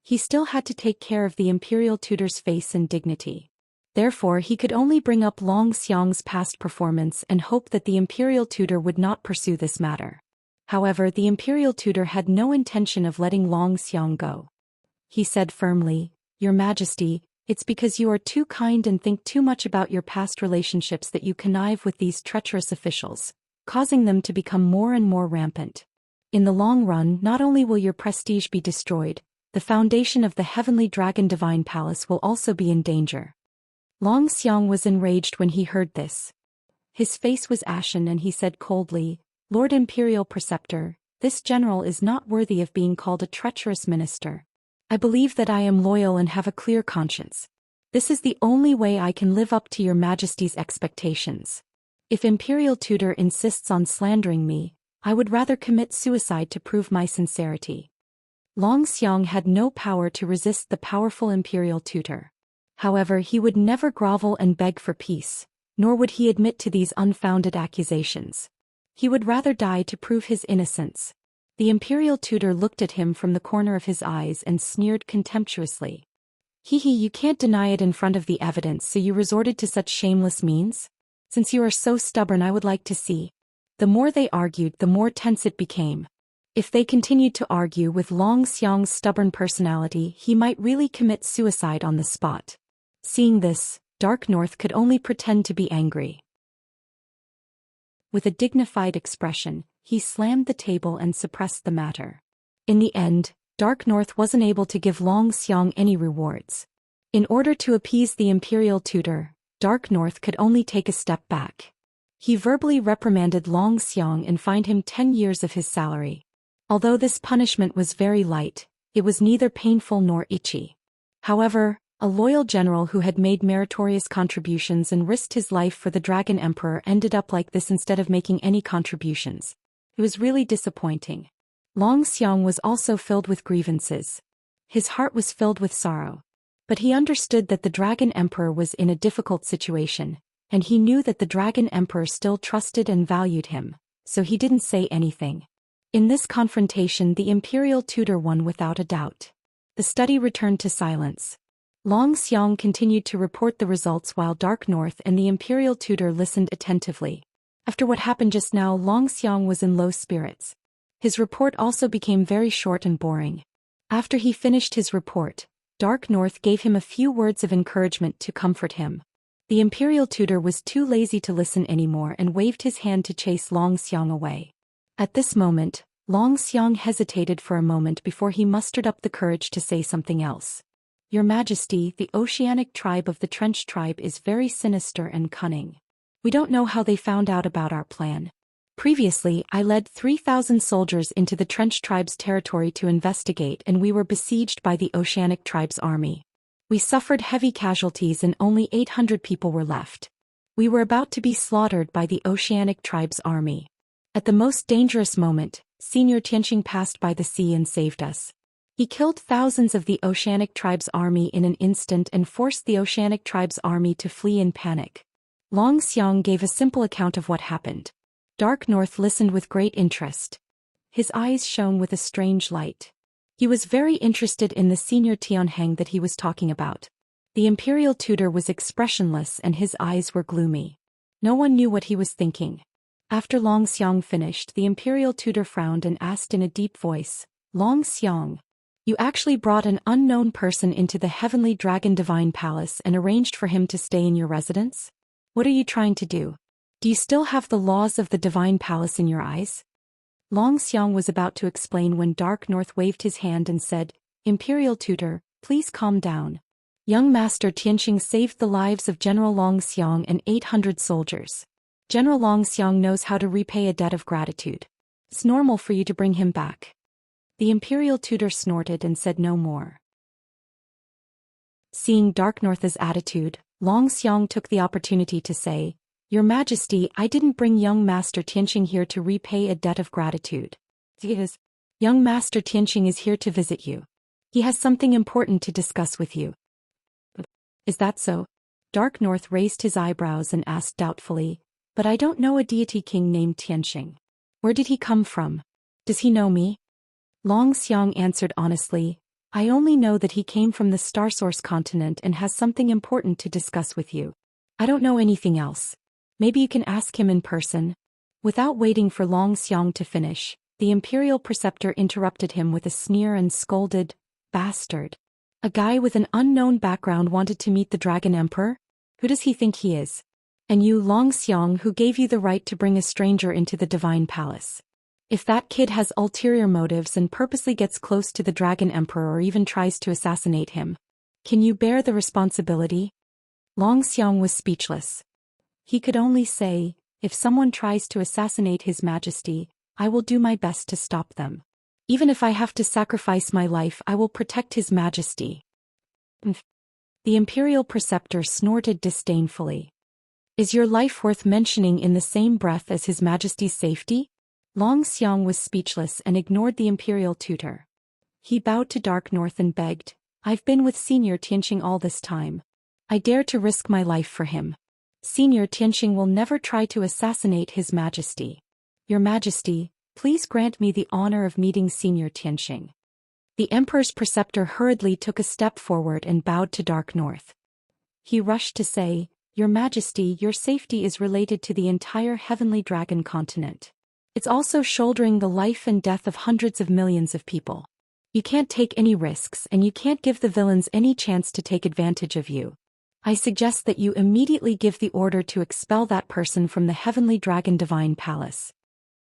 He still had to take care of the imperial tutor's face and dignity. Therefore, he could only bring up Long Xiang's past performance and hope that the imperial tutor would not pursue this matter. However, the imperial tutor had no intention of letting Long Xiang go. He said firmly, "Your Majesty, it's because you are too kind and think too much about your past relationships that you connive with these treacherous officials, causing them to become more and more rampant. In the long run, not only will your prestige be destroyed, the foundation of the heavenly dragon divine palace will also be in danger." Long Xiang was enraged when he heard this. His face was ashen and he said coldly, "Lord Imperial Preceptor, This general is not worthy of being called a treacherous minister. I believe that I am loyal and have a clear conscience. This is the only way I can live up to your Majesty's expectations. If Imperial Tutor insists on slandering me, I would rather commit suicide to prove my sincerity. Long Xiang had no power to resist the powerful Imperial Tutor. However, he would never grovel and beg for peace, nor would he admit to these unfounded accusations. He would rather die to prove his innocence. The Imperial Tutor looked at him from the corner of his eyes and sneered contemptuously. Hee, you can't deny it in front of the evidence, so you resorted to such shameless means? Since you are so stubborn, I would like to see. The more they argued, the more tense it became. If they continued to argue with Long Xiang's stubborn personality, he might really commit suicide on the spot. Seeing this, Dark North could only pretend to be angry. With a dignified expression, he slammed the table and suppressed the matter. In the end, Dark North wasn't able to give Long Xiang any rewards. In order to appease the Imperial Tutor, Dark North could only take a step back. He verbally reprimanded Long Xiang and fined him 10 years of his salary. Although this punishment was very light, it was neither painful nor itchy. However, a loyal general who had made meritorious contributions and risked his life for the Dragon Emperor ended up like this instead of making any contributions. It was really disappointing. Long Xiang was also filled with grievances. His heart was filled with sorrow. But he understood that the Dragon Emperor was in a difficult situation, and he knew that the Dragon Emperor still trusted and valued him, so he didn't say anything. In this confrontation, the Imperial Tutor won without a doubt. The study returned to silence. Long Xiang continued to report the results while Dark North and the Imperial Tutor listened attentively. After what happened just now, Long Xiang was in low spirits. His report also became very short and boring. After he finished his report, Dark North gave him a few words of encouragement to comfort him. The Imperial Tutor was too lazy to listen anymore and waved his hand to chase Long Xiang away. At this moment, Long Xiang hesitated for a moment before he mustered up the courage to say something else. Your Majesty, the Oceanic tribe of the Trench tribe is very sinister and cunning. We don't know how they found out about our plan. Previously, I led 3,000 soldiers into the Trench tribe's territory to investigate, and we were besieged by the Oceanic tribe's army. We suffered heavy casualties and only 800 people were left. We were about to be slaughtered by the Oceanic tribe's army. At the most dangerous moment, Senior Tianxing passed by the sea and saved us. He killed thousands of the Oceanic tribe's army in an instant and forced the Oceanic tribe's army to flee in panic. Long Xiang gave a simple account of what happened. Dark North listened with great interest. His eyes shone with a strange light. He was very interested in the Senior Tianheng that he was talking about. The Imperial Tutor was expressionless and his eyes were gloomy. No one knew what he was thinking. After Long Xiang finished, the Imperial Tutor frowned and asked in a deep voice, Long Xiang, you actually brought an unknown person into the Heavenly Dragon Divine Palace and arranged for him to stay in your residence? What are you trying to do? Do you still have the laws of the Divine Palace in your eyes? Long Xiang was about to explain when Dark North waved his hand and said, Imperial Tutor, please calm down. Young Master Tianxing saved the lives of General Long Xiang and 800 soldiers. General Long Xiang knows how to repay a debt of gratitude. It's normal for you to bring him back. The Imperial Tutor snorted and said no more. Seeing Dark North's attitude, Long Xiang took the opportunity to say, Your Majesty, I didn't bring young Master Tianxing here to repay a debt of gratitude. Young Master Tianxing is here to visit you. He has something important to discuss with you. Is that so? Dark North raised his eyebrows and asked doubtfully, But I don't know a deity king named Tianxing. Where did he come from? Does he know me? Long Xiang answered honestly, I only know that he came from the Starsource continent and has something important to discuss with you. I don't know anything else. Maybe you can ask him in person. Without waiting for Long Xiang to finish, the Imperial Preceptor interrupted him with a sneer and scolded, Bastard. A guy with an unknown background wanted to meet the Dragon Emperor? Who does he think he is? And you, Long Xiang, who gave you the right to bring a stranger into the Divine Palace? If that kid has ulterior motives and purposely gets close to the Dragon Emperor or even tries to assassinate him, can you bear the responsibility? Long Xiang was speechless. He could only say, if someone tries to assassinate His Majesty, I will do my best to stop them. Even if I have to sacrifice my life, I will protect His Majesty." The imperial preceptor snorted disdainfully. "Is your life worth mentioning in the same breath as His Majesty's safety?" Long Xiang was speechless and ignored the imperial tutor. He bowed to Dark North and begged, "I've been with Senior Tianqing all this time. I dare to risk my life for him. Senior Tianqing will never try to assassinate His Majesty. Your Majesty, please grant me the honor of meeting Senior Tianqing." The Emperor's preceptor hurriedly took a step forward and bowed to Dark North. He rushed to say, "Your Majesty, your safety is related to the entire Heavenly Dragon continent. It's also shouldering the life and death of hundreds of millions of people. You can't take any risks and you can't give the villains any chance to take advantage of you. I suggest that you immediately give the order to expel that person from the Heavenly Dragon Divine Palace."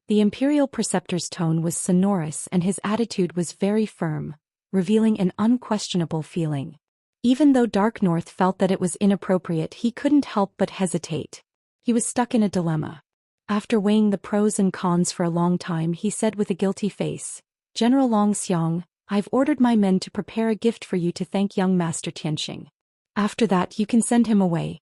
The imperial preceptor's tone was sonorous and his attitude was very firm, revealing an unquestionable feeling. Even though Dark North felt that it was inappropriate, he couldn't help but hesitate. He was stuck in a dilemma. After weighing the pros and cons for a long time, he said with a guilty face, "General Long Xiang, I've ordered my men to prepare a gift for you to thank young Master Tianqing. After that you can send him away."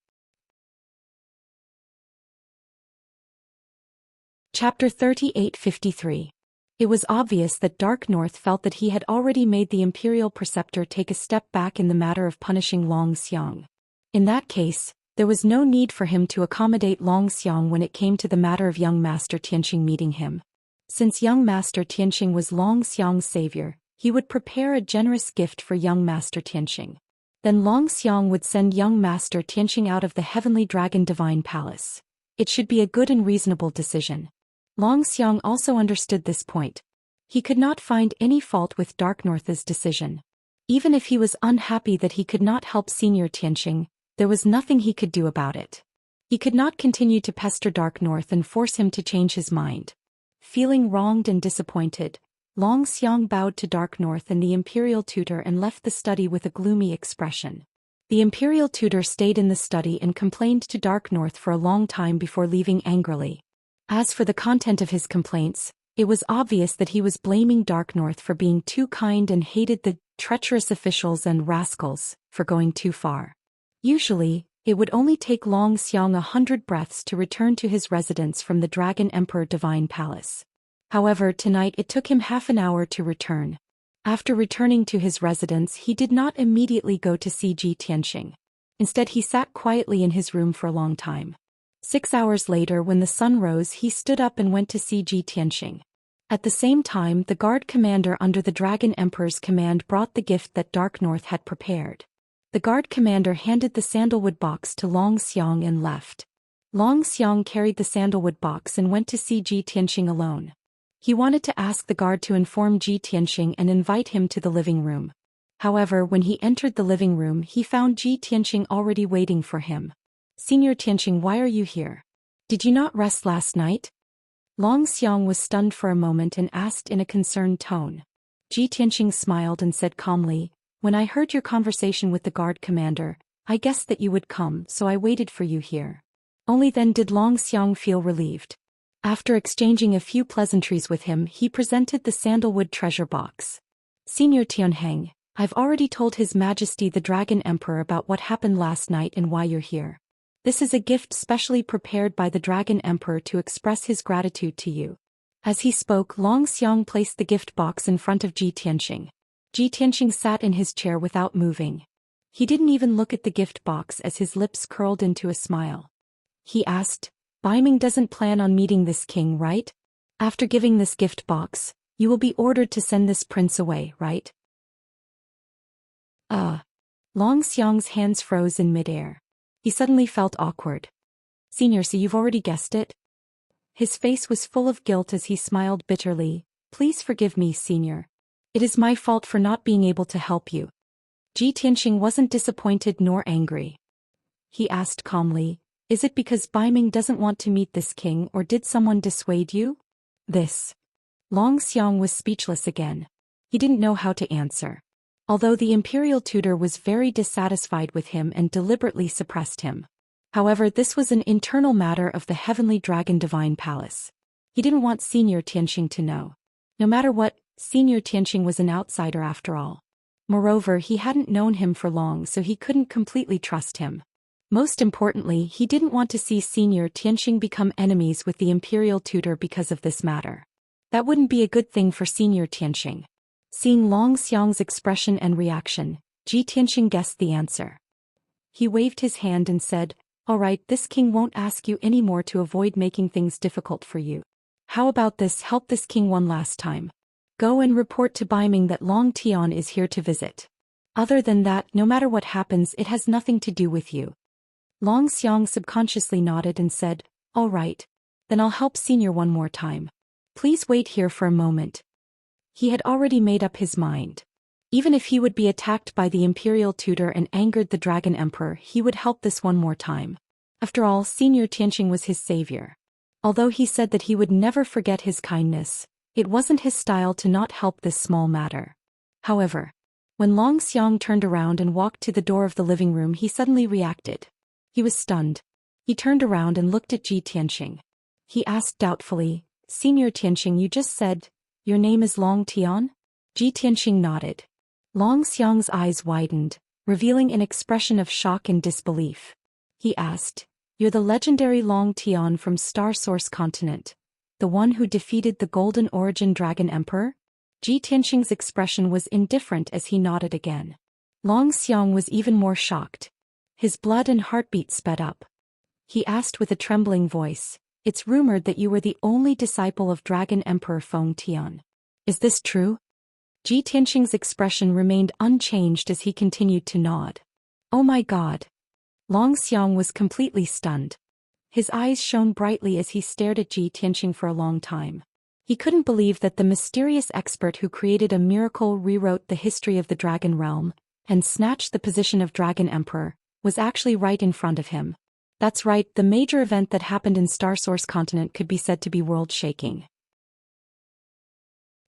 Chapter 3853. It was obvious that Dark North felt that he had already made the imperial preceptor take a step back in the matter of punishing Long Xiang. In that case, there was no need for him to accommodate Long Xiang when it came to the matter of young Master Tianqing meeting him. Since young Master Tianqing was Long Xiang's savior, he would prepare a generous gift for young Master Tianqing. Then Long Xiang would send young Master Tianqing out of the Heavenly Dragon Divine Palace. It should be a good and reasonable decision. Long Xiang also understood this point. He could not find any fault with Dark North's decision. Even if he was unhappy that he could not help Senior Tianqing, there was nothing he could do about it. He could not continue to pester Dark North and force him to change his mind. Feeling wronged and disappointed, Long Xiang bowed to Dark North and the imperial tutor and left the study with a gloomy expression. The imperial tutor stayed in the study and complained to Dark North for a long time before leaving angrily. As for the content of his complaints, it was obvious that he was blaming Dark North for being too kind and hated the treacherous officials and rascals for going too far. Usually, it would only take Long Xiang 100 breaths to return to his residence from the Dragon Emperor Divine Palace. However, tonight it took him half an hour to return. After returning to his residence, he did not immediately go to see Ji Tianqing. Instead, he sat quietly in his room for a long time. 6 hours later, when the sun rose, he stood up and went to see Ji Tianqing. At the same time, the guard commander under the Dragon Emperor's command brought the gift that Dark North had prepared. The guard commander handed the sandalwood box to Long Xiang and left. Long Xiang carried the sandalwood box and went to see Ji Tianqing alone. He wanted to ask the guard to inform Ji Tianqing and invite him to the living room. However, when he entered the living room, he found Ji Tianqing already waiting for him. "Senior Tianqing, why are you here? Did you not rest last night?" Long Xiang was stunned for a moment and asked in a concerned tone. Ji Tianqing smiled and said calmly, "When I heard your conversation with the guard commander, I guessed that you would come, so I waited for you here." Only then did Long Xiang feel relieved. After exchanging a few pleasantries with him, he presented the sandalwood treasure box. "Senior Tianheng, I've already told His Majesty the Dragon Emperor about what happened last night and why you're here. This is a gift specially prepared by the Dragon Emperor to express his gratitude to you." As he spoke, Long Xiang placed the gift box in front of Ji Tianqing. Ji Tianqing sat in his chair without moving. He didn't even look at the gift box as his lips curled into a smile. He asked, "Baiming doesn't plan on meeting this king, right? After giving this gift box, you will be ordered to send this prince away, right?" Long Xiang's hands froze in midair. He suddenly felt awkward. "Senior, so you've already guessed it?" His face was full of guilt as he smiled bitterly. "Please forgive me, Senior. It is my fault for not being able to help you." Ji Tianqing wasn't disappointed nor angry. He asked calmly, "Is it because Baiming doesn't want to meet this king, or did someone dissuade you?" This. Long Xiang was speechless again. He didn't know how to answer. Although the imperial tutor was very dissatisfied with him and deliberately suppressed him. However, this was an internal matter of the Heavenly Dragon Divine Palace. He didn't want Senior Tianqing to know. No matter what, Senior Tianqing was an outsider after all. Moreover, he hadn't known him for long, so he couldn't completely trust him. Most importantly, he didn't want to see Senior Tianqing become enemies with the imperial tutor because of this matter. That wouldn't be a good thing for Senior Tianqing. Seeing Long Xiang's expression and reaction, Ji Tianqing guessed the answer. He waved his hand and said, "All right, this king won't ask you anymore to avoid making things difficult for you. How about this? Help this king one last time. Go and report to Baiming that Long Tian is here to visit. Other than that, no matter what happens, it has nothing to do with you." Long Xiang subconsciously nodded and said, "All right. Then I'll help Senior one more time. Please wait here for a moment." He had already made up his mind. Even if he would be attacked by the imperial tutor and angered the Dragon Emperor, he would help this one more time. After all, Senior Tianqing was his savior. Although he said that he would never forget his kindness, it wasn't his style to not help this small matter. However, when Long Xiang turned around and walked to the door of the living room, he suddenly reacted. He was stunned. He turned around and looked at Ji Tianqing. He asked doubtfully, "Senior Tianqing, you just said, your name is Long Tian?" Ji Tianqing nodded. Long Xiang's eyes widened, revealing an expression of shock and disbelief. He asked, "You're the legendary Long Tian from Star Source Continent, the one who defeated the Golden Origin Dragon Emperor?" Ji Tianqing's expression was indifferent as he nodded again. Long Xiang was even more shocked. His blood and heartbeat sped up. He asked with a trembling voice, "It's rumored that you were the only disciple of Dragon Emperor Feng Tian. Is this true?" Ji Tianqing's expression remained unchanged as he continued to nod. "Oh my God!" Long Xiang was completely stunned. His eyes shone brightly as he stared at Ji Tianqing for a long time. He couldn't believe that the mysterious expert who created a miracle, rewrote the history of the Dragon Realm, and snatched the position of Dragon Emperor, was actually right in front of him. That's right, the major event that happened in Star Source Continent could be said to be world-shaking.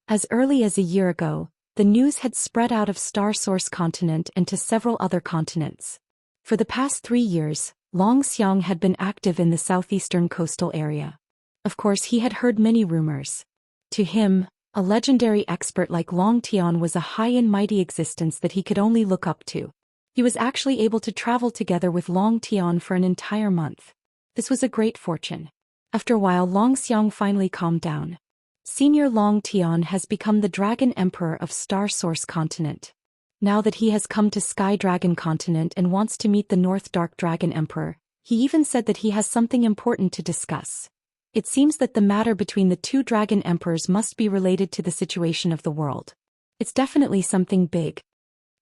As early as a year ago, the news had spread out of Star Source Continent and to several other continents. For the past 3 years, Long Xiang had been active in the southeastern coastal area. Of course, he had heard many rumors. To him, a legendary expert like Long Tian was a high and mighty existence that he could only look up to. He was actually able to travel together with Long Tian for an entire month. This was a great fortune. After a while, Long Xiang finally calmed down. Senior Long Tian has become the Dragon Emperor of Star Source Continent. Now that he has come to Sky Dragon Continent and wants to meet the North Dark Dragon Emperor, he even said that he has something important to discuss. It seems that the matter between the two Dragon Emperors must be related to the situation of the world. It's definitely something big.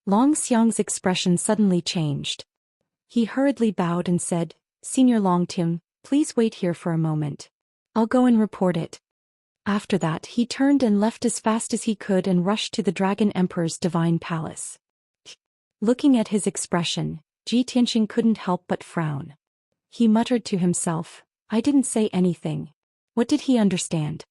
Long Xiang's expression suddenly changed. He hurriedly bowed and said, "Senior Long Tim, please wait here for a moment. I'll go and report it." After that, he turned and left as fast as he could and rushed to the Dragon Emperor's divine palace. Looking at his expression, Ji Tianqing couldn't help but frown. He muttered to himself, "I didn't say anything. What did he understand?"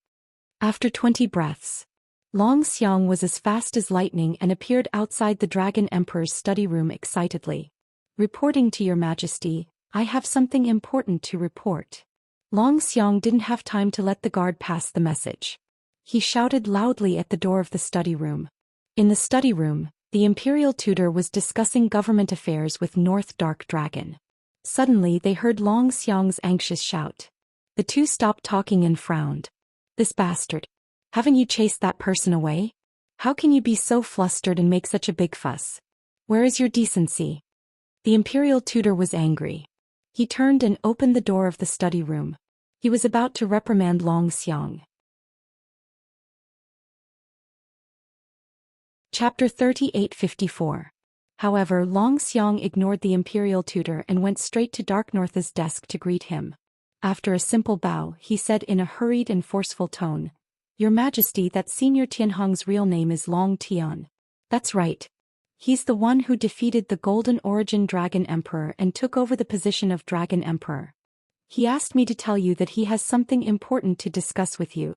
After 20 breaths, Long Xiang was as fast as lightning and appeared outside the Dragon Emperor's study room excitedly. "Reporting to your Majesty, I have something important to report." Long Xiang didn't have time to let the guard pass the message. He shouted loudly at the door of the study room. In the study room, the imperial tutor was discussing government affairs with North Dark Dragon. Suddenly they heard Long Xiang's anxious shout. The two stopped talking and frowned. "This bastard. Haven't you chased that person away? How can you be so flustered and make such a big fuss? Where is your decency?" The imperial tutor was angry. He turned and opened the door of the study room. He was about to reprimand Long Xiang. Chapter 3854. However, Long Xiang ignored the imperial tutor and went straight to Dark North's desk to greet him. After a simple bow, he said in a hurried and forceful tone, "Your Majesty, that Senior Tianhong's real name is Long Tian." "That's right. He's the one who defeated the Golden Origin Dragon Emperor and took over the position of Dragon Emperor. He asked me to tell you that he has something important to discuss with you."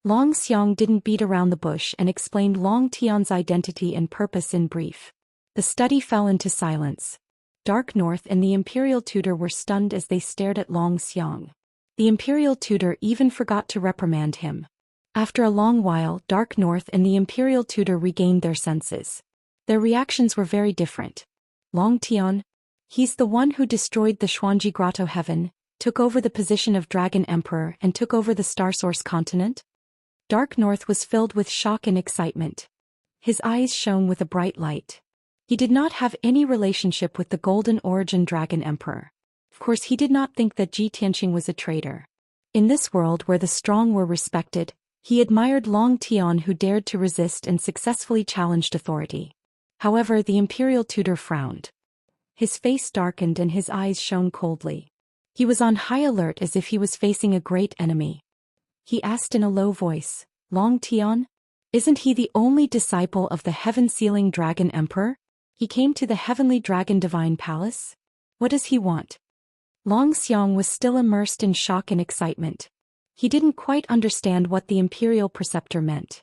Long Xiang didn't beat around the bush and explained Long Tian's identity and purpose in brief. The study fell into silence. Dark North and the imperial tutor were stunned as they stared at Long Xiang. The imperial tutor even forgot to reprimand him. After a long while, Dark North and the imperial tutor regained their senses. Their reactions were very different. Long Tian? He's the one who destroyed the Xuanji Grotto heaven, took over the position of Dragon Emperor and took over the Star Source continent? Dark North was filled with shock and excitement. His eyes shone with a bright light. He did not have any relationship with the Golden Origin Dragon Emperor. Of course he did not think that Ji Tianqing was a traitor. In this world where the strong were respected, he admired Long Tian who dared to resist and successfully challenged authority. However, the imperial tutor frowned. His face darkened and his eyes shone coldly. He was on high alert as if he was facing a great enemy. He asked in a low voice, Long Tian? Isn't he the only disciple of the heaven-sealing Dragon Emperor? He came to the Heavenly Dragon Divine Palace? What does he want? Long Xiang was still immersed in shock and excitement. He didn't quite understand what the imperial preceptor meant.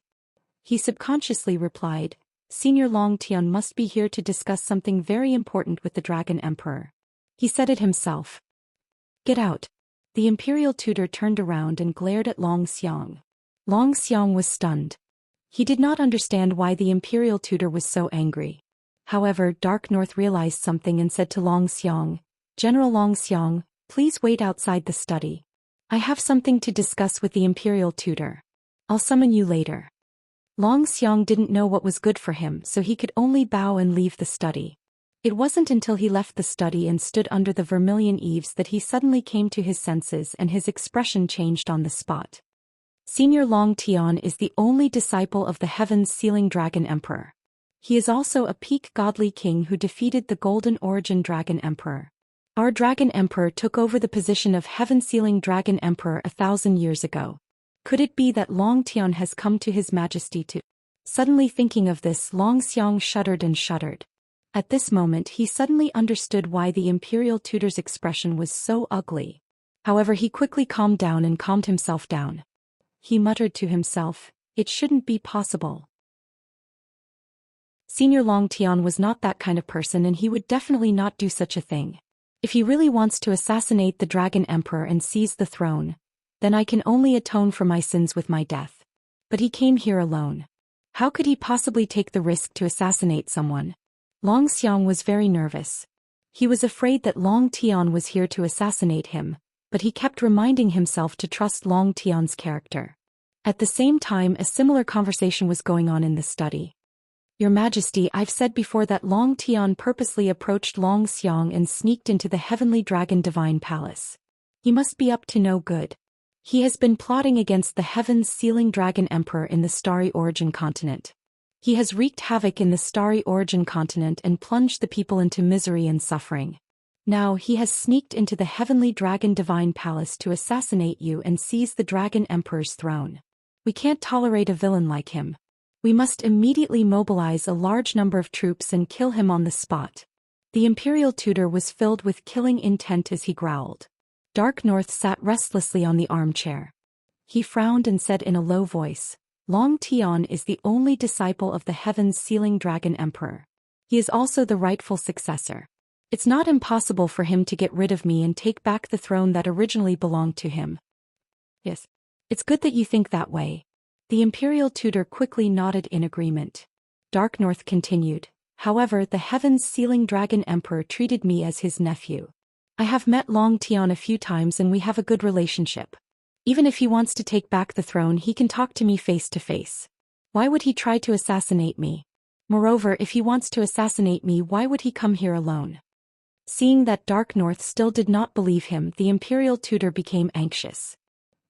He subconsciously replied, Senior Long Tian must be here to discuss something very important with the Dragon Emperor. He said it himself. Get out. The imperial tutor turned around and glared at Long Xiang. Long Xiang was stunned. He did not understand why the imperial tutor was so angry. However, Dark North realized something and said to Long Xiang, General Long Xiang, please wait outside the study. I have something to discuss with the imperial tutor. I'll summon you later. Long Xiang didn't know what was good for him, so he could only bow and leave the study. It wasn't until he left the study and stood under the vermilion eaves that he suddenly came to his senses and his expression changed on the spot. Senior Long Tian is the only disciple of the heavens-sealing Dragon Emperor. He is also a peak godly king who defeated the Golden Origin Dragon Emperor. Our Dragon Emperor took over the position of heaven-sealing Dragon Emperor 1,000 years ago. Could it be that Long Tian has come to His Majesty to... Suddenly thinking of this, Long Xiang shuddered and shuddered. At this moment he suddenly understood why the imperial tutor's expression was so ugly. However, he quickly calmed down and calmed himself down. He muttered to himself, it shouldn't be possible. Senior Long Tian was not that kind of person and he would definitely not do such a thing. If he really wants to assassinate the Dragon Emperor and seize the throne, then I can only atone for my sins with my death. But he came here alone. How could he possibly take the risk to assassinate someone? Long Xiang was very nervous. He was afraid that Long Tian was here to assassinate him, but he kept reminding himself to trust Long Tian's character. At the same time, a similar conversation was going on in the study. Your Majesty, I've said before that Long Tian purposely approached Long Xiang and sneaked into the Heavenly Dragon Divine Palace. He must be up to no good. He has been plotting against the heavens-sealing Dragon Emperor in the Starry Origin continent. He has wreaked havoc in the Starry Origin continent and plunged the people into misery and suffering. Now he has sneaked into the Heavenly Dragon Divine Palace to assassinate you and seize the Dragon Emperor's throne. We can't tolerate a villain like him. We must immediately mobilize a large number of troops and kill him on the spot. The imperial tutor was filled with killing intent as he growled. Dark North sat restlessly on the armchair. He frowned and said in a low voice, Long Tian is the only disciple of the heavens-sealing Dragon Emperor. He is also the rightful successor. It's not impossible for him to get rid of me and take back the throne that originally belonged to him. Yes. It's good that you think that way. The imperial tutor quickly nodded in agreement. Dark North continued, however, the heavens-sealing Dragon Emperor treated me as his nephew. I have met Long Tian a few times and we have a good relationship. Even if he wants to take back the throne, he can talk to me face to face. Why would he try to assassinate me? Moreover, if he wants to assassinate me, why would he come here alone? Seeing that Dark North still did not believe him, the imperial tutor became anxious.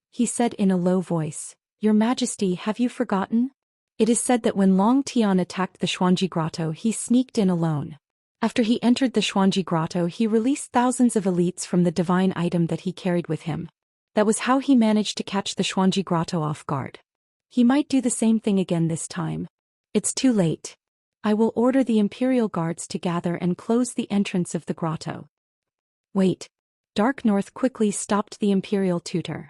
He said in a low voice, Your Majesty, have you forgotten? It is said that when Long Tian attacked the Xuanji Grotto, he sneaked in alone. After he entered the Xuanji Grotto, he released thousands of elites from the divine item that he carried with him. That was how he managed to catch the Xuanji Grotto off guard. He might do the same thing again this time. It's too late. I will order the imperial guards to gather and close the entrance of the grotto. Wait. Dark North quickly stopped the imperial tutor.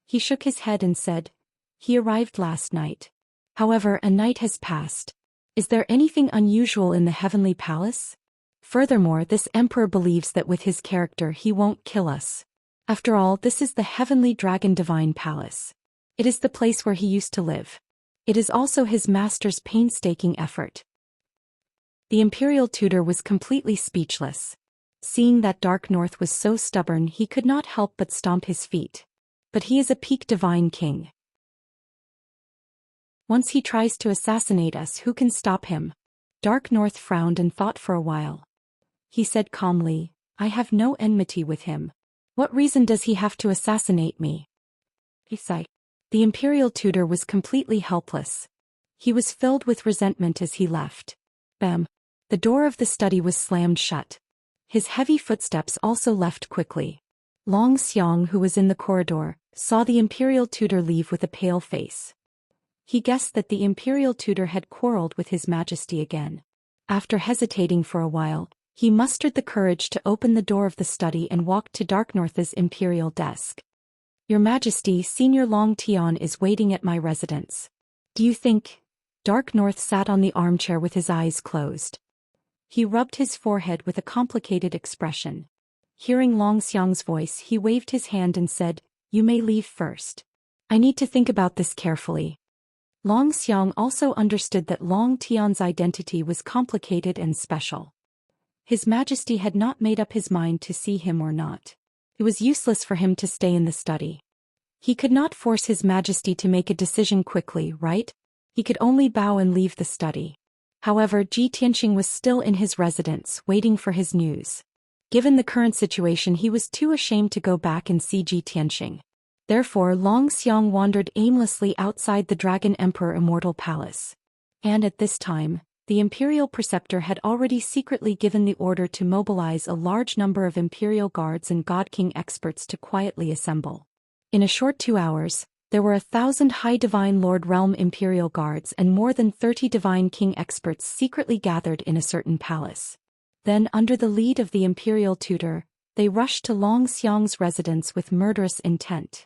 He shook his head and said, He arrived last night. However, a night has passed. Is there anything unusual in the heavenly palace? Furthermore, this emperor believes that with his character he won't kill us. After all, this is the Heavenly Dragon Divine Palace. It is the place where he used to live. It is also his master's painstaking effort. The imperial tutor was completely speechless. Seeing that Dark North was so stubborn, he could not help but stomp his feet. But he is a peak divine king. Once he tries to assassinate us, who can stop him? Dark North frowned and thought for a while. He said calmly, I have no enmity with him. What reason does he have to assassinate me? He sighed. The imperial tutor was completely helpless. He was filled with resentment as he left. Bam! The door of the study was slammed shut. His heavy footsteps also left quickly. Long Xiang, who was in the corridor, saw the imperial tutor leave with a pale face. He guessed that the imperial tutor had quarreled with his majesty again. After hesitating for a while, he mustered the courage to open the door of the study and walked to Dark North's imperial desk. Your Majesty, Senior Long Tian is waiting at my residence. Do you think? Dark North sat on the armchair with his eyes closed. He rubbed his forehead with a complicated expression. Hearing Long Xiang's voice, he waved his hand and said, You may leave first. I need to think about this carefully. Long Xiang also understood that Long Tian's identity was complicated and special. His Majesty had not made up his mind to see him or not. It was useless for him to stay in the study. He could not force His Majesty to make a decision quickly, right? He could only bow and leave the study. However, Ji Tianxing was still in his residence, waiting for his news. Given the current situation, he was too ashamed to go back and see Ji Tianxing. Therefore, Long Xiang wandered aimlessly outside the Dragon Emperor Immortal Palace. And at this time, the Imperial Preceptor had already secretly given the order to mobilize a large number of Imperial Guards and God King experts to quietly assemble. In a short 2 hours, there were 1,000 High Divine Lord Realm Imperial Guards and more than 30 Divine King experts secretly gathered in a certain palace. Then, under the lead of the Imperial Tutor, they rushed to Long Xiang's residence with murderous intent.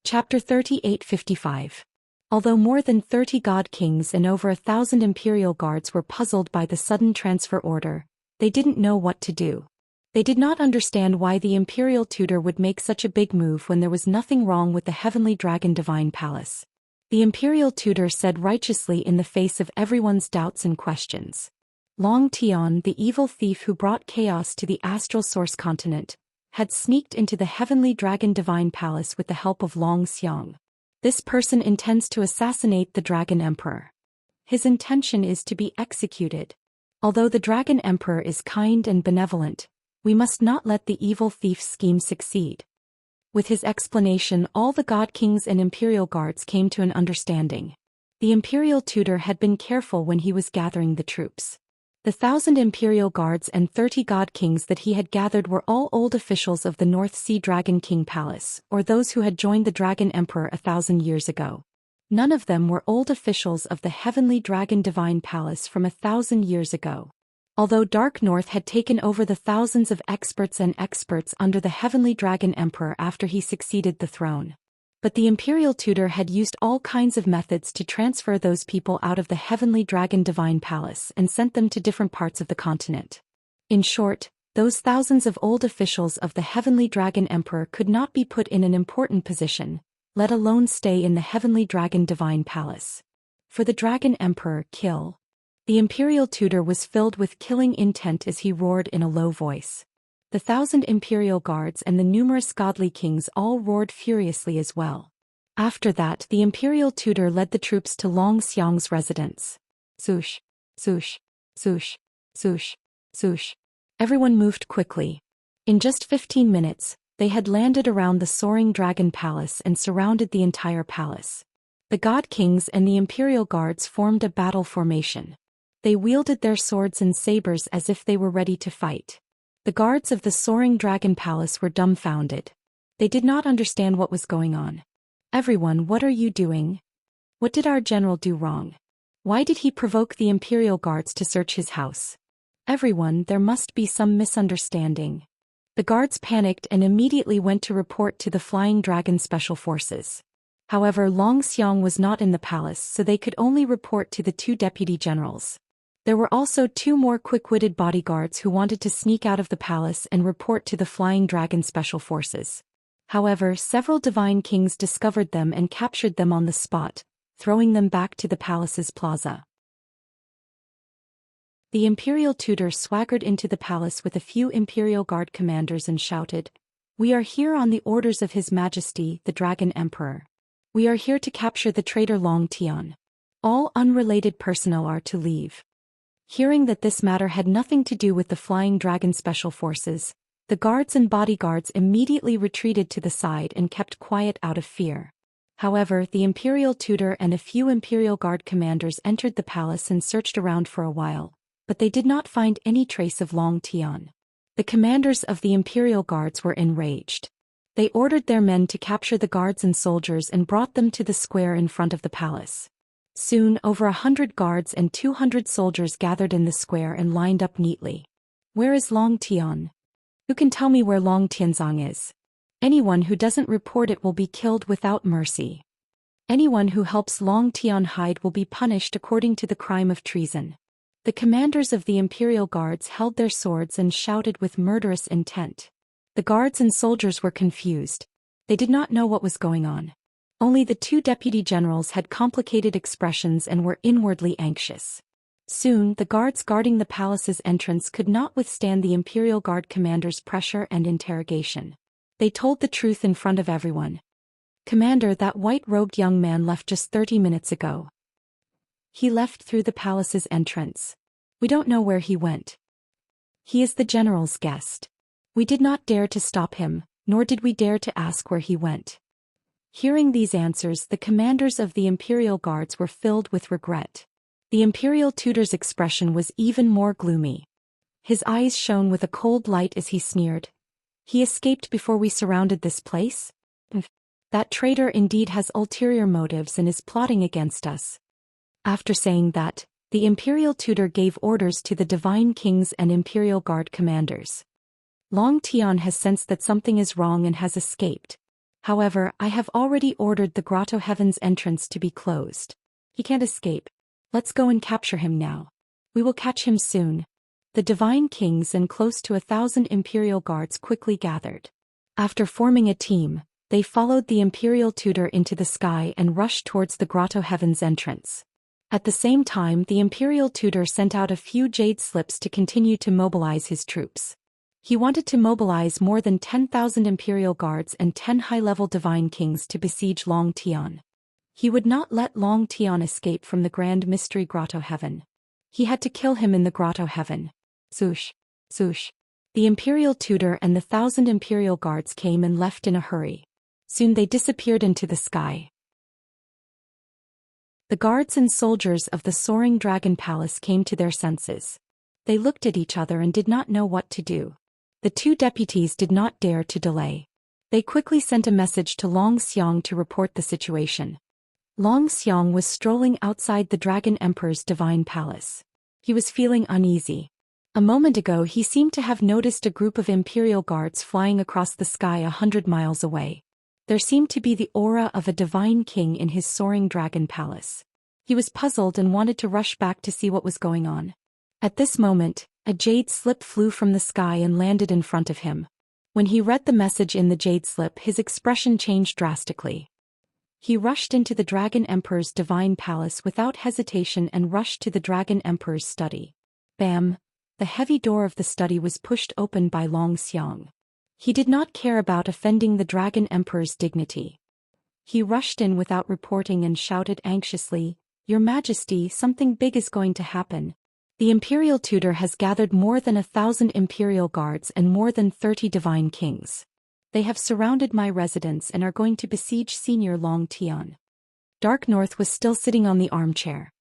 Chapter 3855. Although more than 30 God Kings and over 1,000 Imperial Guards were puzzled by the sudden transfer order, they didn't know what to do. They did not understand why the Imperial Tutor would make such a big move when there was nothing wrong with the Heavenly Dragon Divine Palace. The Imperial Tutor said righteously in the face of everyone's doubts and questions. Long Tian, the evil thief who brought chaos to the Astral Source continent, had sneaked into the Heavenly Dragon Divine Palace with the help of Long Xiang. This person intends to assassinate the Dragon Emperor. His intention is to be executed. Although the Dragon Emperor is kind and benevolent, we must not let the evil thief's scheme succeed. With his explanation, all the God Kings and Imperial Guards came to an understanding. The Imperial Tutor had been careful when he was gathering the troops. The 1,000 Imperial Guards and 30 God Kings that he had gathered were all old officials of the North Sea Dragon King Palace, or those who had joined the Dragon Emperor 1,000 years ago. None of them were old officials of the Heavenly Dragon Divine Palace from 1,000 years ago. Although Dark North had taken over the thousands of experts under the Heavenly Dragon Emperor after he succeeded the throne. But the Imperial Tutor had used all kinds of methods to transfer those people out of the Heavenly Dragon Divine Palace and sent them to different parts of the continent. In short, those thousands of old officials of the Heavenly Dragon Emperor could not be put in an important position, let alone stay in the Heavenly Dragon Divine Palace. For the Dragon Emperor, kill. The Imperial Tutor was filled with killing intent as he roared in a low voice. The 1,000 Imperial Guards and the numerous godly kings all roared furiously as well. After that, the Imperial Tutor led the troops to Long Xiang's residence. Swoosh, swoosh, swoosh, swoosh, swoosh. Everyone moved quickly. In just 15 minutes, they had landed around the soaring dragon palace and surrounded the entire palace. The God Kings and the Imperial Guards formed a battle formation. They wielded their swords and sabers as if they were ready to fight. The guards of the soaring dragon palace were dumbfounded. They did not understand what was going on. Everyone, what are you doing? What did our general do wrong? Why did he provoke the Imperial Guards to search his house? Everyone, there must be some misunderstanding. The guards panicked and immediately went to report to the Flying Dragon Special Forces. However, Long Xiang was not in the palace, so they could only report to the 2 deputy generals. There were also 2 more quick-witted bodyguards who wanted to sneak out of the palace and report to the Flying Dragon Special Forces. However, several divine kings discovered them and captured them on the spot, throwing them back to the palace's plaza. The imperial tutor swaggered into the palace with a few imperial guard commanders and shouted, "We are here on the orders of His Majesty, the Dragon Emperor. We are here to capture the traitor Long Tian. All unrelated personnel are to leave." Hearing that this matter had nothing to do with the Flying Dragon Special Forces, the guards and bodyguards immediately retreated to the side and kept quiet out of fear. However, the imperial tutor and a few imperial guard commanders entered the palace and searched around for a while, but they did not find any trace of Long Tian. The commanders of the imperial guards were enraged. They ordered their men to capture the guards and soldiers and brought them to the square in front of the palace. Soon, over 100 guards and 200 soldiers gathered in the square and lined up neatly. "Where is Long Tian? Who can tell me where Long Tianzong is? Anyone who doesn't report it will be killed without mercy. Anyone who helps Long Tian hide will be punished according to the crime of treason." The commanders of the imperial guards held their swords and shouted with murderous intent. The guards and soldiers were confused. They did not know what was going on. Only the 2 deputy generals had complicated expressions and were inwardly anxious. Soon, the guards guarding the palace's entrance could not withstand the imperial guard commander's pressure and interrogation. They told the truth in front of everyone. "Commander, that white-robed young man left just 30 minutes ago. He left through the palace's entrance. We don't know where he went. He is the general's guest. We did not dare to stop him, nor did we dare to ask where he went." Hearing these answers, the commanders of the imperial guards were filled with regret. The imperial tutor's expression was even more gloomy. His eyes shone with a cold light as he sneered, "He escaped before we surrounded this place? That traitor indeed has ulterior motives and is plotting against us." After saying that, the imperial tutor gave orders to the divine kings and imperial guard commanders. "Long Tian has sensed that something is wrong and has escaped. However, I have already ordered the Grotto Heaven's entrance to be closed. He can't escape. Let's go and capture him now. We will catch him soon." The divine kings and close to 1,000 imperial guards quickly gathered. After forming a team, they followed the imperial tutor into the sky and rushed towards the Grotto Heaven's entrance. At the same time, the imperial tutor sent out a few jade slips to continue to mobilize his troops. He wanted to mobilize more than 10,000 imperial guards and 10 high-level divine kings to besiege Long Tian. He would not let Long Tian escape from the Grand Mystery Grotto Heaven. He had to kill him in the Grotto Heaven. Swoosh, swoosh. The imperial tutor and the 1,000 imperial guards came and left in a hurry. Soon they disappeared into the sky. The guards and soldiers of the soaring dragon palace came to their senses. They looked at each other and did not know what to do. The 2 deputies did not dare to delay. They quickly sent a message to Long Xiang to report the situation. Long Xiang was strolling outside the Dragon Emperor's divine palace. He was feeling uneasy. A moment ago he seemed to have noticed a group of imperial guards flying across the sky 100 miles away. There seemed to be the aura of a divine king in his soaring dragon palace. He was puzzled and wanted to rush back to see what was going on. At this moment, a jade slip flew from the sky and landed in front of him. When he read the message in the jade slip, his expression changed drastically. He rushed into the Dragon Emperor's divine palace without hesitation and rushed to the Dragon Emperor's study. Bam! The heavy door of the study was pushed open by Long Xiang. He did not care about offending the Dragon Emperor's dignity. He rushed in without reporting and shouted anxiously, "Your Majesty, something big is going to happen. The imperial tutor has gathered more than 1,000 imperial guards and more than 30 divine kings. They have surrounded my residence and are going to besiege Senior Long Tian." Dark North was still sitting on the armchair.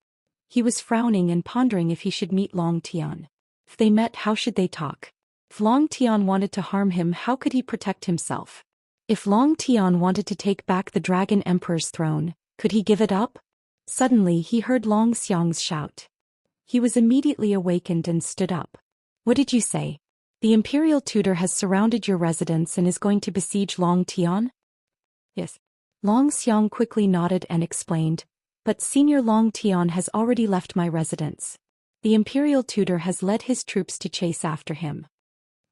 He was frowning and pondering if he should meet Long Tian. If they met, how should they talk? If Long Tian wanted to harm him, how could he protect himself? If Long Tian wanted to take back the Dragon Emperor's throne, could he give it up? Suddenly he heard Long Xiang's shout. He was immediately awakened and stood up. "What did you say? The imperial tutor has surrounded your residence and is going to besiege Long Tian?" "Yes." Long Xiang quickly nodded and explained, "But Senior Long Tian has already left my residence. The Imperial tutor has led his troops to chase after him.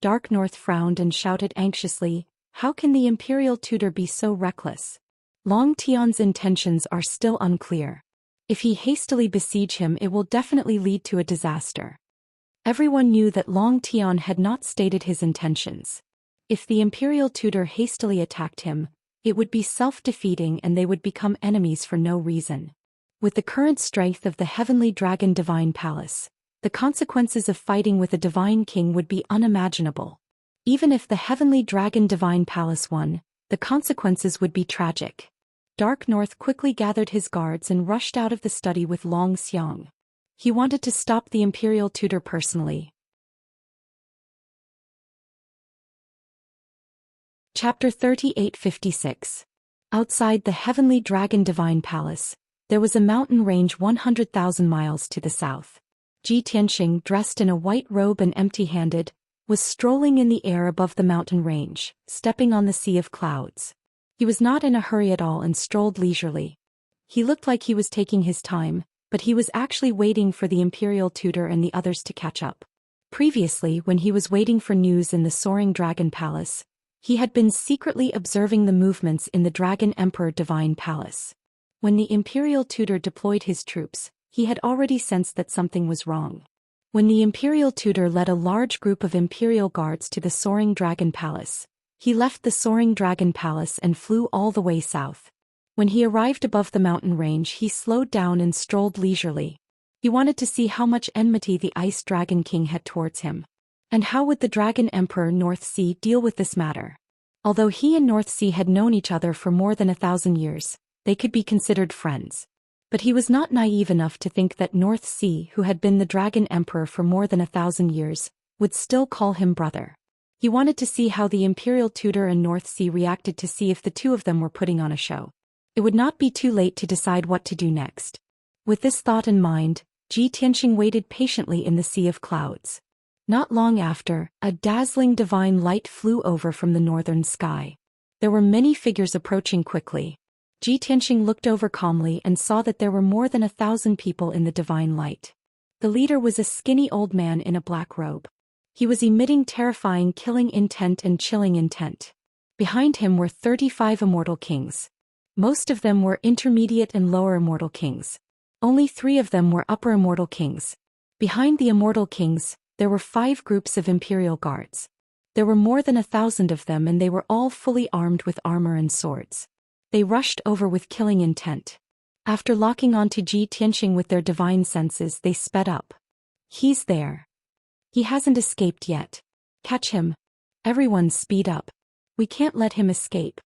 Dark North frowned and shouted anxiously, "How can the Imperial tutor be so reckless? Long Tian's intentions are still unclear. If he hastily besiege him, it will definitely lead to a disaster." Everyone knew that Long Tian had not stated his intentions. If the Imperial tutor hastily attacked him, it would be self-defeating and they would become enemies for no reason. With the current strength of the Heavenly Dragon Divine Palace, the consequences of fighting with a Divine King would be unimaginable. Even if the Heavenly Dragon Divine Palace won, the consequences would be tragic. Dark North quickly gathered his guards and rushed out of the study with Long Xiang. He wanted to stop the Imperial tutor personally. Chapter 3856. Outside the Heavenly Dragon Divine Palace, there was a mountain range 100,000 miles to the south. Ji Tianxing, dressed in a white robe and empty-handed, was strolling in the air above the mountain range, stepping on the sea of clouds. He was not in a hurry at all and strolled leisurely. He looked like he was taking his time, but he was actually waiting for the Imperial tutor and the others to catch up. Previously, when he was waiting for news in the Soaring Dragon Palace, he had been secretly observing the movements in the Dragon Emperor Divine Palace. When the Imperial tutor deployed his troops, he had already sensed that something was wrong. When the Imperial tutor led a large group of Imperial guards to the Soaring Dragon Palace, he left the Soaring Dragon Palace and flew all the way south. When he arrived above the mountain range, he slowed down and strolled leisurely. He wanted to see how much enmity the Ice Dragon King had towards him. And how would the Dragon Emperor North Sea deal with this matter? Although he and North Sea had known each other for more than 1,000 years, they could be considered friends. But he was not naive enough to think that North Sea, who had been the Dragon Emperor for more than 1,000 years, would still call him brother. He wanted to see how the Imperial tutor and North Sea reacted, to see if the two of them were putting on a show. It would not be too late to decide what to do next. With this thought in mind, Ji Tianxing waited patiently in the sea of clouds. Not long after, a dazzling divine light flew over from the northern sky. There were many figures approaching quickly. Ji Tianxing looked over calmly and saw that there were more than 1,000 people in the divine light. The leader was a skinny old man in a black robe. He was emitting terrifying killing intent and chilling intent. Behind him were 35 immortal kings. Most of them were intermediate and lower immortal kings. Only 3 of them were upper immortal kings. Behind the immortal kings, there were 5 groups of Imperial guards. There were more than 1,000 of them and they were all fully armed with armor and swords. They rushed over with killing intent. After locking onto Ji Tianxing with their divine senses, they sped up. "He's there. He hasn't escaped yet. Catch him. Everyone speed up. We can't let him escape."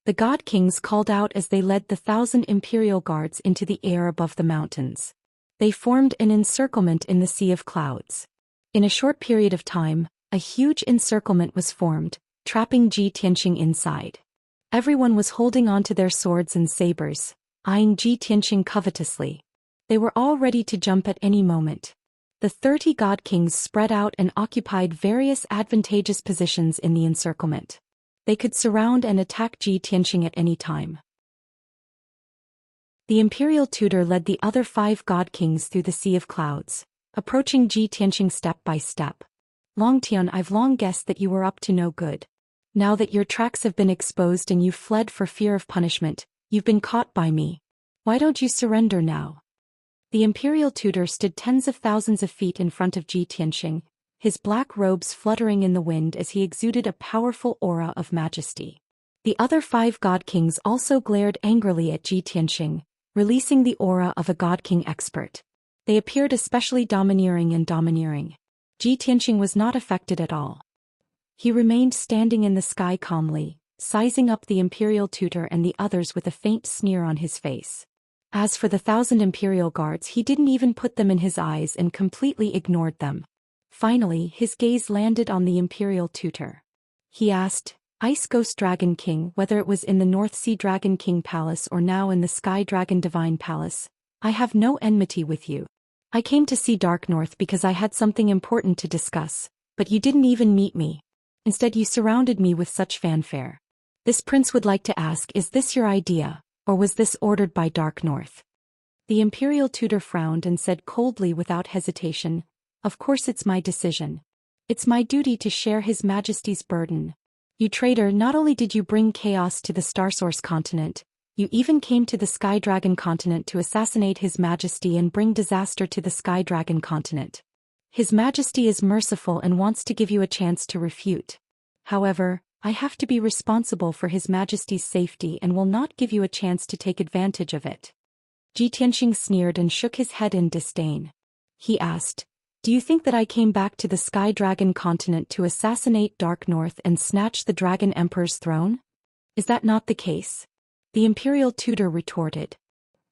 The God Kings called out as they led the 1,000 Imperial guards into the air above the mountains. They formed an encirclement in the sea of clouds. In a short period of time, a huge encirclement was formed, trapping Ji Tianxing inside. Everyone was holding onto their swords and sabers, eyeing Ji Tianxing covetously. They were all ready to jump at any moment. The 30 God Kings spread out and occupied various advantageous positions in the encirclement. They could surround and attack Ji Tianxing at any time. The Imperial tutor led the other 5 God Kings through the sea of clouds, approaching Ji Tianxing step by step. "Long Tian, I've long guessed that you were up to no good. Now that your tracks have been exposed and you've fled for fear of punishment, you've been caught by me. Why don't you surrender now?" The Imperial tutor stood tens of thousands of feet in front of Ji Tianxing, his black robes fluttering in the wind as he exuded a powerful aura of majesty. The other 5 God Kings also glared angrily at Ji Tianxing, releasing the aura of a God King expert. They appeared especially domineering and domineering. Ji Tianxing was not affected at all. He remained standing in the sky calmly, sizing up the Imperial tutor and the others with a faint sneer on his face. As for the 1,000 Imperial guards, he didn't even put them in his eyes and completely ignored them. Finally, his gaze landed on the Imperial tutor. He asked, "Ice Ghost Dragon King, whether it was in the North Sea Dragon King Palace or now in the Sky Dragon Divine Palace, I have no enmity with you. I came to see Dark North because I had something important to discuss, but you didn't even meet me. Instead you surrounded me with such fanfare. This prince would like to ask, is this your idea, or was this ordered by Dark North?" The imperial tutor frowned and said coldly without hesitation, "Of course it's my decision. It's my duty to share His Majesty's burden. You traitor, not only did you bring chaos to the Starsource continent, you even came to the Sky Dragon continent to assassinate His Majesty and bring disaster to the Sky Dragon continent. His Majesty is merciful and wants to give you a chance to refute. However, I have to be responsible for His Majesty's safety and will not give you a chance to take advantage of it." Tianxing sneered and shook his head in disdain. He asked, "Do you think that I came back to the Sky Dragon continent to assassinate Dark North and snatch the Dragon Emperor's throne? Is that not the case?" The imperial tutor retorted.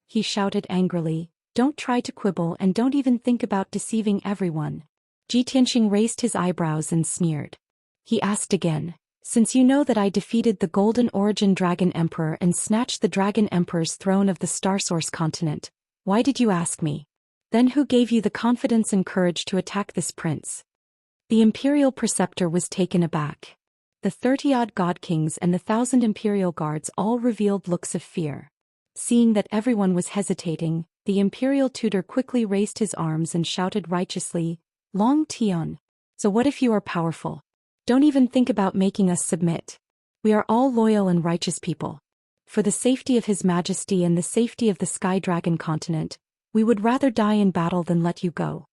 He shouted angrily, "Don't try to quibble and don't even think about deceiving everyone." Tianxing raised his eyebrows and sneered. He asked again, "Since you know that I defeated the Golden Origin Dragon Emperor and snatched the Dragon Emperor's throne of the Starsource continent, why did you ask me? Then who gave you the confidence and courage to attack this prince?" The imperial preceptor was taken aback. The 30-odd god kings and the 1,000 imperial guards all revealed looks of fear. Seeing that everyone was hesitating, the imperial tutor quickly raised his arms and shouted righteously, "Long Tian. So what if you are powerful? Don't even think about making us submit. We are all loyal and righteous people. For the safety of His Majesty and the safety of the Sky Dragon continent, we would rather die in battle than let you go."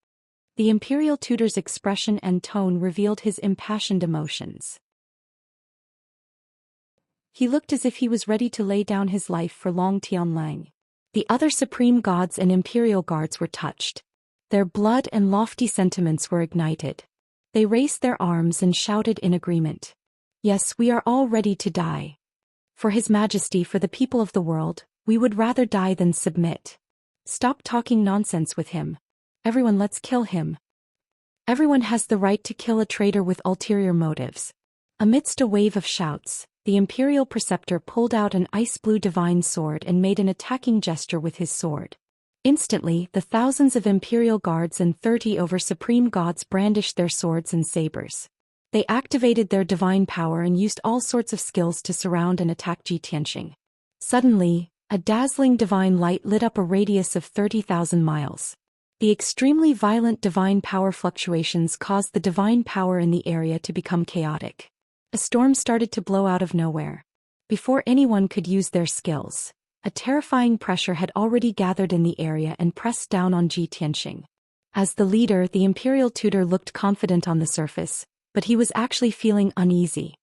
The imperial tutor's expression and tone revealed his impassioned emotions. He looked as if he was ready to lay down his life for Long Tianlang. The other supreme gods and imperial guards were touched. Their blood and lofty sentiments were ignited. They raised their arms and shouted in agreement. "Yes, we are all ready to die. For His Majesty, for the people of the world, we would rather die than submit. Stop talking nonsense with him. Everyone, let's kill him. Everyone has the right to kill a traitor with ulterior motives." Amidst a wave of shouts, the imperial preceptor pulled out an ice-blue divine sword and made an attacking gesture with his sword. Instantly, the thousands of imperial guards and 30 over supreme gods brandished their swords and sabers. They activated their divine power and used all sorts of skills to surround and attack Tianxing. Suddenly, a dazzling divine light lit up a radius of 30,000 miles. The extremely violent divine power fluctuations caused the divine power in the area to become chaotic. A storm started to blow out of nowhere. Before anyone could use their skills, a terrifying pressure had already gathered in the area and pressed down on Tianxing. As the leader, the imperial tutor looked confident on the surface, but he was actually feeling uneasy.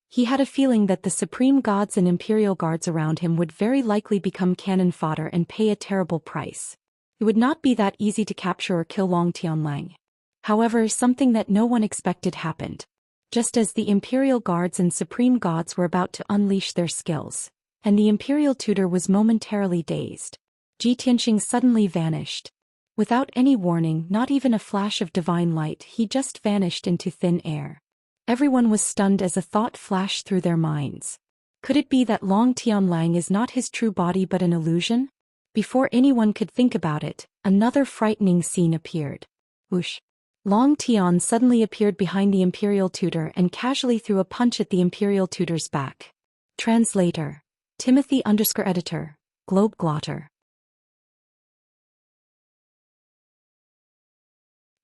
He had a feeling that the supreme gods and imperial guards around him would very likely become cannon fodder and pay a terrible price. It would not be that easy to capture or kill Long Tianlang. However, something that no one expected happened. Just as the imperial guards and supreme gods were about to unleash their skills, and the imperial tutor was momentarily dazed, Tianxing suddenly vanished. Without any warning, not even a flash of divine light, he just vanished into thin air. Everyone was stunned as a thought flashed through their minds. Could it be that Long Tianlang is not his true body but an illusion? Before anyone could think about it, another frightening scene appeared. Whoosh! Long Tian suddenly appeared behind the imperial tutor and casually threw a punch at the imperial tutor's back. Translator. Timothy_editor. Globeglotter.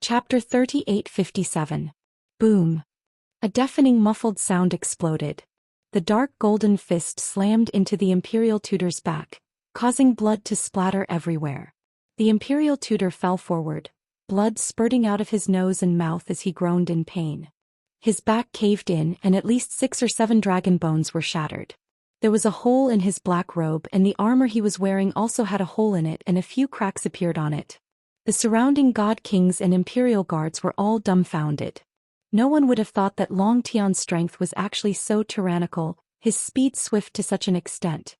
Chapter 3857. Boom. A deafening muffled sound exploded. The dark golden fist slammed into the imperial tutor's back, causing blood to splatter everywhere. The imperial tutor fell forward, blood spurting out of his nose and mouth as he groaned in pain. His back caved in and at least 6 or 7 dragon bones were shattered. There was a hole in his black robe and the armor he was wearing also had a hole in it and a few cracks appeared on it. The surrounding god kings and imperial guards were all dumbfounded. No one would have thought that Long Tian's strength was actually so tyrannical, his speed swift to such an extent.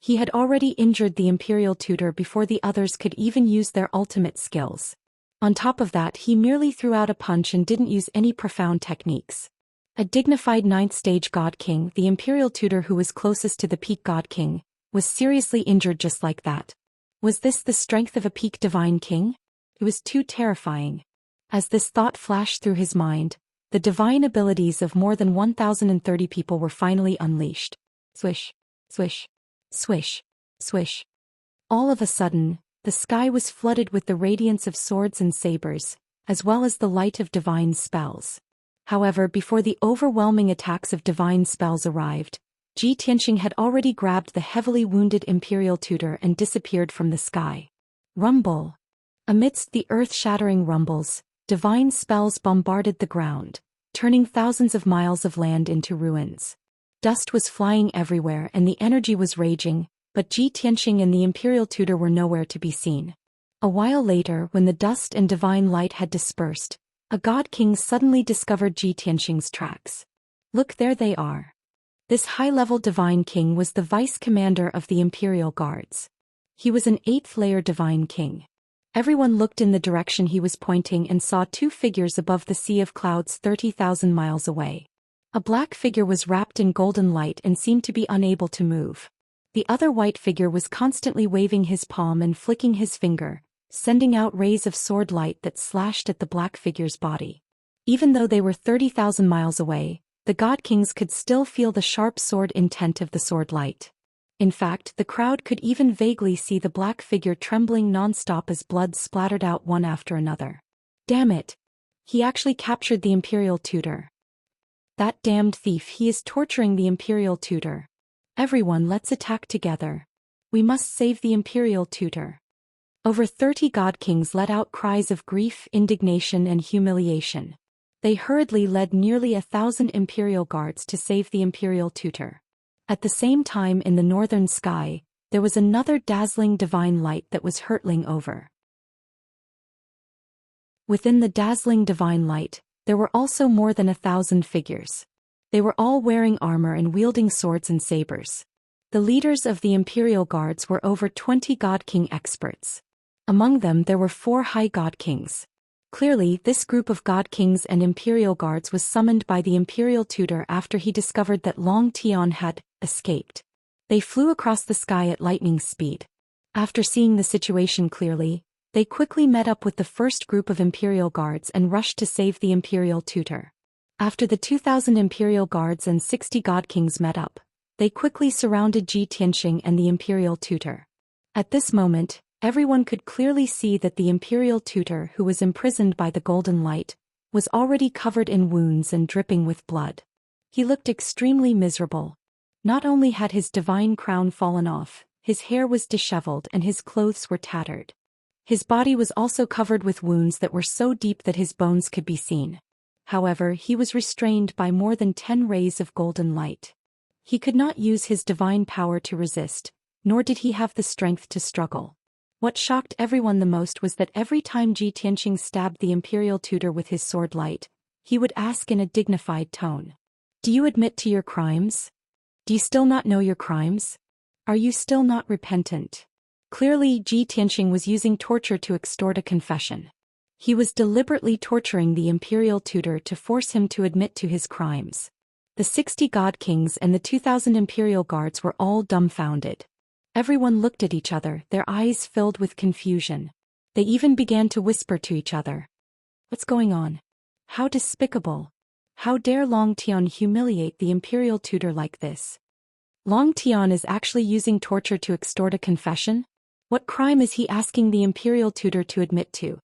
He had already injured the imperial tutor before the others could even use their ultimate skills. On top of that, he merely threw out a punch and didn't use any profound techniques. A dignified 9th stage god king, the imperial tutor who was closest to the peak god king, was seriously injured just like that. Was this the strength of a peak divine king? It was too terrifying. As this thought flashed through his mind, the divine abilities of more than 1,030 people were finally unleashed. Swish, swish, swish, swish. All of a sudden, The sky was flooded with the radiance of swords and sabers, as well as the light of divine spells. However, before the overwhelming attacks of divine spells arrived, Ji Tianxing had already grabbed the heavily wounded imperial tutor and disappeared from the sky. Rumble. Amidst the earth-shattering rumbles, divine spells bombarded the ground, turning thousands of miles of land into ruins. Dust was flying everywhere and the energy was raging, but Ji Tianxing and the imperial tutor were nowhere to be seen. A while later, when the dust and divine light had dispersed, a god king suddenly discovered Ji Tianxing's tracks. Look, there they are. This high-level divine king was the vice commander of the imperial guards. He was an 8th-layer divine king. Everyone looked in the direction he was pointing and saw two figures above the sea of clouds 30,000 miles away. A black figure was wrapped in golden light and seemed to be unable to move. The other white figure was constantly waving his palm and flicking his finger, sending out rays of sword light that slashed at the black figure's body. Even though they were 30,000 miles away, the god kings could still feel the sharp sword intent of the sword light. In fact, the crowd could even vaguely see the black figure trembling non-stop as blood splattered out one after another. Damn it! He actually captured the imperial tutor. That damned thief, he is torturing the imperial tutor. Everyone, let's attack together. We must save the imperial tutor. Over 30 god kings let out cries of grief, indignation and humiliation. They hurriedly led nearly 1,000 imperial guards to save the imperial tutor. At the same time, in the northern sky, there was another dazzling divine light that was hurtling over. Within the dazzling divine light, there were also more than 1,000 figures. They were all wearing armor and wielding swords and sabers. The leaders of the imperial guards were over 20 god king experts. Among them there were 4 high god kings. Clearly, this group of god kings and imperial guards was summoned by the imperial tutor after he discovered that Long Tian had escaped. They flew across the sky at lightning speed. After seeing the situation clearly, they quickly met up with the first group of imperial guards and rushed to save the imperial tutor. After the 2,000 imperial guards and 60 god kings met up, they quickly surrounded Ji Tianxing and the imperial tutor. At this moment, everyone could clearly see that the imperial tutor, who was imprisoned by the golden light, was already covered in wounds and dripping with blood. He looked extremely miserable. Not only had his divine crown fallen off, his hair was disheveled and his clothes were tattered. His body was also covered with wounds that were so deep that his bones could be seen. However, he was restrained by more than 10 rays of golden light. He could not use his divine power to resist, nor did he have the strength to struggle. What shocked everyone the most was that every time Ji Tianxing stabbed the imperial tutor with his sword light, he would ask in a dignified tone, "Do you admit to your crimes? Do you still not know your crimes? Are you still not repentant?" Clearly, Ji Tianxing was using torture to extort a confession. He was deliberately torturing the imperial tutor to force him to admit to his crimes. The 60 god kings and the 2,000 imperial guards were all dumbfounded. Everyone looked at each other, their eyes filled with confusion. They even began to whisper to each other. What's going on? How despicable! How dare Long Tian humiliate the imperial tutor like this? Long Tian is actually using torture to extort a confession? What crime is he asking the imperial tutor to admit to?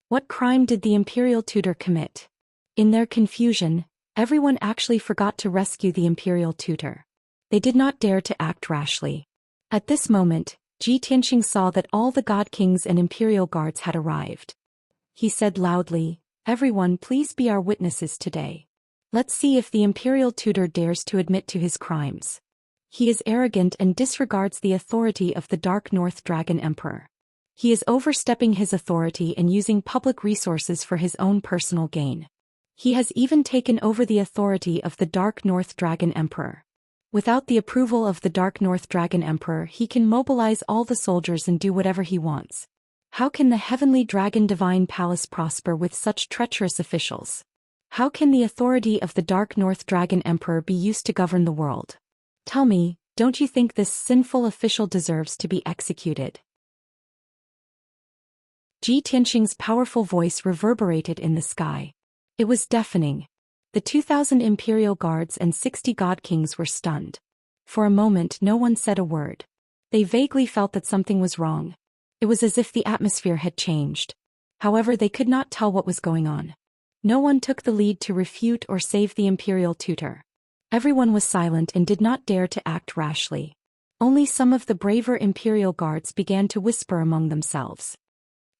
What crime did the imperial tutor commit? In their confusion, everyone actually forgot to rescue the imperial tutor. They did not dare to act rashly. At this moment, Ji Tianxing saw that all the god kings and imperial guards had arrived. He said loudly, "Everyone, please be our witnesses today. Let's see if the imperial tutor dares to admit to his crimes. He is arrogant and disregards the authority of the Dark North Dragon Emperor. He is overstepping his authority and using public resources for his own personal gain. He has even taken over the authority of the Dark North Dragon Emperor. Without the approval of the Dark North Dragon Emperor, he can mobilize all the soldiers and do whatever he wants. How can the Heavenly Dragon Divine Palace prosper with such treacherous officials? How can the authority of the Dark North Dragon Emperor be used to govern the world? Tell me, don't you think this sinful official deserves to be executed?" Ji Tianxing's powerful voice reverberated in the sky. It was deafening. The 2,000 imperial guards and 60 god kings were stunned. For a moment no one said a word. They vaguely felt that something was wrong. It was as if the atmosphere had changed. However, they could not tell what was going on. No one took the lead to refute or save the imperial tutor. Everyone was silent and did not dare to act rashly. Only some of the braver imperial guards began to whisper among themselves.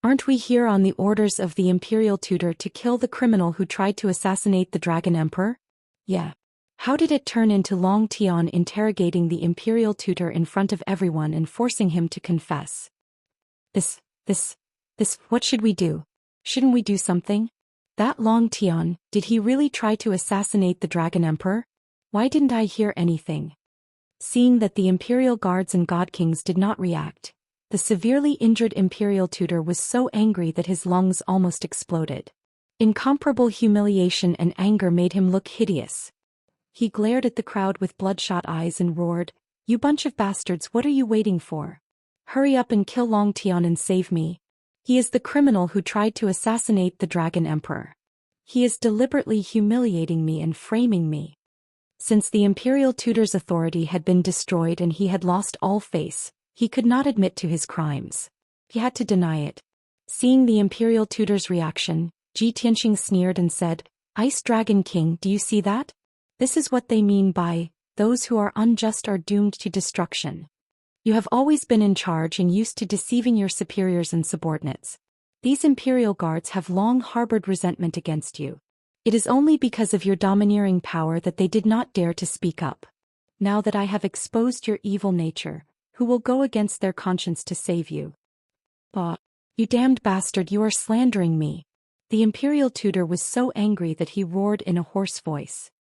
"Aren't we here on the orders of the imperial tutor to kill the criminal who tried to assassinate the Dragon Emperor?" "Yeah." How did it turn into Long Tian interrogating the imperial tutor in front of everyone and forcing him to confess? This, what should we do? Shouldn't we do something? That Long Tian, did he really try to assassinate the Dragon Emperor? Why didn't I hear anything?" Seeing that the imperial guards and god kings did not react, the severely injured imperial tutor was so angry that his lungs almost exploded. Incomparable humiliation and anger made him look hideous. He glared at the crowd with bloodshot eyes and roared, "You bunch of bastards, what are you waiting for? Hurry up and kill Long Tian and save me. He is the criminal who tried to assassinate the Dragon Emperor. He is deliberately humiliating me and framing me." Since the imperial tutor's authority had been destroyed and he had lost all face, he could not admit to his crimes. He had to deny it. Seeing the imperial tutor's reaction, Ji Tianxing sneered and said, "Ice Dragon King, do you see that? This is what they mean by, those who are unjust are doomed to destruction. You have always been in charge and used to deceiving your superiors and subordinates. These imperial guards have long harbored resentment against you. It is only because of your domineering power that they did not dare to speak up. Now that I have exposed your evil nature, who will go against their conscience to save you?" "Bah! You damned bastard, you are slandering me." The imperial tutor was so angry that he roared in a hoarse voice.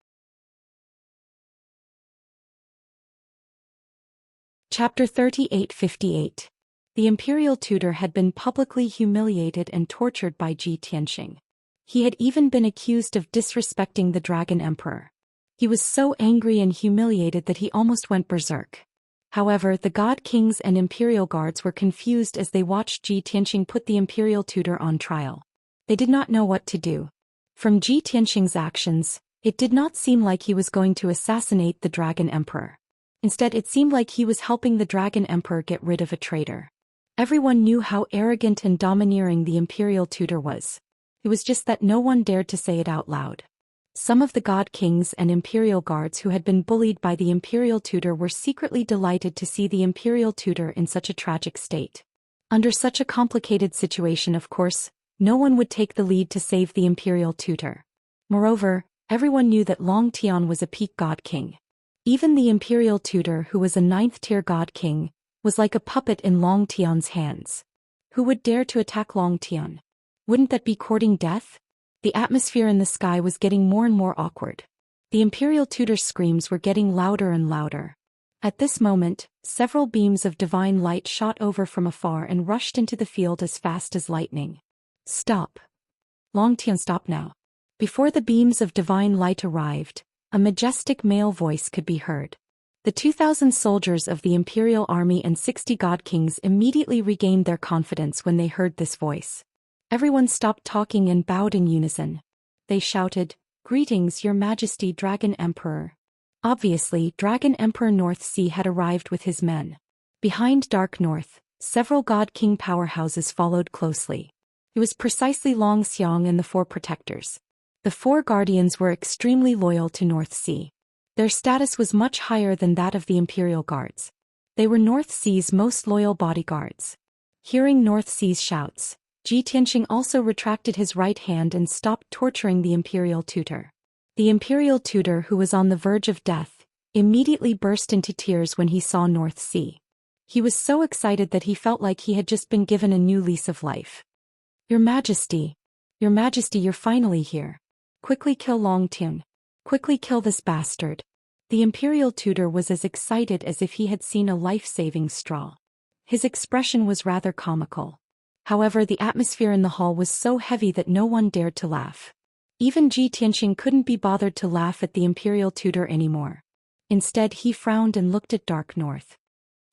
Chapter 38:58. The imperial tutor had been publicly humiliated and tortured by Ji Tianxing. He had even been accused of disrespecting the Dragon Emperor. He was so angry and humiliated that he almost went berserk. However, the god kings and imperial guards were confused as they watched Ji Tianxing put the imperial tutor on trial. They did not know what to do. From Ji Tianxing's actions, it did not seem like he was going to assassinate the Dragon Emperor. Instead, it seemed like he was helping the Dragon Emperor get rid of a traitor. Everyone knew how arrogant and domineering the imperial tutor was. It was just that no one dared to say it out loud. Some of the god kings and imperial guards who had been bullied by the imperial tutor were secretly delighted to see the imperial tutor in such a tragic state. Under such a complicated situation, of course, no one would take the lead to save the imperial tutor. Moreover, everyone knew that Long Tian was a peak god king. Even the imperial tutor, who was a 9th-tier god king, was like a puppet in Long Tian's hands. Who would dare to attack Long Tian? Wouldn't that be courting death? The atmosphere in the sky was getting more and more awkward. The imperial tutor's screams were getting louder and louder. At this moment, several beams of divine light shot over from afar and rushed into the field as fast as lightning. "Stop. Long Tian, stop now." Before the beams of divine light arrived, a majestic male voice could be heard. The 2,000 soldiers of the imperial army and 60 god kings immediately regained their confidence when they heard this voice. Everyone stopped talking and bowed in unison. They shouted, "Greetings, Your Majesty, Dragon Emperor." Obviously, Dragon Emperor North Sea had arrived with his men. Behind Dark North, several god king powerhouses followed closely. It was precisely Long Xiang and the 4 protectors. The 4 guardians were extremely loyal to North Sea. Their status was much higher than that of the imperial guards. They were North Sea's most loyal bodyguards. Hearing North Sea's shouts, Ji Tianxing also retracted his right hand and stopped torturing the imperial tutor. The imperial tutor, who was on the verge of death, immediately burst into tears when he saw North Sea. He was so excited that he felt like he had just been given a new lease of life. Your Majesty, you're finally here. Quickly kill Long Tian. Quickly kill this bastard." The imperial tutor was as excited as if he had seen a life-saving straw. His expression was rather comical. However, the atmosphere in the hall was so heavy that no one dared to laugh. Even Ji Tianxing couldn't be bothered to laugh at the imperial tutor anymore. Instead, he frowned and looked at Dark North.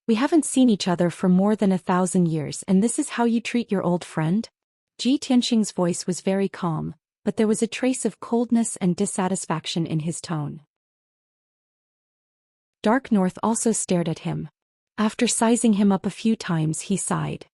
"We haven't seen each other for more than 1,000 years, and this is how you treat your old friend?" Ji Tianxing's voice was very calm, but there was a trace of coldness and dissatisfaction in his tone. Dark North also stared at him. After sizing him up a few times, he sighed.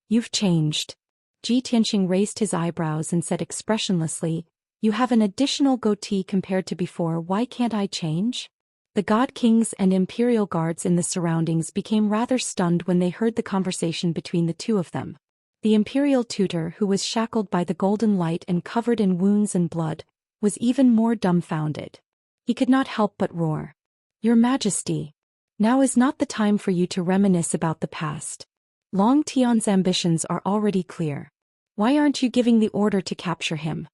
You've changed. Ji Tianqing raised his eyebrows and said expressionlessly, you have an additional goatee compared to before, why can't I change? The god kings and imperial guards in the surroundings became rather stunned when they heard the conversation between the two of them. The imperial tutor, who was shackled by the golden light and covered in wounds and blood, was even more dumbfounded. He could not help but roar. Your Majesty! Now is not the time for you to reminisce about the past. Long Tian's ambitions are already clear. Why aren't you giving the order to capture him?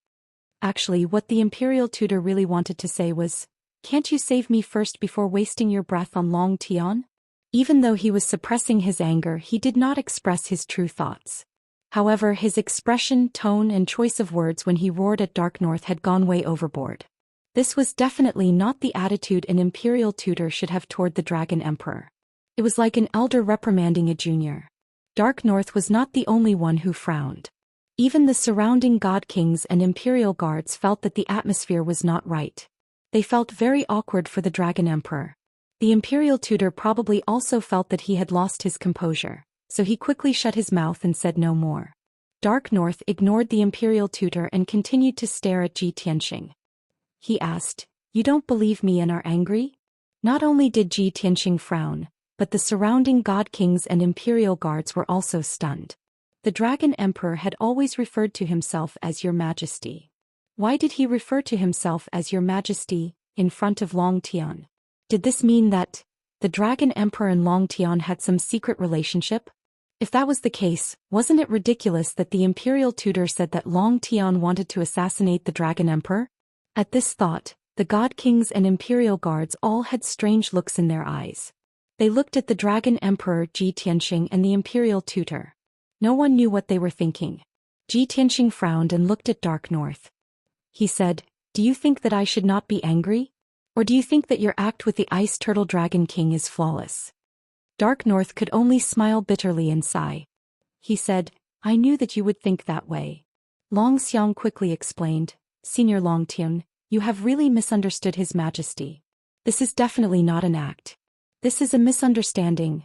Actually, what the imperial tutor really wanted to say was, can't you save me first before wasting your breath on Long Tian? Even though he was suppressing his anger, he did not express his true thoughts. However, his expression, tone, and choice of words when he roared at Dark North had gone way overboard. This was definitely not the attitude an imperial tutor should have toward the Dragon Emperor. It was like an elder reprimanding a junior. Dark North was not the only one who frowned. Even the surrounding god kings and imperial guards felt that the atmosphere was not right. They felt very awkward for the Dragon Emperor. The imperial tutor probably also felt that he had lost his composure, so he quickly shut his mouth and said no more. Dark North ignored the imperial tutor and continued to stare at Ji Tianqing. He asked, you don't believe me and are angry? Not only did Ji Tianqing frown, but the surrounding god kings and imperial guards were also stunned. The Dragon Emperor had always referred to himself as Your Majesty. Why did he refer to himself as Your Majesty in front of Long Tian? Did this mean that the Dragon Emperor and Long Tian had some secret relationship? If that was the case, wasn't it ridiculous that the imperial tutor said that Long Tian wanted to assassinate the Dragon Emperor? At this thought, the god kings and imperial guards all had strange looks in their eyes. They looked at the Dragon Emperor Ji Tianqing and the imperial tutor. No one knew what they were thinking. Ji Tianqing frowned and looked at Dark North. He said, do you think that I should not be angry? Or do you think that your act with the Ice Turtle Dragon King is flawless? Dark North could only smile bitterly and sigh. He said, I knew that you would think that way. Long Xiang quickly explained, Senior Long Tian, you have really misunderstood His Majesty. This is definitely not an act. This is a misunderstanding.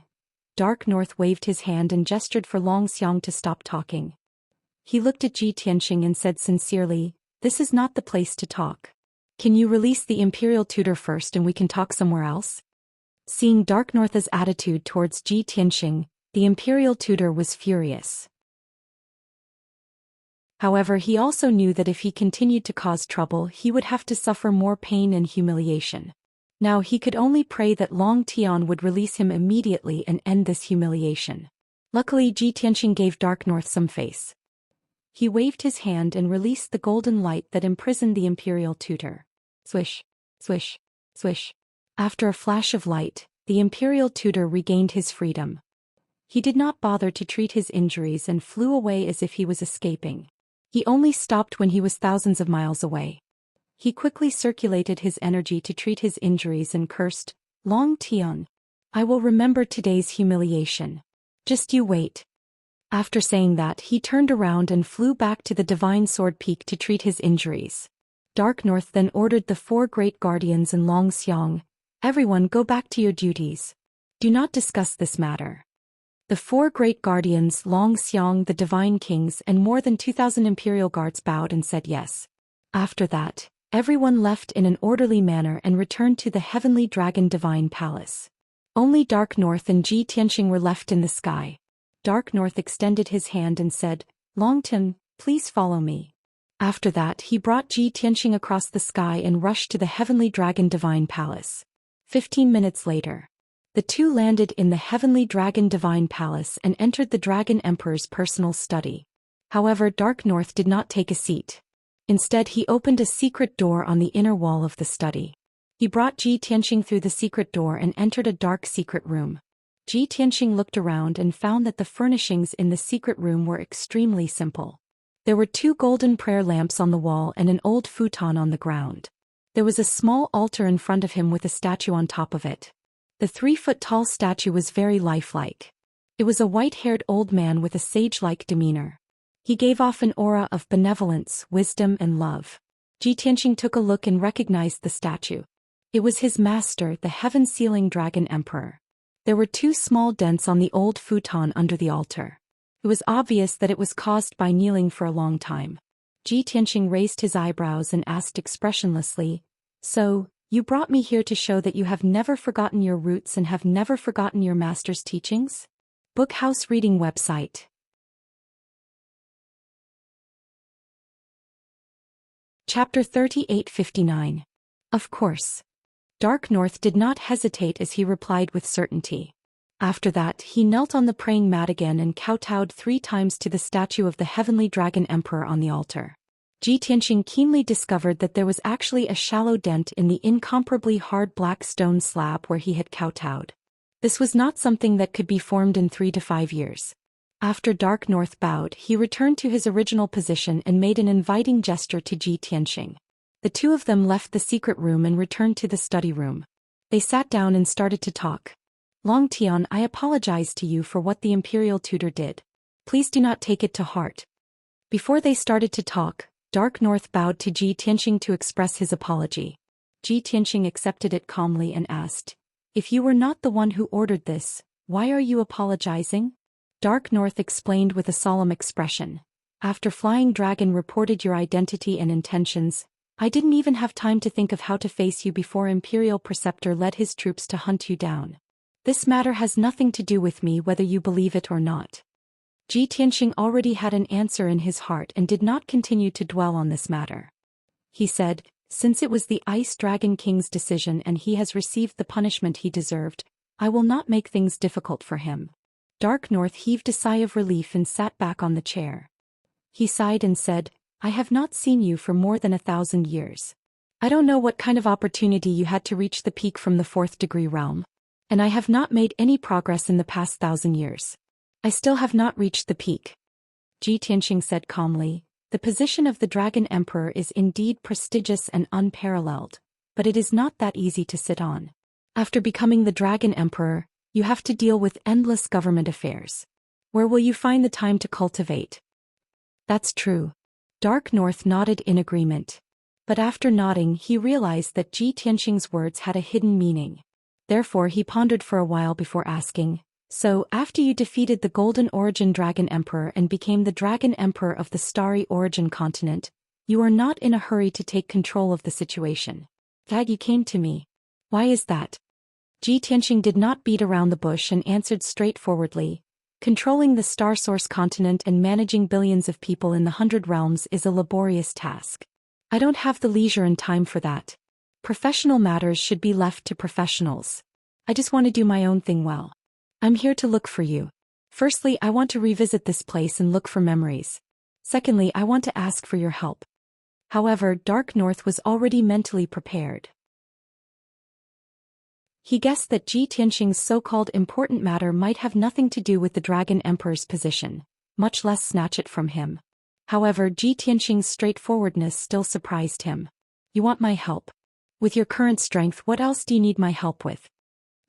Dark North waved his hand and gestured for Long Xiang to stop talking. He looked at Ji Tianqing and said sincerely, this is not the place to talk. Can you release the imperial tutor first and we can talk somewhere else? Seeing Dark North's attitude towards Ji Tianqing, the imperial tutor was furious. However, he also knew that if he continued to cause trouble, he would have to suffer more pain and humiliation. Now he could only pray that Long Tian would release him immediately and end this humiliation. Luckily, Ji Tianqing gave Dark North some face. He waved his hand and released the golden light that imprisoned the imperial tutor. Swish, swish, swish. After a flash of light, the imperial tutor regained his freedom. He did not bother to treat his injuries and flew away as if he was escaping. He only stopped when he was thousands of miles away. He quickly circulated his energy to treat his injuries and cursed, Long Tian, I will remember today's humiliation. Just you wait. After saying that, he turned around and flew back to the Divine Sword Peak to treat his injuries. Dark North then ordered the 4 great guardians and Long Xiang, everyone go back to your duties. Do not discuss this matter. The 4 great guardians, Long Xiang, the divine kings, and more than 2,000 imperial guards bowed and said yes. After that, everyone left in an orderly manner and returned to the heavenly dragon divine palace. Only Dark North and Ji Tianqing were left in the sky. Dark North extended his hand and said, Long Tian, please follow me. After that, he brought Ji Tianqing across the sky and rushed to the heavenly dragon divine palace. 15 minutes later, the two landed in the heavenly dragon divine palace and entered the Dragon Emperor's personal study. However, Dark North did not take a seat. Instead, he opened a secret door on the inner wall of the study. He brought Ji Tianqing through the secret door and entered a dark secret room. Ji Tianqing looked around and found that the furnishings in the secret room were extremely simple. There were 2 golden prayer lamps on the wall and an old futon on the ground. There was a small altar in front of him with a statue on top of it. The 3-foot-tall statue was very lifelike. It was a white-haired old man with a sage-like demeanor. He gave off an aura of benevolence, wisdom, and love. Ji Tianqing took a look and recognized the statue. It was his master, the heaven-sealing Dragon Emperor. There were 2 small dents on the old futon under the altar. It was obvious that it was caused by kneeling for a long time. Ji Tianxing raised his eyebrows and asked expressionlessly, "So, you brought me here to show that you have never forgotten your roots and have never forgotten your master's teachings?" Bookhouse Reading Website. Chapter 3859. Of course. Dark North did not hesitate as he replied with certainty. After that, he knelt on the praying mat again and kowtowed 3 times to the statue of the heavenly dragon emperor on the altar. Ji Tianxing keenly discovered that there was actually a shallow dent in the incomparably hard black stone slab where he had kowtowed. This was not something that could be formed in 3 to 5 years. After Dark North bowed, he returned to his original position and made an inviting gesture to Ji Tianxing. The two of them left the secret room and returned to the study room. They sat down and started to talk. "Long Tian, I apologize to you for what the imperial tutor did. Please do not take it to heart." Before they started to talk, Dark North bowed to Ji Tianxing to express his apology. Ji Tianxing accepted it calmly and asked, "If you were not the one who ordered this, why are you apologizing?" Dark North explained with a solemn expression. "After Flying Dragon reported your identity and intentions, I didn't even have time to think of how to face you before Imperial Preceptor led his troops to hunt you down. This matter has nothing to do with me whether you believe it or not." Ji Tianxing already had an answer in his heart and did not continue to dwell on this matter. He said, "Since it was the Ice Dragon King's decision and he has received the punishment he deserved, I will not make things difficult for him." Dark North heaved a sigh of relief and sat back on the chair. He sighed and said, "I have not seen you for more than 1,000 years. I don't know what kind of opportunity you had to reach the peak from the 4th degree realm. And I have not made any progress in the past 1,000 years. I still have not reached the peak." Ji Tianxing said calmly, "The position of the Dragon Emperor is indeed prestigious and unparalleled, but it is not that easy to sit on. After becoming the Dragon Emperor, you have to deal with endless government affairs. Where will you find the time to cultivate?" "That's true." Dark North nodded in agreement. But after nodding, he realized that Ji Tianxing's words had a hidden meaning. Therefore he pondered for a while before asking, "So, after you defeated the Golden Origin Dragon Emperor and became the Dragon Emperor of the Starry Origin continent, you are not in a hurry to take control of the situation. That you came to me. Why is that?" Ji Tianxing did not beat around the bush and answered straightforwardly, "Controlling the Star Source continent and managing billions of people in the 100 realms is a laborious task. I don't have the leisure and time for that. Professional matters should be left to professionals. I just want to do my own thing well. I'm here to look for you. Firstly, I want to revisit this place and look for memories. Secondly, I want to ask for your help." However, Dark North was already mentally prepared. He guessed that Ji Tianxing's so-called important matter might have nothing to do with the Dragon Emperor's position, much less snatch it from him. However, Ji Tianxing's straightforwardness still surprised him. "You want my help? With your current strength, what else do you need my help with?"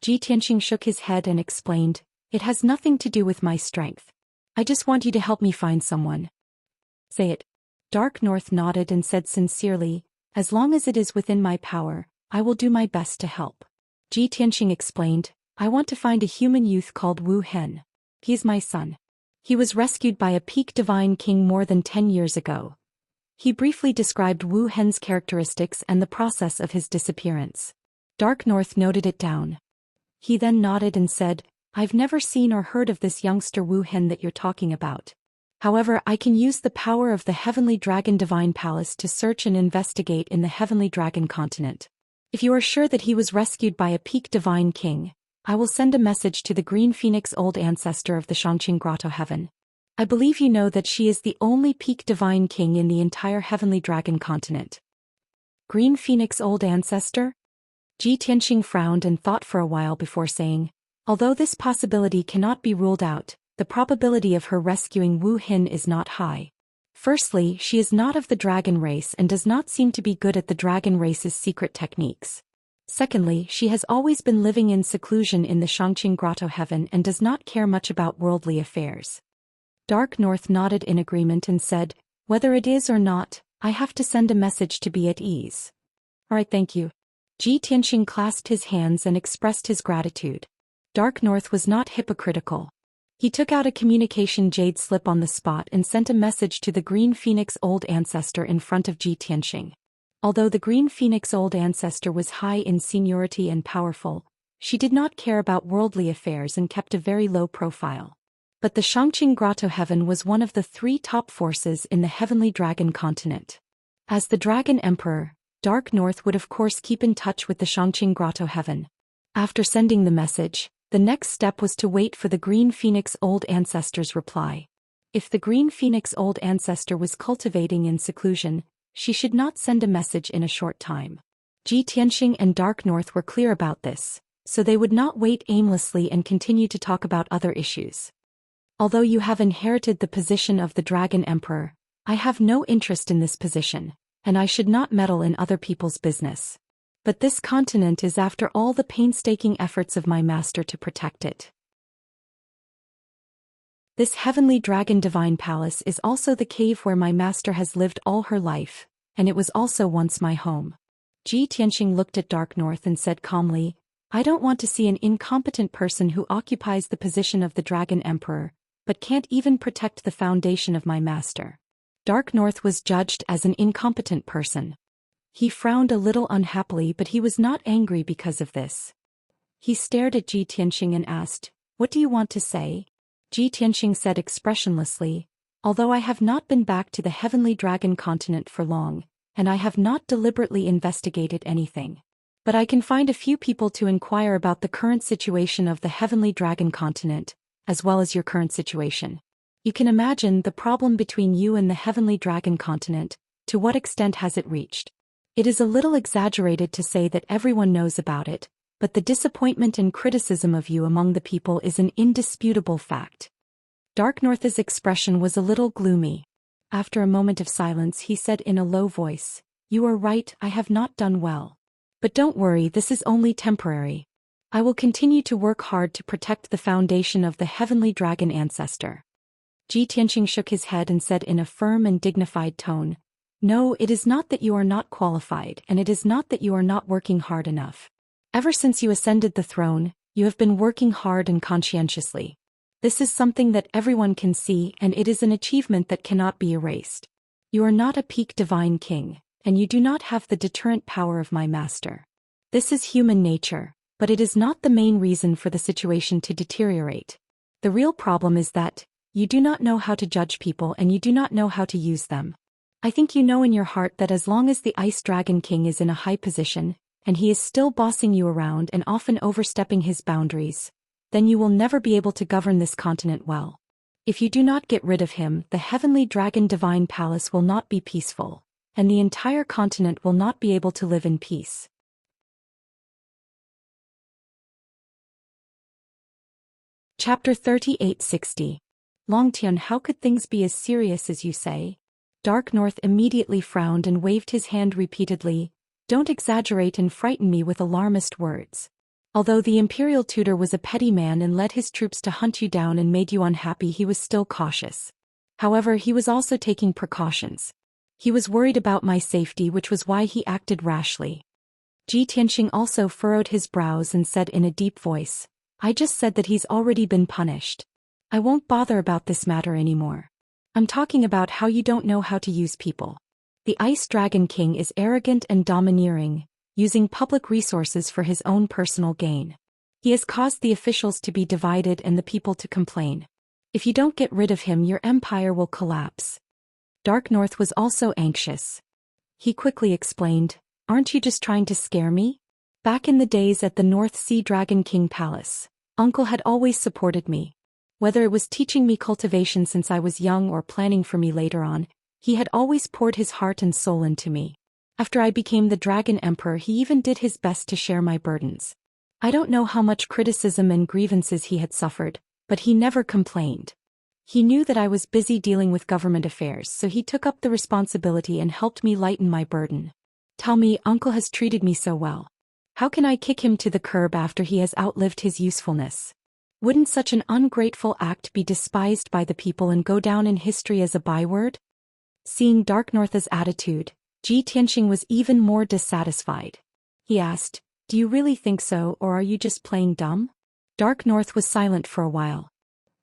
Ji Tianxing shook his head and explained, "It has nothing to do with my strength. I just want you to help me find someone." "Say it." Dark North nodded and said sincerely, "As long as it is within my power, I will do my best to help." Ji Tianxing explained, "I want to find a human youth called Wu Hen. He is my son. He was rescued by a peak divine king more than 10 years ago." He briefly described Wu Hen's characteristics and the process of his disappearance. Dark North noted it down. He then nodded and said, "I've never seen or heard of this youngster Wu Hen that you're talking about. However, I can use the power of the Heavenly Dragon Divine Palace to search and investigate in the Heavenly Dragon continent. If you are sure that he was rescued by a peak divine king, I will send a message to the Green Phoenix old ancestor of the Xianxia Grotto Heaven. I believe you know that she is the only peak divine king in the entire Heavenly Dragon continent." Green Phoenix old ancestor? Ji Tianxing frowned and thought for a while before saying, "Although this possibility cannot be ruled out, the probability of her rescuing Wu Hin is not high. Firstly, she is not of the dragon race and does not seem to be good at the dragon race's secret techniques. Secondly, she has always been living in seclusion in the Xianxia Grotto Heaven and does not care much about worldly affairs." Dark North nodded in agreement and said, "Whether it is or not, I have to send a message to be at ease." "All right, thank you." Ji Tianxing clasped his hands and expressed his gratitude. Dark North was not hypocritical. He took out a communication jade slip on the spot and sent a message to the Green Phoenix Old Ancestor in front of Ji Tianxing. Although the Green Phoenix Old Ancestor was high in seniority and powerful, she did not care about worldly affairs and kept a very low profile. But the Xianxia Grotto Heaven was one of the 3 top forces in the Heavenly Dragon continent. As the Dragon Emperor, Dark North would of course keep in touch with the Xianxia Grotto Heaven. After sending the message, the next step was to wait for the Green Phoenix Old Ancestor's reply. If the Green Phoenix Old Ancestor was cultivating in seclusion, she should not send a message in a short time. Ji Tianxing and Dark North were clear about this, so they would not wait aimlessly and continue to talk about other issues. Although you have inherited the position of the Dragon Emperor, I have no interest in this position, and I should not meddle in other people's business. But this continent is after all the painstaking efforts of my master to protect it. This Heavenly Dragon Divine Palace is also the cave where my master has lived all her life, and it was also once my home. Ji Tianxing looked at Dark North and said calmly, I don't want to see an incompetent person who occupies the position of the Dragon Emperor, but can't even protect the foundation of my master. Dark North was judged as an incompetent person. He frowned a little unhappily, but he was not angry because of this. He stared at Ji Tianxing and asked, What do you want to say? Ji Tianxing said expressionlessly, Although I have not been back to the Heavenly Dragon continent for long, and I have not deliberately investigated anything, but I can find a few people to inquire about the current situation of the Heavenly Dragon continent, as well as your current situation. You can imagine the problem between you and the Heavenly Dragon continent. To what extent has it reached? It is a little exaggerated to say that everyone knows about it, but the disappointment and criticism of you among the people is an indisputable fact. Dark North's expression was a little gloomy. After a moment of silence he said in a low voice, You are right, I have not done well. But don't worry, this is only temporary. I will continue to work hard to protect the foundation of the Heavenly Dragon Ancestor. Ji Tianxing shook his head and said in a firm and dignified tone, No, it is not that you are not qualified, and it is not that you are not working hard enough. Ever since you ascended the throne, you have been working hard and conscientiously. This is something that everyone can see, and it is an achievement that cannot be erased. You are not a peak divine king, and you do not have the deterrent power of my master. This is human nature, but it is not the main reason for the situation to deteriorate. The real problem is that you do not know how to judge people and you do not know how to use them. I think you know in your heart that as long as the Ice Dragon King is in a high position, and he is still bossing you around and often overstepping his boundaries, then you will never be able to govern this continent well. If you do not get rid of him, the Heavenly Dragon Divine Palace will not be peaceful, and the entire continent will not be able to live in peace. Chapter 3860. Longtian, how could things be as serious as you say? Dark North immediately frowned and waved his hand repeatedly. Don't exaggerate and frighten me with alarmist words. Although the imperial tutor was a petty man and led his troops to hunt you down and made you unhappy, he was still cautious. However, he was also taking precautions. He was worried about my safety, which was why he acted rashly. Ji Tianxing also furrowed his brows and said in a deep voice, I just said that he's already been punished. I won't bother about this matter anymore. I'm talking about how you don't know how to use people. The Ice Dragon King is arrogant and domineering, using public resources for his own personal gain. He has caused the officials to be divided and the people to complain. If you don't get rid of him, your empire will collapse. Dark North was also anxious. He quickly explained, Aren't you just trying to scare me? Back in the days at the North Sea Dragon King Palace, Uncle had always supported me. Whether it was teaching me cultivation since I was young or planning for me later on, he had always poured his heart and soul into me. After I became the Dragon Emperor, he even did his best to share my burdens. I don't know how much criticism and grievances he had suffered, but he never complained. He knew that I was busy dealing with government affairs, so he took up the responsibility and helped me lighten my burden. Tell me, Uncle has treated me so well. How can I kick him to the curb after he has outlived his usefulness? Wouldn't such an ungrateful act be despised by the people and go down in history as a byword? Seeing Dark North's attitude, Ji Tianxing was even more dissatisfied. He asked, Do you really think so, or are you just playing dumb? Dark North was silent for a while.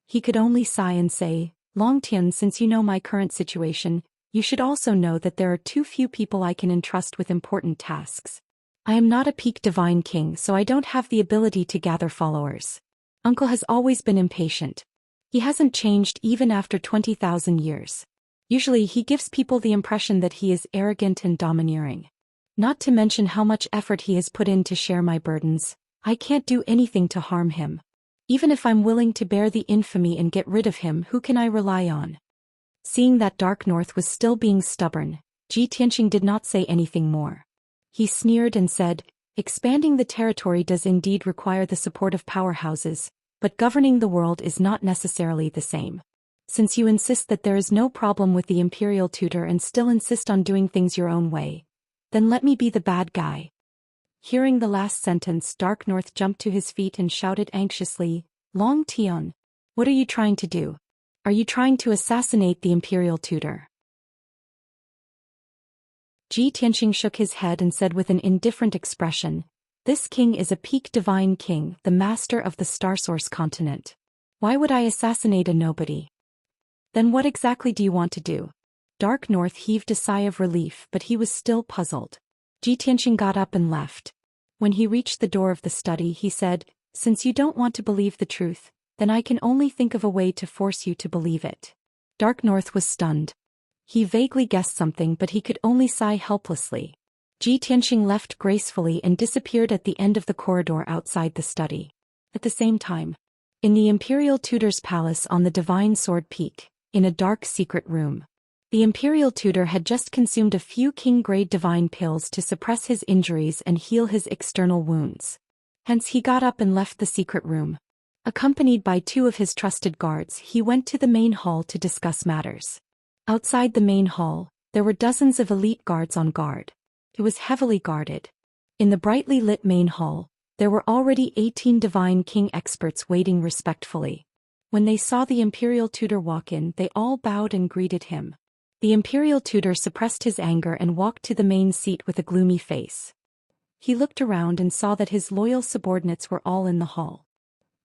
He could only sigh and say, Long Tian, since you know my current situation, you should also know that there are too few people I can entrust with important tasks. I am not a peak divine king, so I don't have the ability to gather followers. Uncle has always been impatient. He hasn't changed even after 20,000 years. Usually he gives people the impression that he is arrogant and domineering. Not to mention how much effort he has put in to share my burdens. I can't do anything to harm him. Even if I'm willing to bear the infamy and get rid of him, who can I rely on? Seeing that Dark North was still being stubborn, Ji Tianqing did not say anything more. He sneered and said, expanding the territory does indeed require the support of powerhouses, but governing the world is not necessarily the same. Since you insist that there is no problem with the imperial tutor and still insist on doing things your own way, then let me be the bad guy. Hearing the last sentence, Dark North jumped to his feet and shouted anxiously, Long Tian, what are you trying to do? Are you trying to assassinate the imperial tutor? Ji Tianqing shook his head and said with an indifferent expression, this king is a peak divine king, the master of the Starsource continent. Why would I assassinate a nobody? Then what exactly do you want to do? Dark North heaved a sigh of relief, but he was still puzzled. Ji Tianqing got up and left. When he reached the door of the study, he said, since you don't want to believe the truth, then I can only think of a way to force you to believe it. Dark North was stunned. He vaguely guessed something, but he could only sigh helplessly. Ji Tianqing left gracefully and disappeared at the end of the corridor outside the study. At the same time, in the Imperial Tutor's palace on the Divine Sword Peak, in a dark secret room, the Imperial Tutor had just consumed a few king-grade divine pills to suppress his injuries and heal his external wounds. Hence he got up and left the secret room. Accompanied by two of his trusted guards, he went to the main hall to discuss matters. Outside the main hall, there were dozens of elite guards on guard. It was heavily guarded. In the brightly lit main hall, there were already 18 divine king experts waiting respectfully. When they saw the Imperial Tutor walk in, they all bowed and greeted him. The Imperial Tutor suppressed his anger and walked to the main seat with a gloomy face. He looked around and saw that his loyal subordinates were all in the hall.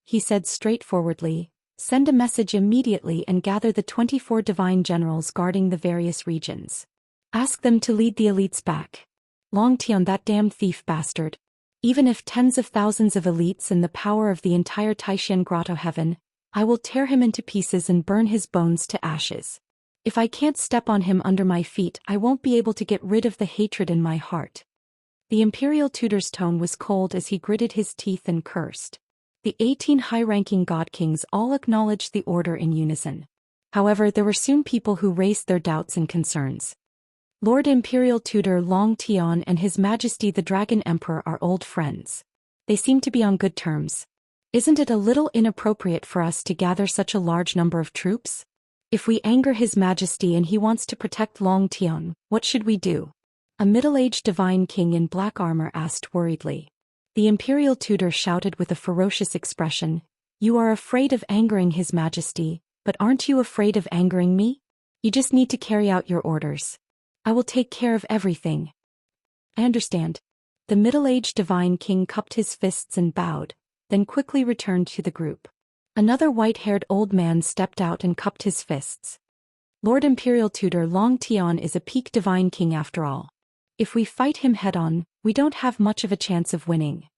He said straightforwardly, send a message immediately and gather the 24 divine generals guarding the various regions. Ask them to lead the elites back. Long Tian, that damned thief bastard. Even if tens of thousands of elites and the power of the entire Taishan Grotto heaven, I will tear him into pieces and burn his bones to ashes. If I can't step on him under my feet, I won't be able to get rid of the hatred in my heart. The Imperial Tutor's tone was cold as he gritted his teeth and cursed. The 18 high-ranking god kings all acknowledged the order in unison. However, there were soon people who raised their doubts and concerns. Lord Imperial Tutor Long Tian and His Majesty the Dragon Emperor are old friends. They seem to be on good terms. Isn't it a little inappropriate for us to gather such a large number of troops? If we anger His Majesty and he wants to protect Long Tian, what should we do? A middle-aged divine king in black armor asked worriedly. The Imperial Tutor shouted with a ferocious expression, you are afraid of angering His Majesty, but aren't you afraid of angering me? You just need to carry out your orders. I will take care of everything. I understand. The middle-aged divine king cupped his fists and bowed, then quickly returned to the group. Another white-haired old man stepped out and cupped his fists. Lord Imperial Tutor Long Tian is a peak divine king after all. If we fight him head-on, we don't have much of a chance of winning.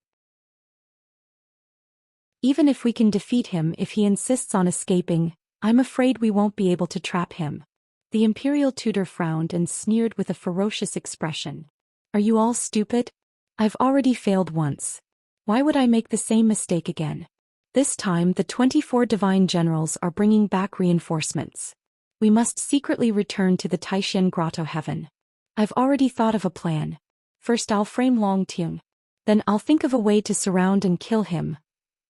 Even if we can defeat him, if he insists on escaping, I'm afraid we won't be able to trap him. The Imperial Tutor frowned and sneered with a ferocious expression. Are you all stupid? I've already failed once. Why would I make the same mistake again? This time the 24 divine generals are bringing back reinforcements. We must secretly return to the Taishan Grotto heaven. I've already thought of a plan. First I'll frame Long Tian. Then I'll think of a way to surround and kill him.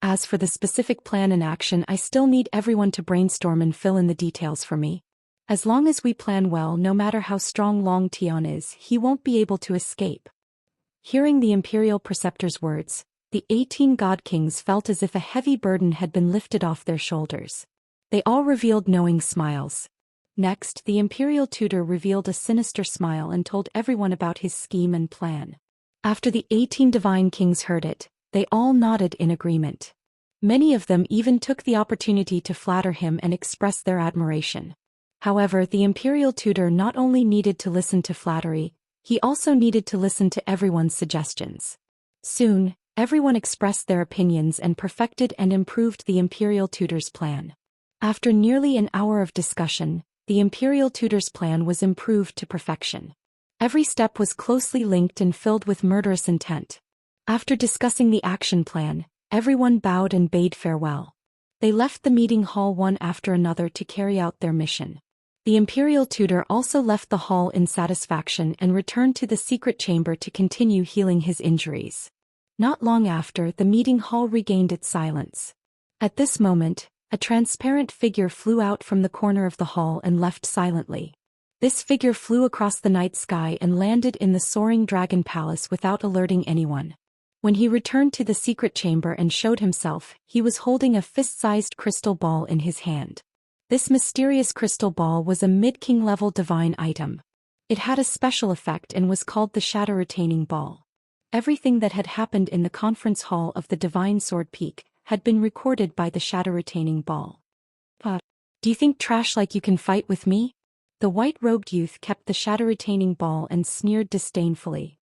As for the specific plan in action, I still need everyone to brainstorm and fill in the details for me. As long as we plan well, no matter how strong Long Tian is, he won't be able to escape. Hearing the Imperial Preceptor's words, the 18 God Kings felt as if a heavy burden had been lifted off their shoulders. They all revealed knowing smiles. Next, the Imperial Tutor revealed a sinister smile and told everyone about his scheme and plan. After the 18 divine kings heard it, they all nodded in agreement. Many of them even took the opportunity to flatter him and express their admiration. However, the imperial tutor not only needed to listen to flattery, he also needed to listen to everyone's suggestions. Soon, everyone expressed their opinions and perfected and improved the imperial tutor's plan. After nearly an hour of discussion, the imperial tutor's plan was improved to perfection. Every step was closely linked and filled with murderous intent. After discussing the action plan, everyone bowed and bade farewell. They left the meeting hall one after another to carry out their mission. The imperial tutor also left the hall in satisfaction and returned to the secret chamber to continue healing his injuries. Not long after, the meeting hall regained its silence. At this moment, a transparent figure flew out from the corner of the hall and left silently. This figure flew across the night sky and landed in the soaring dragon palace without alerting anyone. When he returned to the secret chamber and showed himself, he was holding a fist-sized crystal ball in his hand. This mysterious crystal ball was a mid-king level divine item. It had a special effect and was called the Shadow-Retaining Ball. Everything that had happened in the conference hall of the Divine Sword Peak had been recorded by the Shadow-Retaining Ball. Do you think trash like you can fight with me? The white-robed youth kept the Shadow-Retaining Ball and sneered disdainfully.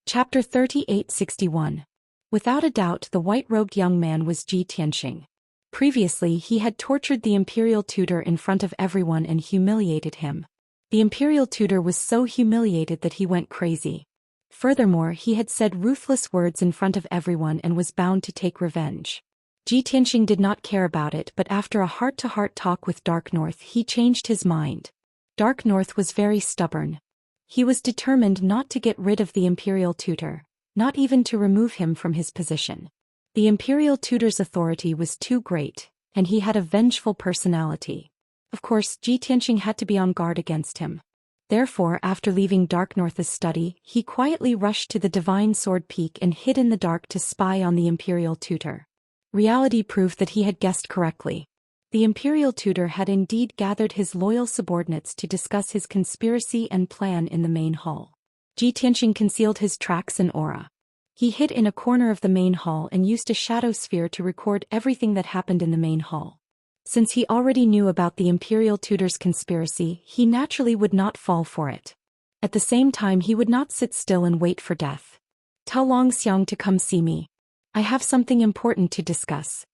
Chapter 3861. Without a doubt, the white-robed young man was Zhou Xian. Previously, he had tortured the imperial tutor in front of everyone and humiliated him. The imperial tutor was so humiliated that he went crazy. Furthermore, he had said ruthless words in front of everyone and was bound to take revenge. Zhou Xian did not care about it, but after a heart-to-heart talk with Dark North, he changed his mind. Dark North was very stubborn. He was determined not to get rid of the imperial tutor, not even to remove him from his position. The imperial tutor's authority was too great, and he had a vengeful personality. Of course, Zhou Xian had to be on guard against him. Therefore, after leaving Dark North's study, he quietly rushed to the Divine Sword Peak and hid in the dark to spy on the imperial tutor. Reality proved that he had guessed correctly. The imperial tutor had indeed gathered his loyal subordinates to discuss his conspiracy and plan in the main hall. Zhou Xian concealed his tracks and aura. He hid in a corner of the main hall and used a shadow sphere to record everything that happened in the main hall. Since he already knew about the imperial tutor's conspiracy, he naturally would not fall for it. At the same time, he would not sit still and wait for death. Tell Xiang to come see me. I have something important to discuss.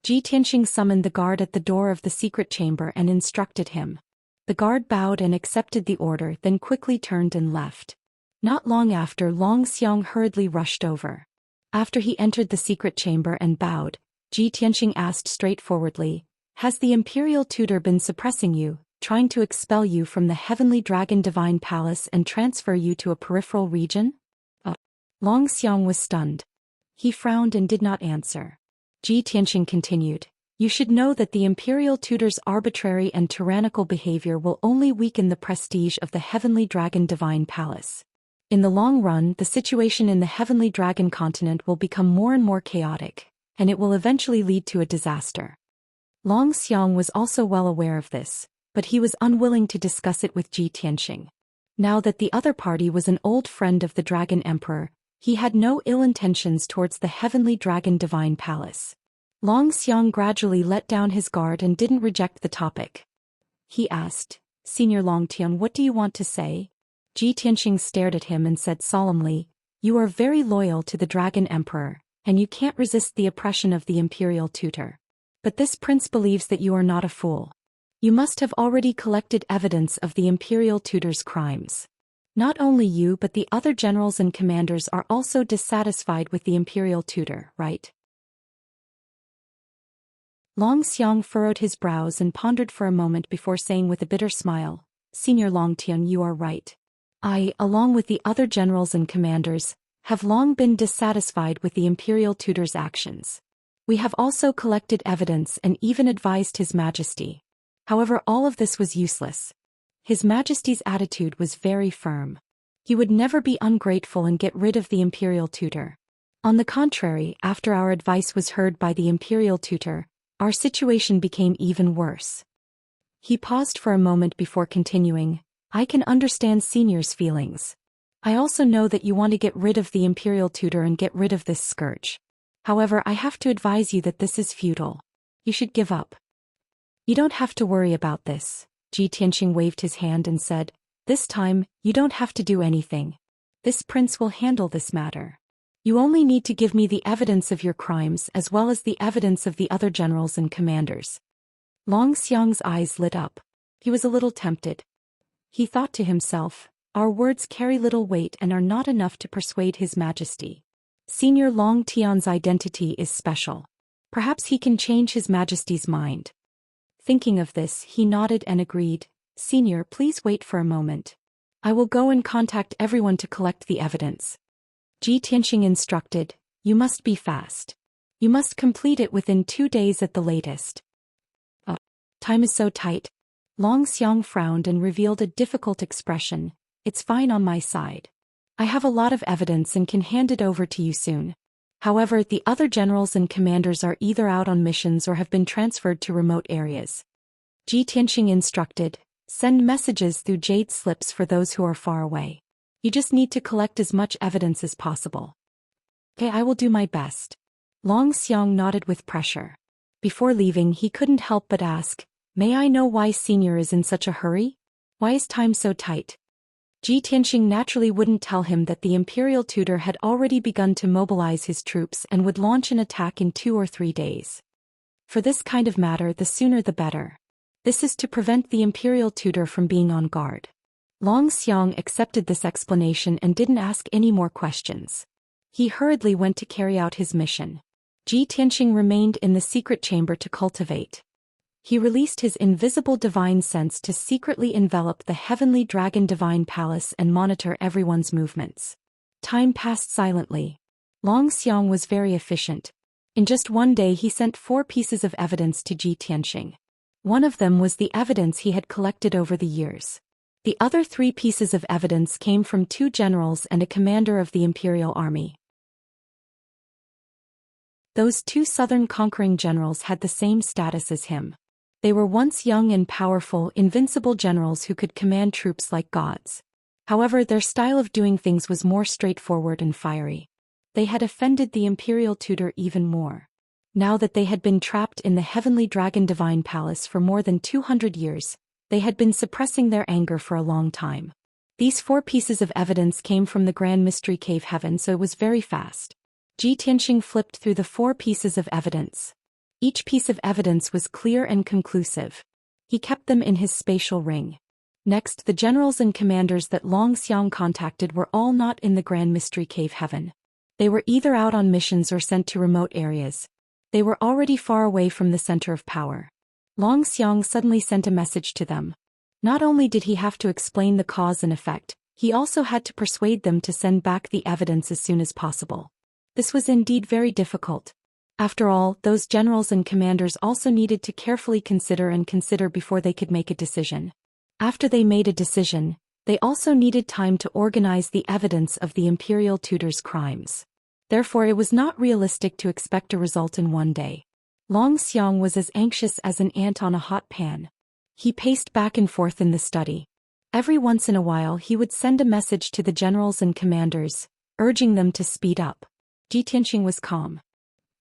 Zhou Xian summoned the guard at the door of the secret chamber and instructed him. The guard bowed and accepted the order, then quickly turned and left. Not long after, Xiang hurriedly rushed over. After he entered the secret chamber and bowed, Zhou Xian asked straightforwardly, "Has the imperial tutor been suppressing you, trying to expel you from the heavenly dragon divine palace and transfer you to a peripheral region?" Xiang was stunned. He frowned and did not answer. Zhou Xian continued, "You should know that the imperial tutor's arbitrary and tyrannical behavior will only weaken the prestige of the heavenly dragon divine palace. In the long run, the situation in the heavenly dragon continent will become more and more chaotic, and it will eventually lead to a disaster." Xiang was also well aware of this, but he was unwilling to discuss it with Zhou Xian. Now that the other party was an old friend of the Dragon Emperor, he had no ill intentions towards the heavenly dragon divine palace. Xiang gradually let down his guard and didn't reject the topic. He asked, "Senior Xian, what do you want to say?" Zhou Xian stared at him and said solemnly, "You are very loyal to the Dragon Emperor, and you can't resist the oppression of the imperial tutor. But this prince believes that you are not a fool. You must have already collected evidence of the imperial tutor's crimes. Not only you but the other generals and commanders are also dissatisfied with the imperial tutor, right?" Xiang furrowed his brows and pondered for a moment before saying with a bitter smile, "Senior Xian, you are right. I, along with the other generals and commanders, have long been dissatisfied with the imperial tutor's actions. We have also collected evidence and even advised His Majesty. However, all of this was useless. His Majesty's attitude was very firm. He would never be ungrateful and get rid of the imperial tutor. On the contrary, after our advice was heard by the imperial tutor, our situation became even worse." He paused for a moment before continuing, "I can understand Senior's feelings. I also know that you want to get rid of the imperial tutor and get rid of this scourge. However, I have to advise you that this is futile. You should give up. You don't have to worry about this. Ji Tianqing waved his hand and said, this time, you don't have to do anything. This prince will handle this matter. You only need to give me the evidence of your crimes as well as the evidence of the other generals and commanders. Long Xiang's eyes lit up. He was a little tempted. He thought to himself, our words carry little weight and are not enough to persuade His Majesty. Senior Long Tian's identity is special. Perhaps he can change His Majesty's mind. Thinking of this, he nodded and agreed, Senior, please wait for a moment. I will go and contact everyone to collect the evidence. Ji Tianqing instructed, you must be fast. You must complete it within 2 days at the latest. Time is so tight. Long Xiang frowned and revealed a difficult expression. It's fine on my side. I have a lot of evidence and can hand it over to you soon. However, the other generals and commanders are either out on missions or have been transferred to remote areas. Ji Tianqing instructed, send messages through jade slips for those who are far away. You just need to collect as much evidence as possible. Okay, I will do my best. Long Xiang nodded with pressure. Before leaving, he couldn't help but ask, may I know why Senior is in such a hurry? Why is time so tight? Ji Tianqing naturally wouldn't tell him that the imperial tutor had already begun to mobilize his troops and would launch an attack in 2 or 3 days. For this kind of matter, the sooner the better. This is to prevent the imperial tutor from being on guard. Long Xiang accepted this explanation and didn't ask any more questions. He hurriedly went to carry out his mission. Ji Tianqing remained in the secret chamber to cultivate. He released his invisible divine sense to secretly envelop the heavenly dragon divine palace and monitor everyone's movements. Time passed silently. Long Xiang was very efficient. In just 1 day he sent 4 pieces of evidence to Ji Tianqing. One of them was the evidence he had collected over the years. The other 3 pieces of evidence came from 2 generals and a commander of the imperial army. Those 2 southern conquering generals had the same status as him. They were once young and powerful, invincible generals who could command troops like gods. However, their style of doing things was more straightforward and fiery. They had offended the imperial tutor even more. Now that they had been trapped in the heavenly dragon divine palace for more than 200 years, they had been suppressing their anger for a long time. These 4 pieces of evidence came from the Grand Mystery Cave Heaven, so it was very fast. Ji Tianqing flipped through the 4 pieces of evidence. Each piece of evidence was clear and conclusive. He kept them in his spatial ring. Next, the generals and commanders that Long Xiang contacted were all not in the Grand Mystery Cave Heaven. They were either out on missions or sent to remote areas. They were already far away from the center of power. Long Xiang suddenly sent a message to them. Not only did he have to explain the cause and effect, he also had to persuade them to send back the evidence as soon as possible. This was indeed very difficult. After all, those generals and commanders also needed to carefully consider before they could make a decision. After they made a decision, they also needed time to organize the evidence of the imperial tutor's crimes. Therefore, it was not realistic to expect a result in 1 day. Long Xiang was as anxious as an ant on a hot pan. He paced back and forth in the study. Every once in a while he would send a message to the generals and commanders, urging them to speed up. Ji Tianqing was calm.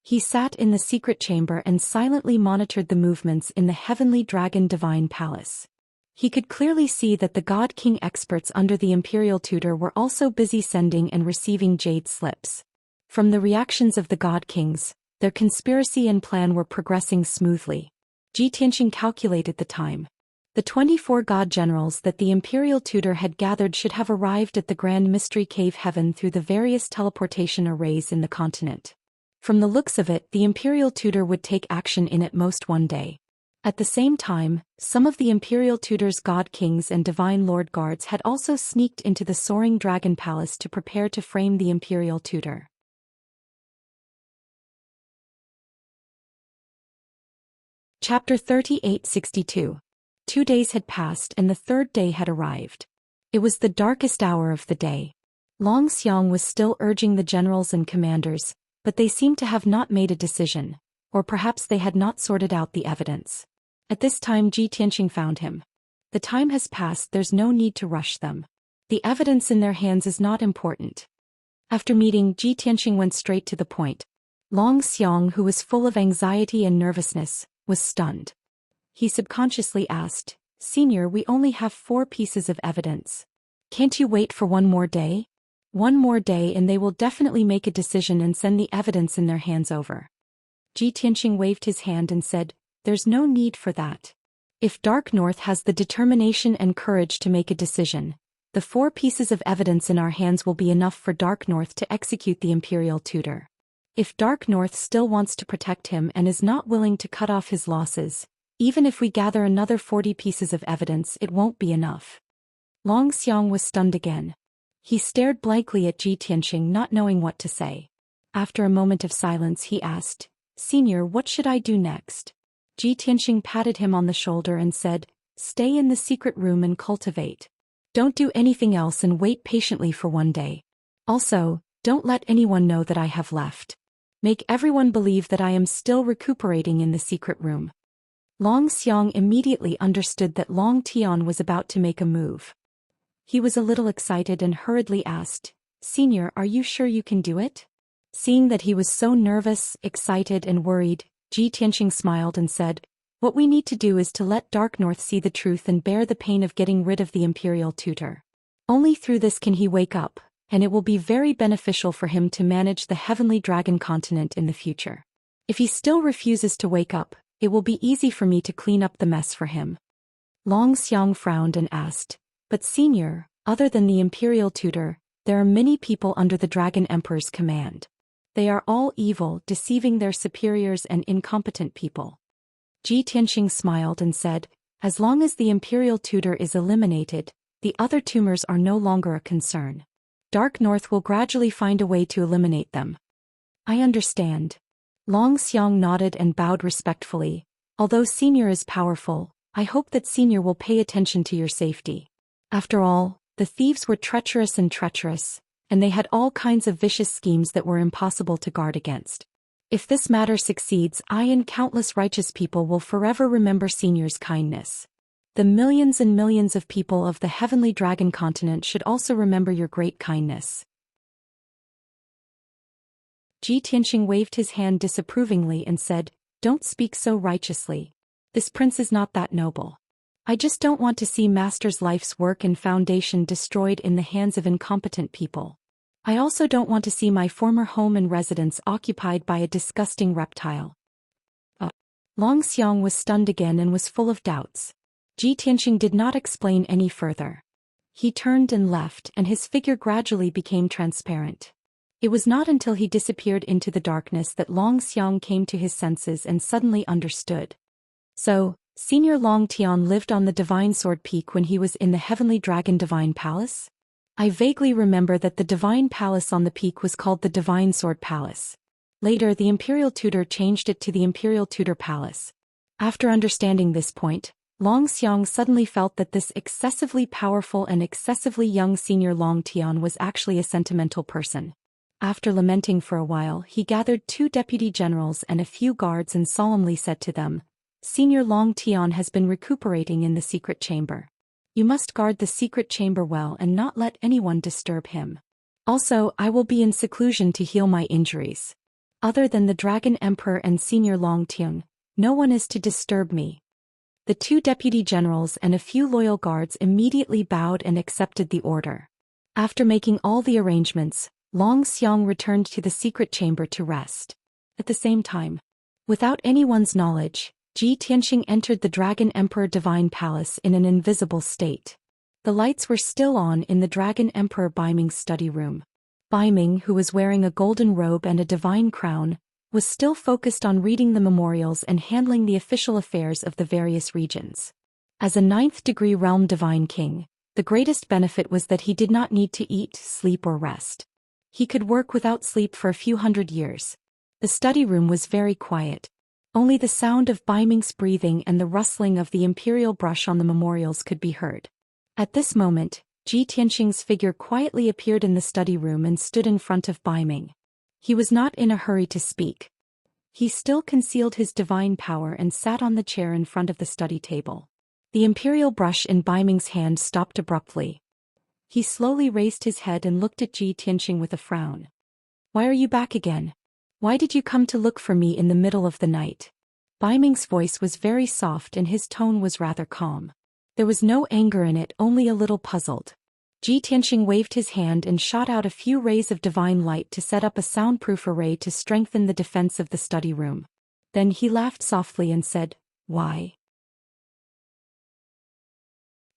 He sat in the secret chamber and silently monitored the movements in the heavenly dragon divine palace. He could clearly see that the God King experts under the imperial tutor were also busy sending and receiving jade slips. From the reactions of the God Kings, their conspiracy and plan were progressing smoothly. Ji Tianqing calculated the time. The 24 god generals that the imperial tutor had gathered should have arrived at the Grand Mystery Cave Heaven through the various teleportation arrays in the continent. From the looks of it, the imperial tutor would take action in at most 1 day. At the same time, some of the imperial tutor's god kings and divine lord guards had also sneaked into the soaring dragon palace to prepare to frame the imperial tutor. Chapter 3862. 2 days had passed and the 3rd day had arrived. It was the darkest hour of the day. Long Xiang was still urging the generals and commanders, but they seemed to have not made a decision, or perhaps they had not sorted out the evidence. At this time Ji Tianqing found him. The time has passed, there's no need to rush them. The evidence in their hands is not important. After meeting, Ji Tianxing went straight to the point. Long Xiang, who was full of anxiety and nervousness, was stunned. He subconsciously asked, "Senior, we only have 4 pieces of evidence. Can't you wait for one more day? One more day and they will definitely make a decision and send the evidence in their hands over." Ji Tianxing waved his hand and said, "There's no need for that. If Dark North has the determination and courage to make a decision, the 4 pieces of evidence in our hands will be enough for Dark North to execute the imperial tutor. If Dark North still wants to protect him and is not willing to cut off his losses, even if we gather another 40 pieces of evidence, it won't be enough." Long Xiang was stunned again. He stared blankly at Ji Tianxing, not knowing what to say. After a moment of silence, he asked, "Senior, what should I do next?" Ji Tianxing patted him on the shoulder and said, "Stay in the secret room and cultivate. Don't do anything else and wait patiently for one day. Also, don't let anyone know that I have left. Make everyone believe that I am still recuperating in the secret room." Long Xiang immediately understood that Long Tian was about to make a move. He was a little excited and hurriedly asked, "Senior, are you sure you can do it?" Seeing that he was so nervous, excited and worried, Ji Tianxing smiled and said, "What we need to do is to let Dark North see the truth and bear the pain of getting rid of the imperial tutor. Only through this can he wake up, and it will be very beneficial for him to manage the Heavenly Dragon continent in the future. If he still refuses to wake up, it will be easy for me to clean up the mess for him." Long Xiang frowned and asked, "But Senior, other than the imperial tutor, there are many people under the Dragon Emperor's command. They are all evil, deceiving their superiors and incompetent people." Ji Tianxing smiled and said, "As long as the imperial tutor is eliminated, the other tumors are no longer a concern. Dark North will gradually find a way to eliminate them." "I understand." Long Xiang nodded and bowed respectfully. "Although Senior is powerful, I hope that Senior will pay attention to your safety. After all, the thieves were treacherous, and they had all kinds of vicious schemes that were impossible to guard against. If this matter succeeds, I and countless righteous people will forever remember Senior's kindness. The millions and millions of people of the Heavenly Dragon continent should also remember your great kindness." Ji Tianxing waved his hand disapprovingly and said, "Don't speak so righteously. This prince is not that noble. I just don't want to see Master's life's work and foundation destroyed in the hands of incompetent people. I also don't want to see my former home and residence occupied by a disgusting reptile." Long Xiang was stunned again and was full of doubts. Ji Tianxing did not explain any further. He turned and left, and his figure gradually became transparent. It was not until he disappeared into the darkness that Long Xiang came to his senses and suddenly understood. So, Senior Long Tian lived on the Divine Sword Peak when he was in the Heavenly Dragon Divine Palace? I vaguely remember that the Divine Palace on the peak was called the Divine Sword Palace. Later, the Imperial Tutor changed it to the Imperial Tutor Palace. After understanding this point, Long Xiang suddenly felt that this excessively powerful and excessively young Senior Long Tian was actually a sentimental person. After lamenting for a while, he gathered 2 deputy generals and a few guards and solemnly said to them, "Senior Long Tian has been recuperating in the secret chamber. You must guard the secret chamber well and not let anyone disturb him. Also, I will be in seclusion to heal my injuries. Other than the Dragon Emperor and Senior Long Tian, no one is to disturb me." The 2 deputy generals and a few loyal guards immediately bowed and accepted the order. After making all the arrangements, Long Xiang returned to the secret chamber to rest. At the same time, without anyone's knowledge, Ji Tianxing entered the Dragon Emperor Divine Palace in an invisible state. The lights were still on in the Dragon Emperor Baiming's study room. Baiming, who was wearing a golden robe and a divine crown, was still focused on reading the memorials and handling the official affairs of the various regions. As a 9th-degree realm divine king, the greatest benefit was that he did not need to eat, sleep or rest. He could work without sleep for a few hundred years. The study room was very quiet. Only the sound of Baiming's breathing and the rustling of the imperial brush on the memorials could be heard. At this moment, Ji Tianxing's figure quietly appeared in the study room and stood in front of Baiming. He was not in a hurry to speak. He still concealed his divine power and sat on the chair in front of the study table. The imperial brush in Baiming's hand stopped abruptly. He slowly raised his head and looked at Ji Tianxing with a frown. Why are you back again? Why did you come to look for me in the middle of the night? Bai Ming's voice was very soft and his tone was rather calm. There was no anger in it, only a little puzzled. Ji Tianxing waved his hand and shot out a few rays of divine light to set up a soundproof array to strengthen the defense of the study room. Then he laughed softly and said, Why?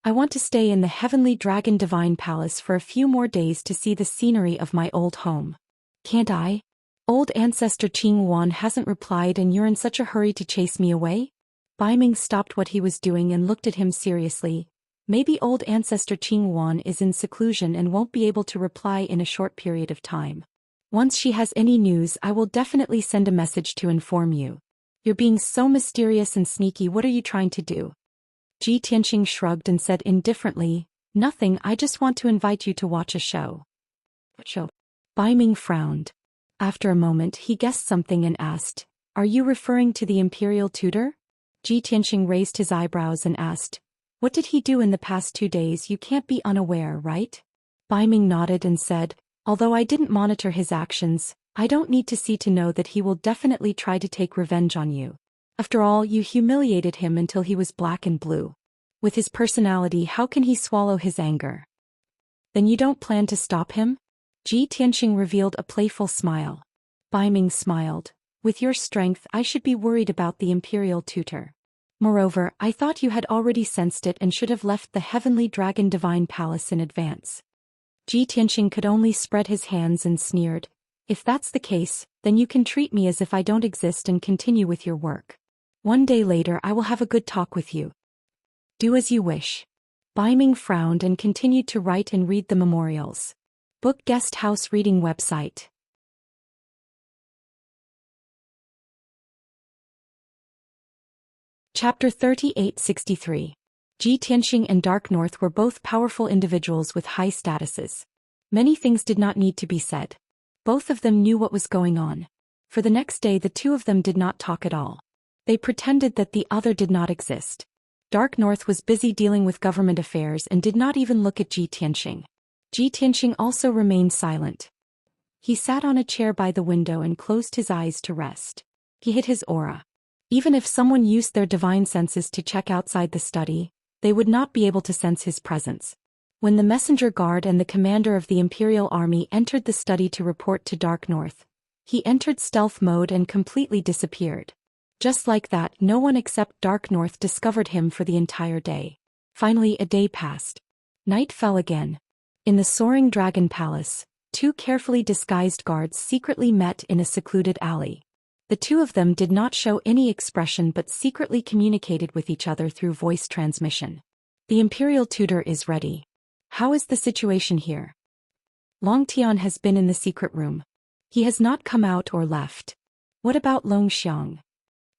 I want to stay in the Heavenly Dragon Divine Palace for a few more days to see the scenery of my old home. Can't I? Old ancestor Qing Wan hasn't replied and you're in such a hurry to chase me away? Bai Ming stopped what he was doing and looked at him seriously. Maybe old ancestor Qing Wan is in seclusion and won't be able to reply in a short period of time. Once she has any news, I will definitely send a message to inform you. You're being so mysterious and sneaky, what are you trying to do? Ji Tianxing shrugged and said indifferently, Nothing, I just want to invite you to watch a show. What show? Bai Ming frowned. After a moment he guessed something and asked, Are you referring to the imperial tutor? Ji Tianxing raised his eyebrows and asked, What did he do in the past 2 days? You can't be unaware, right? Bai Ming nodded and said, Although I didn't monitor his actions, I don't need to see to know that he will definitely try to take revenge on you. After all, you humiliated him until he was black and blue. With his personality, how can he swallow his anger? Then you don't plan to stop him? Ji Tianxing revealed a playful smile. Bai Ming smiled. With your strength, I should be worried about the imperial tutor. Moreover, I thought you had already sensed it and should have left the Heavenly Dragon Divine Palace in advance. Ji Tianxing could only spread his hands and sneered. If that's the case, then you can treat me as if I don't exist and continue with your work. One day later I will have a good talk with you. Do as you wish. Bai Ming frowned and continued to write and read the memorials. Book Guest House Reading Website. Chapter 3863. Ji Tianxing and Dark North were both powerful individuals with high statuses. Many things did not need to be said. Both of them knew what was going on. For the next day the two of them did not talk at all. They pretended that the other did not exist. Dark North was busy dealing with government affairs and did not even look at Ji Tianxing. Ji Tianxing also remained silent. He sat on a chair by the window and closed his eyes to rest. He hid his aura. Even if someone used their divine senses to check outside the study, they would not be able to sense his presence. When the messenger guard and the commander of the Imperial Army entered the study to report to Dark North, he entered stealth mode and completely disappeared. Just like that, no one except Dark North discovered him for the entire day. Finally, a day passed. Night fell again. In the soaring dragon palace, two carefully disguised guards secretly met in a secluded alley. The two of them did not show any expression but secretly communicated with each other through voice transmission. The Imperial Tutor is ready. How is the situation here? Long Tian has been in the secret room. He has not come out or left. What about Long Xiang?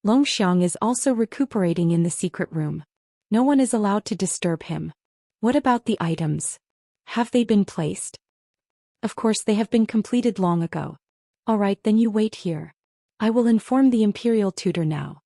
Long Xiang is also recuperating in the secret room. No one is allowed to disturb him. What about the items? Have they been placed? Of course they have been completed long ago. All right, then you wait here. I will inform the Imperial Tutor now.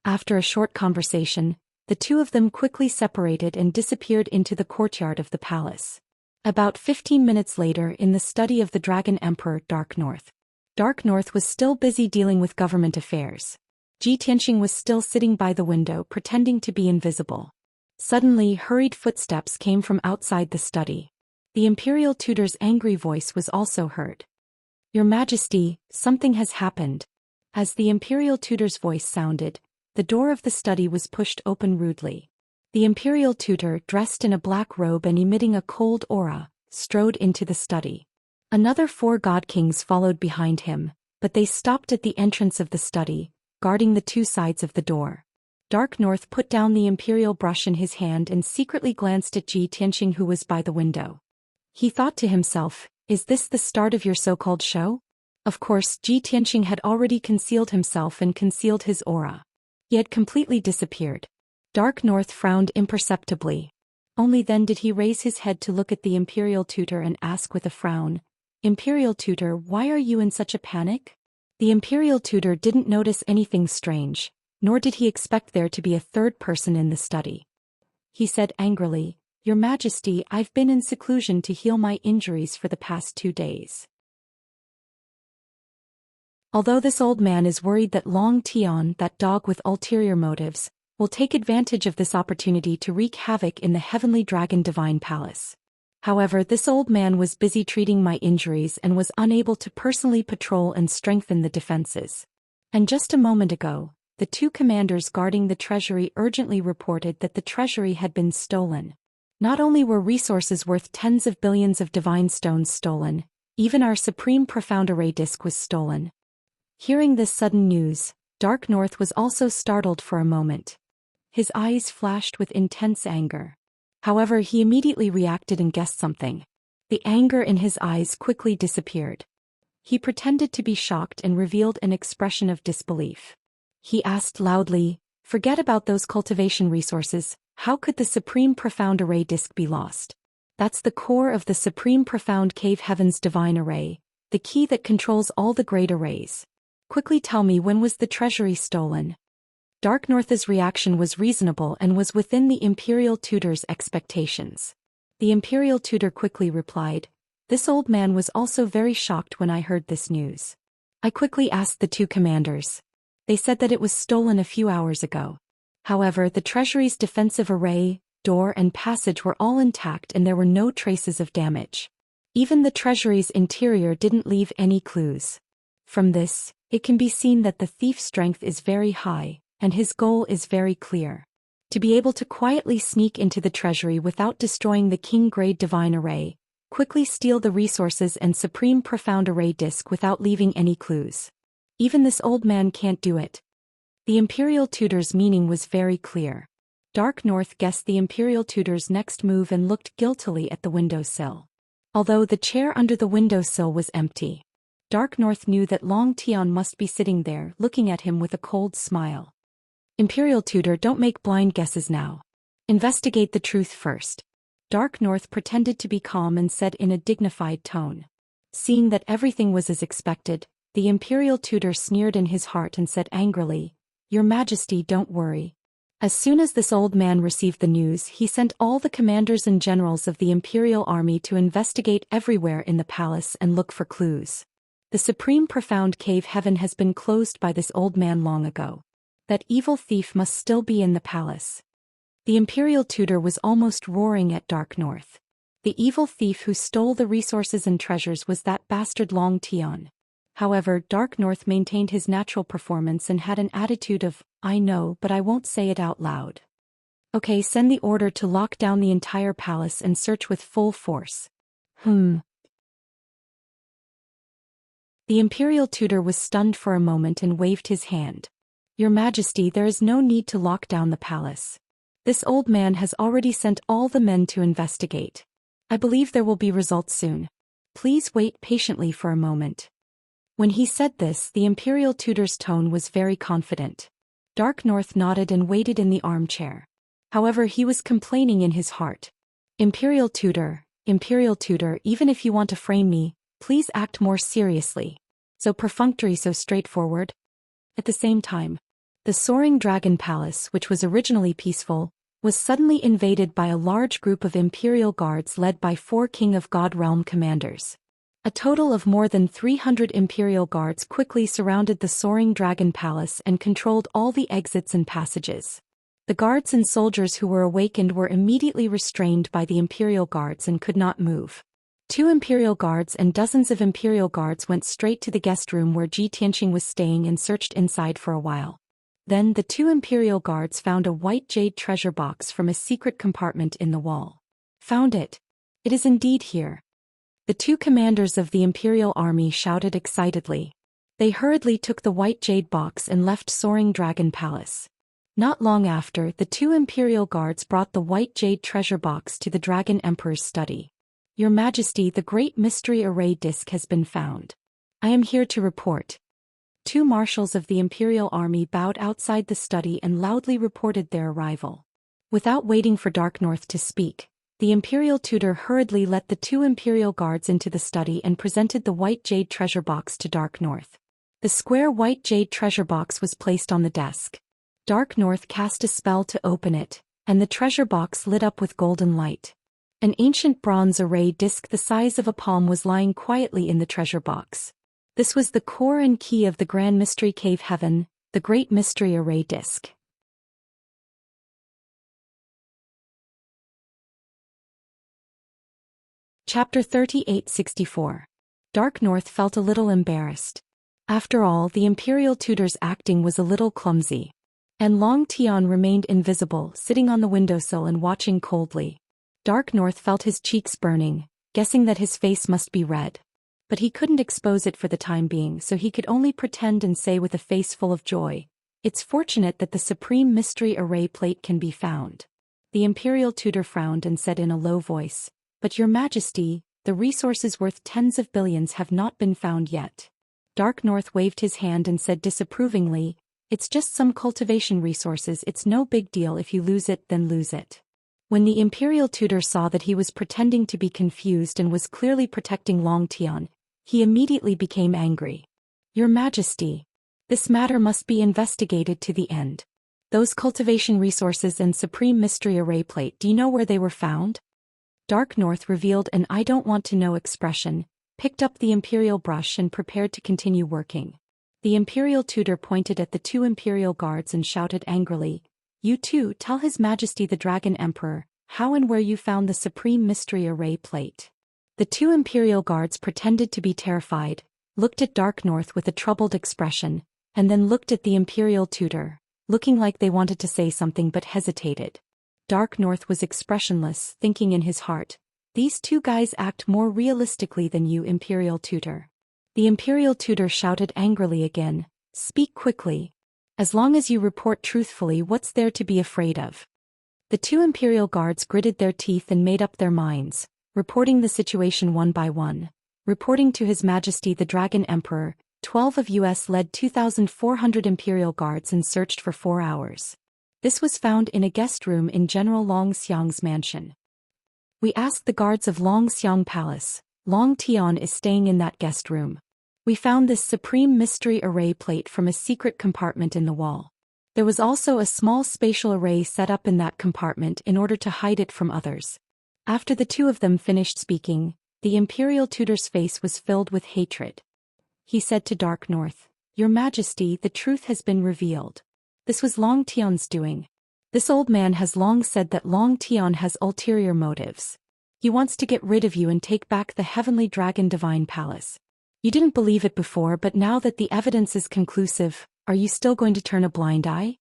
After a short conversation, the two of them quickly separated and disappeared into the courtyard of the palace. About 15 minutes later, in the study of the Dragon Emperor Dark North. Dark North was still busy dealing with government affairs. Ji Tianxing was still sitting by the window pretending to be invisible. Suddenly, hurried footsteps came from outside the study. The Imperial Tutor's angry voice was also heard. Your Majesty, something has happened. As the Imperial Tutor's voice sounded, the door of the study was pushed open rudely. The Imperial Tutor, dressed in a black robe and emitting a cold aura, strode into the study. Another 4 god kings followed behind him, but they stopped at the entrance of the study, guarding the 2 sides of the door. Dark North put down the imperial brush in his hand and secretly glanced at Ji Tianxing, who was by the window. He thought to himself, is this the start of your so-called show? Of course, Ji Tianxing had already concealed himself and concealed his aura. He had completely disappeared. Dark North frowned imperceptibly. Only then did he raise his head to look at the Imperial Tutor and ask with a frown, Imperial Tutor, why are you in such a panic? The Imperial Tutor didn't notice anything strange, nor did he expect there to be a third person in the study. He said angrily, Your Majesty, I've been in seclusion to heal my injuries for the past 2 days. Although this old man is worried that Long Tian, that dog with ulterior motives, will take advantage of this opportunity to wreak havoc in the Heavenly Dragon Divine Palace. However, this old man was busy treating my injuries and was unable to personally patrol and strengthen the defenses. And just a moment ago, the 2 commanders guarding the treasury urgently reported that the treasury had been stolen. Not only were resources worth tens of billions of divine stones stolen, even our supreme profound array disk was stolen. Hearing this sudden news, Dark North was also startled for a moment. His eyes flashed with intense anger. However, he immediately reacted and guessed something. The anger in his eyes quickly disappeared. He pretended to be shocked and revealed an expression of disbelief. He asked loudly, "Forget about those cultivation resources, how could the Supreme Profound Array Disk be lost? That's the core of the Supreme Profound Cave Heaven's Divine Array, the key that controls all the great arrays. Quickly tell me, when was the treasury stolen?" Dark North's reaction was reasonable and was within the Imperial Tutor's expectations. The Imperial Tutor quickly replied, "This old man was also very shocked when I heard this news. I quickly asked the 2 commanders. They said that it was stolen a few hours ago. However, the treasury's defensive array, door and passage were all intact and there were no traces of damage. Even the treasury's interior didn't leave any clues. From this, it can be seen that the thief's strength is very high, and his goal is very clear. To be able to quietly sneak into the treasury without destroying the king-grade divine array, quickly steal the resources and supreme profound array disk without leaving any clues. Even this old man can't do it." The Imperial Tutor's meaning was very clear. Dark North guessed the Imperial Tutor's next move and looked guiltily at the windowsill. Although the chair under the windowsill was empty, Dark North knew that Long Tian must be sitting there looking at him with a cold smile. "Imperial Tutor, don't make blind guesses now. Investigate the truth first." Dark North pretended to be calm and said in a dignified tone. Seeing that everything was as expected, the Imperial Tutor sneered in his heart and said angrily, "Your Majesty, don't worry." As soon as this old man received the news, he sent all the commanders and generals of the Imperial Army to investigate everywhere in the palace and look for clues. The Supreme Profound Cave Heaven has been closed by this old man long ago. That evil thief must still be in the palace. The Imperial Tutor was almost roaring at Dark North. The evil thief who stole the resources and treasures was that bastard Long Tian. However, Dark North maintained his natural performance and had an attitude of, "I know, but I won't say it out loud." "Okay, send the order to lock down the entire palace and search with full force." The Imperial Tutor was stunned for a moment and waved his hand. "Your Majesty, there is no need to lock down the palace. This old man has already sent all the men to investigate. I believe there will be results soon. Please wait patiently for a moment." When he said this, the Imperial Tutor's tone was very confident. Dark North nodded and waited in the armchair. However, he was complaining in his heart. Imperial Tutor, even if you want to frame me, please act more seriously. So perfunctory, so straightforward." At the same time, the Soaring Dragon Palace, which was originally peaceful, was suddenly invaded by a large group of Imperial Guards led by 4 King of God Realm commanders. A total of more than 300 Imperial Guards quickly surrounded the Soaring Dragon Palace and controlled all the exits and passages. The guards and soldiers who were awakened were immediately restrained by the Imperial Guards and could not move. 2 Imperial Guards and dozens of Imperial Guards went straight to the guest room where Ji Tianqing was staying and searched inside for a while. Then the 2 Imperial Guards found a white jade treasure box from a secret compartment in the wall. "Found it. It is indeed here." The 2 commanders of the Imperial Army shouted excitedly. They hurriedly took the white jade box and left Soaring Dragon Palace. Not long after, the 2 Imperial Guards brought the white jade treasure box to the Dragon Emperor's study. "Your Majesty, the Great Mystery Array Disk has been found. I am here to report." 2 marshals of the Imperial Army bowed outside the study and loudly reported their arrival. Without waiting for Dark North to speak, the Imperial Tutor hurriedly let the 2 Imperial Guards into the study and presented the white jade treasure box to Dark North. The square white jade treasure box was placed on the desk. Dark North cast a spell to open it, and the treasure box lit up with golden light. An ancient bronze array disc the size of a palm was lying quietly in the treasure box. This was the core and key of the Grand Mystery Cave Heaven, the Great Mystery Array disc. Chapter 3864. Dark North felt a little embarrassed. After all, the Imperial Tutor's acting was a little clumsy. And Long Tian remained invisible, sitting on the windowsill and watching coldly. Dark North felt his cheeks burning, guessing that his face must be red. But he couldn't expose it for the time being, so he could only pretend and say with a face full of joy, "It's fortunate that the Supreme Mystery Array plate can be found." The Imperial Tutor frowned and said in a low voice, "But Your Majesty, the resources worth tens of billions have not been found yet." Dark North waved his hand and said disapprovingly, "It's just some cultivation resources, it's no big deal, if you lose it then lose it." When the Imperial Tutor saw that he was pretending to be confused and was clearly protecting Long Tian, he immediately became angry. "Your Majesty, this matter must be investigated to the end. Those cultivation resources and Supreme Mystery Array plate, do you know where they were found?" Dark North revealed an "I don't want to know" expression, picked up the Imperial brush and prepared to continue working. The Imperial Tutor pointed at the two Imperial guards and shouted angrily, "You two, tell His Majesty the Dragon Emperor, how and where you found the Supreme Mystery Array plate." The two Imperial guards pretended to be terrified, looked at Dark North with a troubled expression, and then looked at the Imperial Tutor, looking like they wanted to say something but hesitated. Dark North was expressionless, thinking in his heart, "These two guys act more realistically than you, Imperial Tutor." The Imperial Tutor shouted angrily again, "Speak quickly. As long as you report truthfully, what's there to be afraid of?" The two Imperial guards gritted their teeth and made up their minds, reporting the situation one by one. Reporting to His Majesty the Dragon Emperor, 12 of US led 2,400 Imperial guards and searched for 4 hours. This was found in a guest room in General Long Xiang's mansion. "We asked the guards of Long Xiang Palace. Long Tian is staying in that guest room. We found this Supreme Mystery Array plate from a secret compartment in the wall. There was also a small spatial array set up in that compartment in order to hide it from others." After the two of them finished speaking, the Imperial Tutor's face was filled with hatred. He said to Dark North, "Your Majesty, the truth has been revealed. This was Long Tian's doing. This old man has long said that Long Tian has ulterior motives. He wants to get rid of you and take back the Heavenly Dragon Divine Palace. You didn't believe it before, but now that the evidence is conclusive, are you still going to turn a blind eye?"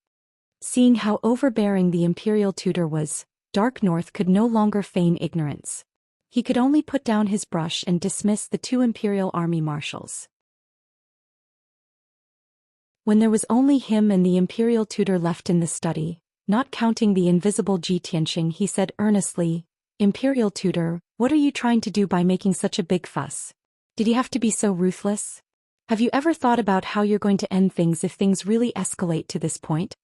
Seeing how overbearing the Imperial Tutor was, Dark North could no longer feign ignorance. He could only put down his brush and dismiss the two Imperial Army marshals. When there was only him and the Imperial Tutor left in the study, not counting the invisible Ji Tianxing, he said earnestly, "Imperial Tutor, what are you trying to do by making such a big fuss? Did you have to be so ruthless? Have you ever thought about how you're going to end things if things really escalate to this point?"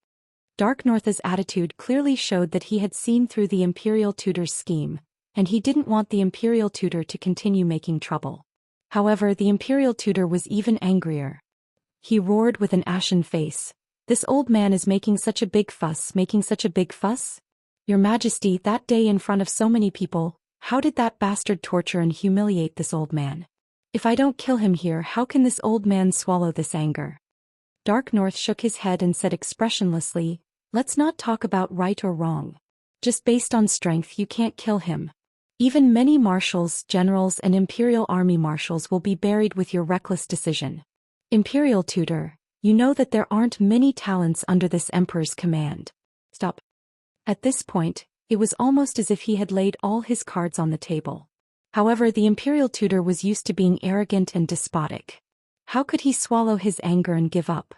Dark North's attitude clearly showed that he had seen through the Imperial Tutor's scheme, and he didn't want the Imperial Tutor to continue making trouble. However, the Imperial Tutor was even angrier. He roared with an ashen face, "This old man is making such a big fuss, making such a big fuss? Your Majesty, that day in front of so many people, how did that bastard torture and humiliate this old man? If I don't kill him here, how can this old man swallow this anger?" Dark North shook his head and said expressionlessly, "Let's not talk about right or wrong. Just based on strength you can't kill him. Even many marshals, generals and Imperial Army marshals will be buried with your reckless decision. Imperial Tutor, you know that there aren't many talents under this Emperor's command. Stop." At this point, it was almost as if he had laid all his cards on the table. However, the Imperial Tutor was used to being arrogant and despotic. How could he swallow his anger and give up?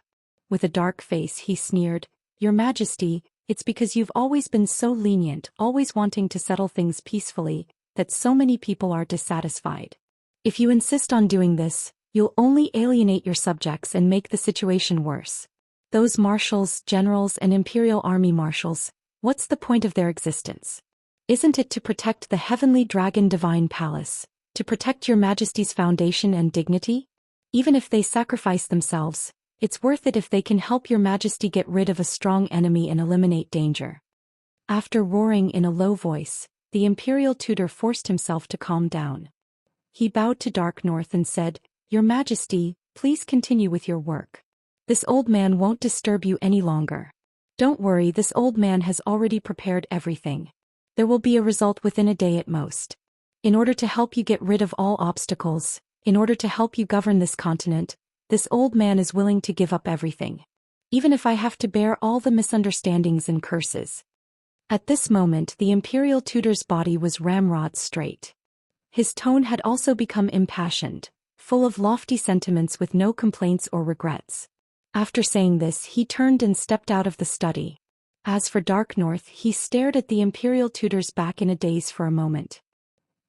With a dark face he sneered, "Your Majesty, it's because you've always been so lenient, always wanting to settle things peacefully, that so many people are dissatisfied. If you insist on doing this, you'll only alienate your subjects and make the situation worse. Those marshals, generals and Imperial Army marshals, what's the point of their existence? Isn't it to protect the Heavenly Dragon Divine Palace, to protect your Majesty's foundation and dignity? Even if they sacrifice themselves, it's worth it if they can help your Majesty get rid of a strong enemy and eliminate danger." After roaring in a low voice, the imperial tutor forced himself to calm down. He bowed to Dark North and said, "Your Majesty, please continue with your work. This old man won't disturb you any longer. Don't worry, this old man has already prepared everything. There will be a result within a day at most. In order to help you get rid of all obstacles, in order to help you govern this continent, this old man is willing to give up everything. Even if I have to bear all the misunderstandings and curses." At this moment the imperial tutor's body was ramrod straight. His tone had also become impassioned, full of lofty sentiments with no complaints or regrets. After saying this he turned and stepped out of the study. As for Dark North, he stared at the imperial tutor's back in a daze for a moment.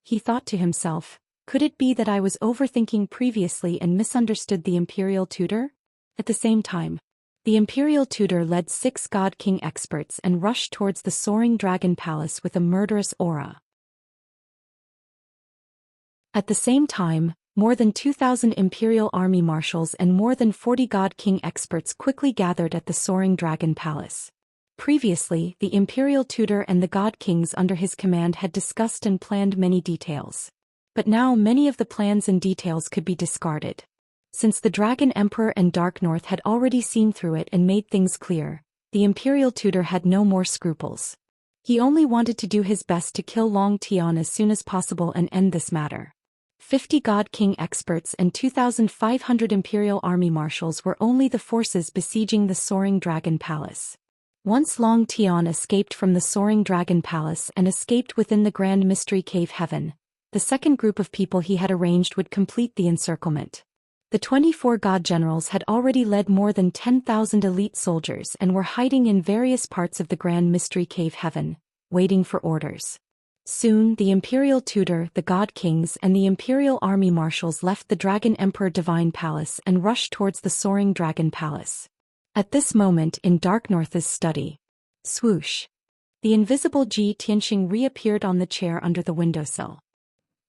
He thought to himself, could it be that I was overthinking previously and misunderstood the imperial tutor? At the same time, the imperial tutor led 6 God King experts and rushed towards the soaring dragon palace with a murderous aura. At the same time, more than 2,000 imperial army marshals and more than 40 God King experts quickly gathered at the soaring dragon palace. Previously, the imperial tutor and the God Kings under his command had discussed and planned many details. But now many of the plans and details could be discarded. Since the Dragon Emperor and Dark North had already seen through it and made things clear, the imperial tutor had no more scruples. He only wanted to do his best to kill Long Tian as soon as possible and end this matter. 50 God King experts and 2,500 imperial army marshals were only the forces besieging the soaring dragon palace. Once Long Tian escaped from the soaring dragon palace and escaped within the Grand Mystery Cave Heaven, the second group of people he had arranged would complete the encirclement. The 24 god generals had already led more than 10,000 elite soldiers and were hiding in various parts of the Grand Mystery Cave Heaven, waiting for orders. Soon the imperial tutor, the God Kings and the imperial army marshals left the Dragon Emperor Divine Palace and rushed towards the soaring dragon palace. At this moment in Dark North's study, swoosh, the invisible Ji Tianxing reappeared on the chair under the windowsill.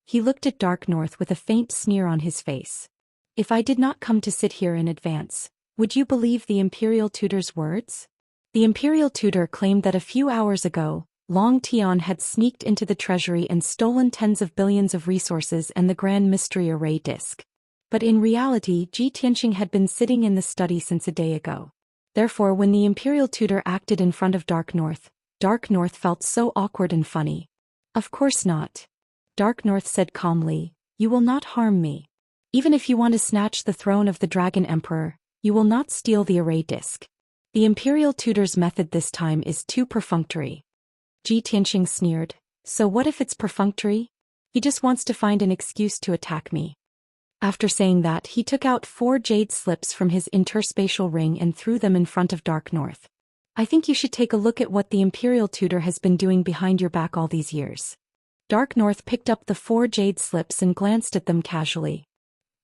He looked at Dark North with a faint sneer on his face. If I did not come to sit here in advance, would you believe the imperial tutor's words? The imperial tutor claimed that a few hours ago, Long Tian had sneaked into the treasury and stolen tens of billions of resources and the Grand Mystery Array disk. But in reality, Ji Tianxing had been sitting in the study since a day ago. Therefore, when the imperial tutor acted in front of Dark North felt so awkward and funny. Of course not. Dark North said calmly, "You will not harm me. Even if you want to snatch the throne of the Dragon Emperor, you will not steal the array disk." The imperial tutor's method this time is too perfunctory. Ji Tianxing sneered, "So what if it's perfunctory? He just wants to find an excuse to attack me." After saying that, he took out 4 jade slips from his interspatial ring and threw them in front of Dark North. "I think you should take a look at what the imperial tutor has been doing behind your back all these years." Dark North picked up the 4 jade slips and glanced at them casually.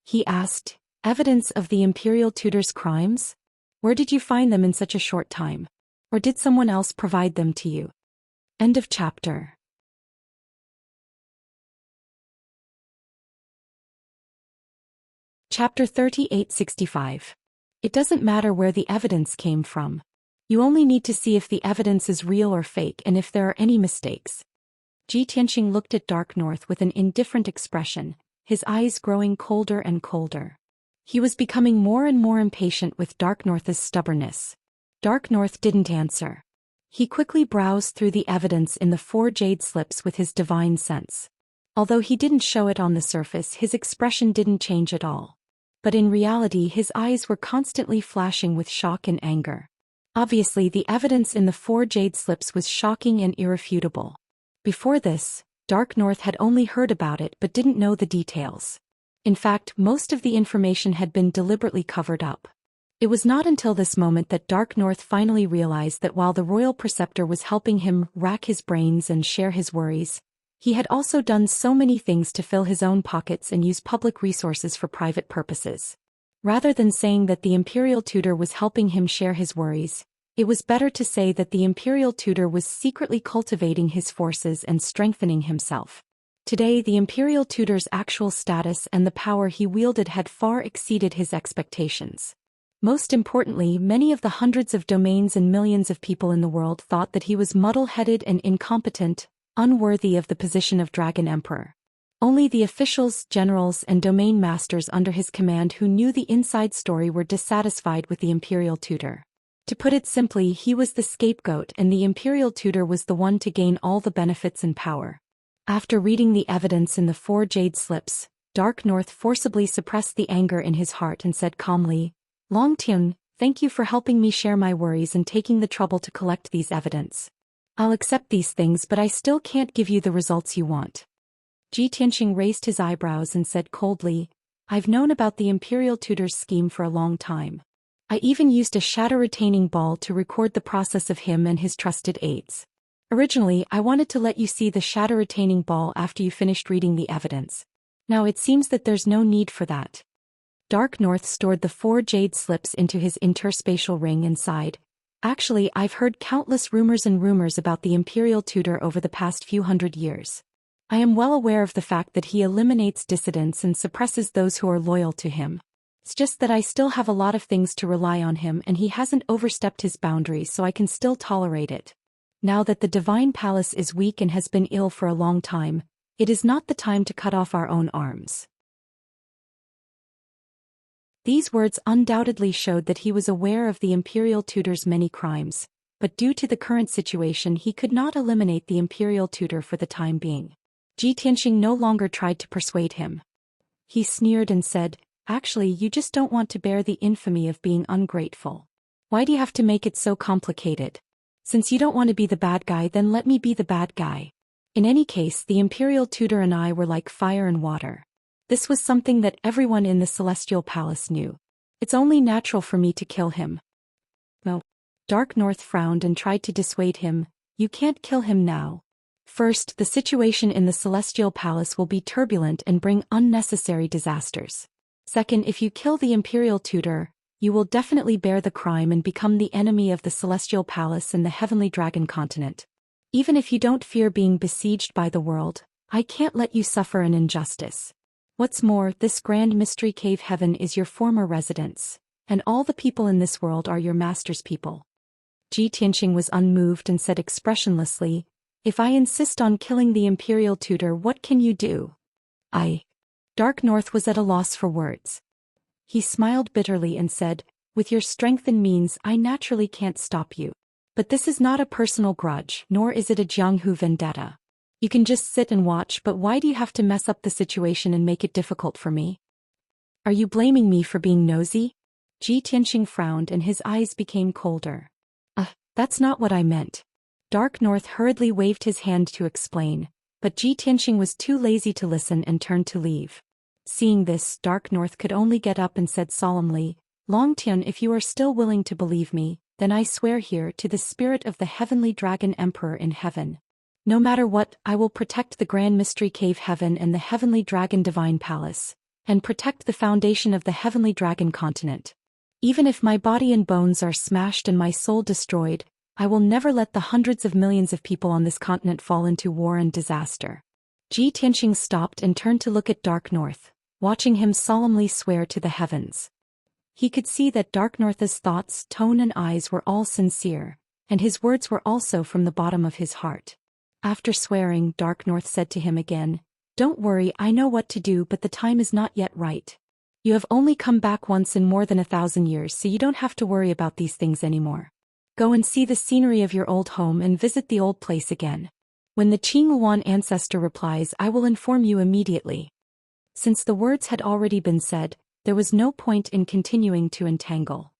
He asked, "Evidence of the imperial tutor's crimes? Where did you find them in such a short time? Or did someone else provide them to you?" End of chapter. Chapter 3865. It doesn't matter where the evidence came from. You only need to see if the evidence is real or fake and if there are any mistakes. Ji Tianxing looked at Dark North with an indifferent expression, his eyes growing colder and colder. He was becoming more and more impatient with Dark North's stubbornness. Dark North didn't answer. He quickly browsed through the evidence in the 4 jade slips with his divine sense. Although he didn't show it on the surface, his expression didn't change at all. But in reality his eyes were constantly flashing with shock and anger. Obviously the evidence in the 4 jade slips was shocking and irrefutable. Before this, Dark North had only heard about it but didn't know the details. In fact, most of the information had been deliberately covered up. It was not until this moment that Dark North finally realized that while the royal preceptor was helping him rack his brains and share his worries, he had also done so many things to fill his own pockets and use public resources for private purposes. Rather than saying that the imperial tutor was helping him share his worries, it was better to say that the imperial tutor was secretly cultivating his forces and strengthening himself. Today the imperial tutor's actual status and the power he wielded had far exceeded his expectations. Most importantly, many of the hundreds of domains and millions of people in the world thought that he was muddle-headed and incompetent, unworthy of the position of Dragon Emperor. Only the officials, generals, and domain masters under his command who knew the inside story were dissatisfied with the imperial tutor. To put it simply, he was the scapegoat and the imperial tutor was the one to gain all the benefits and power. After reading the evidence in the 4 jade slips, Dark North forcibly suppressed the anger in his heart and said calmly, "Longtian, thank you for helping me share my worries and taking the trouble to collect these evidence. I'll accept these things, but I still can't give you the results you want." Ji Tianxing raised his eyebrows and said coldly, "I've known about the imperial tutor's scheme for a long time. I even used a shadow-retaining ball to record the process of him and his trusted aides. Originally, I wanted to let you see the shadow-retaining ball after you finished reading the evidence. Now it seems that there's no need for that." Dark North stored the 4 jade slips into his interspatial ring and sighed. "Actually, I've heard countless rumors about the imperial tutor over the past few hundred years. I am well aware of the fact that he eliminates dissidents and suppresses those who are loyal to him. It's just that I still have a lot of things to rely on him and he hasn't overstepped his boundaries, so I can still tolerate it. Now that the divine palace is weak and has been ill for a long time, it is not the time to cut off our own arms." These words undoubtedly showed that he was aware of the imperial tutor's many crimes, but due to the current situation he could not eliminate the imperial tutor for the time being. Ji Tianxing no longer tried to persuade him. He sneered and said, "Actually, you just don't want to bear the infamy of being ungrateful. Why do you have to make it so complicated? Since you don't want to be the bad guy, then let me be the bad guy. In any case, the imperial tutor and I were like fire and water. This was something that everyone in the celestial palace knew. It's only natural for me to kill him." "No." Dark North frowned and tried to dissuade him. "You can't kill him now. First, the situation in the celestial palace will be turbulent and bring unnecessary disasters. Second, if you kill the imperial tutor, you will definitely bear the crime and become the enemy of the celestial palace and the heavenly dragon continent. Even if you don't fear being besieged by the world, I can't let you suffer an injustice. What's more, this grand mystery cave heaven is your former residence, and all the people in this world are your master's people." Ji Tianxing was unmoved and said expressionlessly, "If I insist on killing the imperial tutor, what can you do?" Dark North was at a loss for words. He smiled bitterly and said, "With your strength and means, I naturally can't stop you. But this is not a personal grudge, nor is it a Jianghu vendetta. You can just sit and watch, but why do you have to mess up the situation and make it difficult for me? Are you blaming me for being nosy?" Ji Tianxing frowned and his eyes became colder. That's not what I meant." Dark North hurriedly waved his hand to explain, but Ji Tianxing was too lazy to listen and turned to leave. Seeing this, Dark North could only get up and said solemnly, "Longtian, if you are still willing to believe me, then I swear here to the spirit of the heavenly dragon emperor in heaven. No matter what, I will protect the grand mystery cave heaven and the heavenly dragon divine palace, and protect the foundation of the heavenly dragon continent. Even if my body and bones are smashed and my soul destroyed, I will never let the hundreds of millions of people on this continent fall into war and disaster." Ji Tianxing stopped and turned to look at Dark North, watching him solemnly swear to the heavens. He could see that Dark North's thoughts, tone and eyes were all sincere, and his words were also from the bottom of his heart. After swearing, Dark North said to him again, "Don't worry, I know what to do, but the time is not yet right. You have only come back once in more than 1,000 years, so you don't have to worry about these things anymore. Go and see the scenery of your old home and visit the old place again. When the Qingluan ancestor replies, I will inform you immediately." Since the words had already been said, there was no point in continuing to entangle.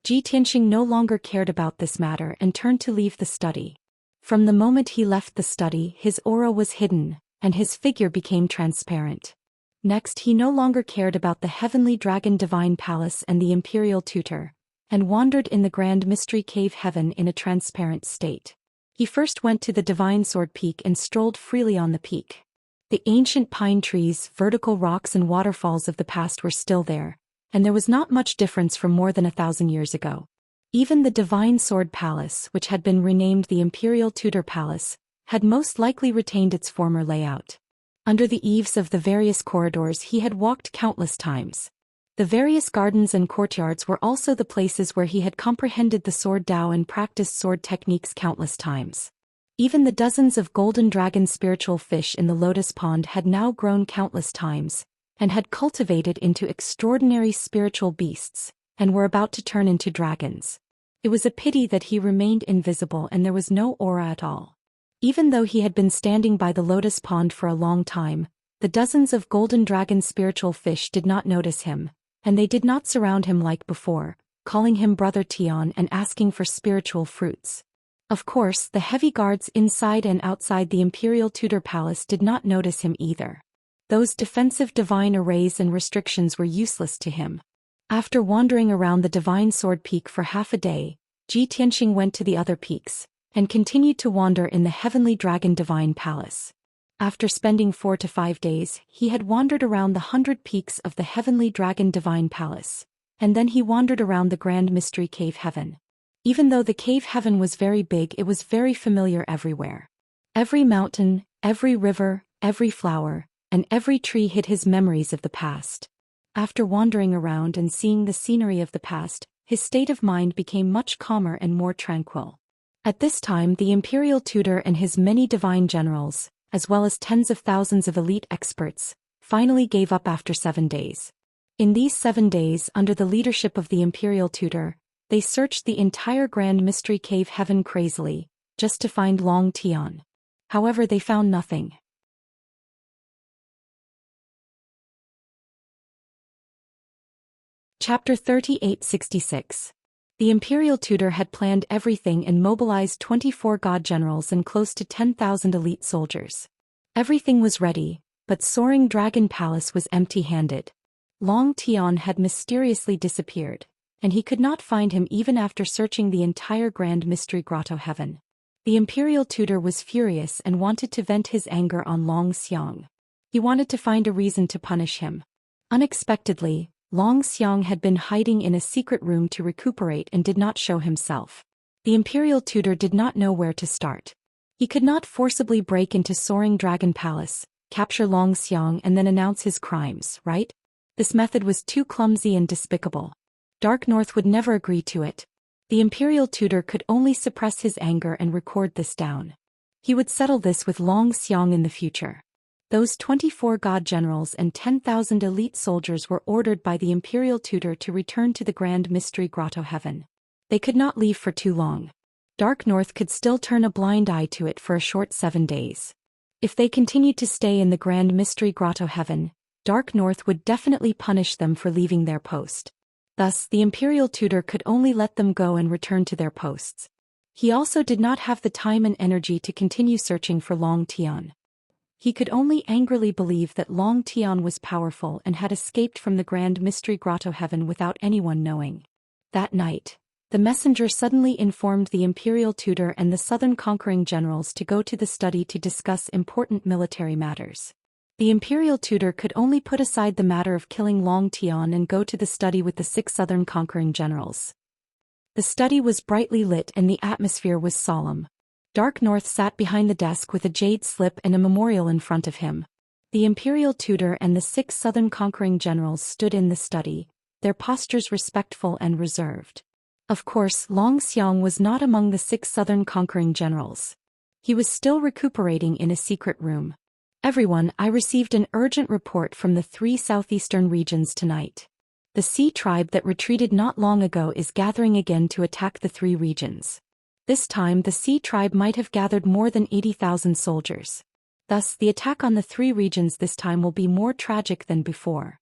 Ji Tianxing no longer cared about this matter and turned to leave the study. From the moment he left the study, his aura was hidden, and his figure became transparent. Next, he no longer cared about the heavenly dragon divine palace and the imperial tutor, and wandered in the grand mystery cave heaven in a transparent state. He first went to the divine sword peak and strolled freely on the peak. The ancient pine trees, vertical rocks and waterfalls of the past were still there, and there was not much difference from more than 1,000 years ago. Even the divine sword palace, which had been renamed the imperial tutor palace, had most likely retained its former layout. Under the eaves of the various corridors he had walked countless times. The various gardens and courtyards were also the places where he had comprehended the sword Tao and practiced sword techniques countless times. Even the dozens of golden dragon spiritual fish in the lotus pond had now grown countless times, and had cultivated into extraordinary spiritual beasts, and were about to turn into dragons. It was a pity that he remained invisible and there was no aura at all. Even though he had been standing by the lotus pond for a long time, the dozens of golden dragon spiritual fish did not notice him, and they did not surround him like before, calling him Brother Tian and asking for spiritual fruits. Of course, the heavy guards inside and outside the Imperial Tudor Palace did not notice him either. Those defensive divine arrays and restrictions were useless to him. After wandering around the Divine Sword Peak for half a day, Ji Tianxing went to the other peaks, and continued to wander in the Heavenly Dragon Divine Palace. After spending 4 to 5 days, he had wandered around the 100 peaks of the Heavenly Dragon Divine Palace, and then he wandered around the Grand Mystery Cave Heaven. Even though the cave heaven was very big, it was very familiar everywhere. Every mountain, every river, every flower, and every tree hid his memories of the past. After wandering around and seeing the scenery of the past, his state of mind became much calmer and more tranquil. At this time, the Imperial Tutor and his many divine generals, as well as tens of thousands of elite experts, finally gave up after 7 days. In these 7 days, under the leadership of the Imperial Tutor, they searched the entire Grand Mystery Cave Heaven crazily, just to find Long Tian. However, they found nothing. Chapter 3866. The Imperial Tutor had planned everything and mobilized 24 god generals and close to 10,000 elite soldiers. Everything was ready, but Soaring Dragon Palace was empty-handed. Long Tian had mysteriously disappeared, and he could not find him even after searching the entire Grand Mystery Grotto Heaven. The Imperial Tutor was furious and wanted to vent his anger on Long Xian. He wanted to find a reason to punish him. Unexpectedly, Long Xian had been hiding in a secret room to recuperate and did not show himself. The Imperial Tutor did not know where to start. He could not forcibly break into Soaring Dragon Palace, capture Long Xian and then announce his crimes, right? This method was too clumsy and despicable. Dark North would never agree to it. The Imperial Tutor could only suppress his anger and record this down. He would settle this with Long Xian in the future. Those 24 god generals and 10,000 elite soldiers were ordered by the Imperial Tutor to return to the Grand Mystery Grotto Heaven. They could not leave for too long. Dark North could still turn a blind eye to it for a short 7 days. If they continued to stay in the Grand Mystery Grotto Heaven, Dark North would definitely punish them for leaving their post. Thus, the Imperial Tutor could only let them go and return to their posts. He also did not have the time and energy to continue searching for Long Tian. He could only angrily believe that Long Tian was powerful and had escaped from the Grand Mystery Grotto Heaven without anyone knowing. That night, the messenger suddenly informed the Imperial Tutor and the Southern Conquering Generals to go to the study to discuss important military matters. The Imperial Tutor could only put aside the matter of killing Long Tian and go to the study with the 6 Southern Conquering Generals. The study was brightly lit and the atmosphere was solemn. Dark North sat behind the desk with a jade slip and a memorial in front of him. The Imperial Tutor and the 6 Southern Conquering Generals stood in the study, their postures respectful and reserved. Of course, Long Xian was not among the 6 Southern Conquering Generals. He was still recuperating in a secret room. Everyone, I received an urgent report from the 3 southeastern regions tonight. The Sea tribe that retreated not long ago is gathering again to attack the 3 regions. This time the Sea tribe might have gathered more than 80,000 soldiers. Thus, the attack on the 3 regions this time will be more tragic than before.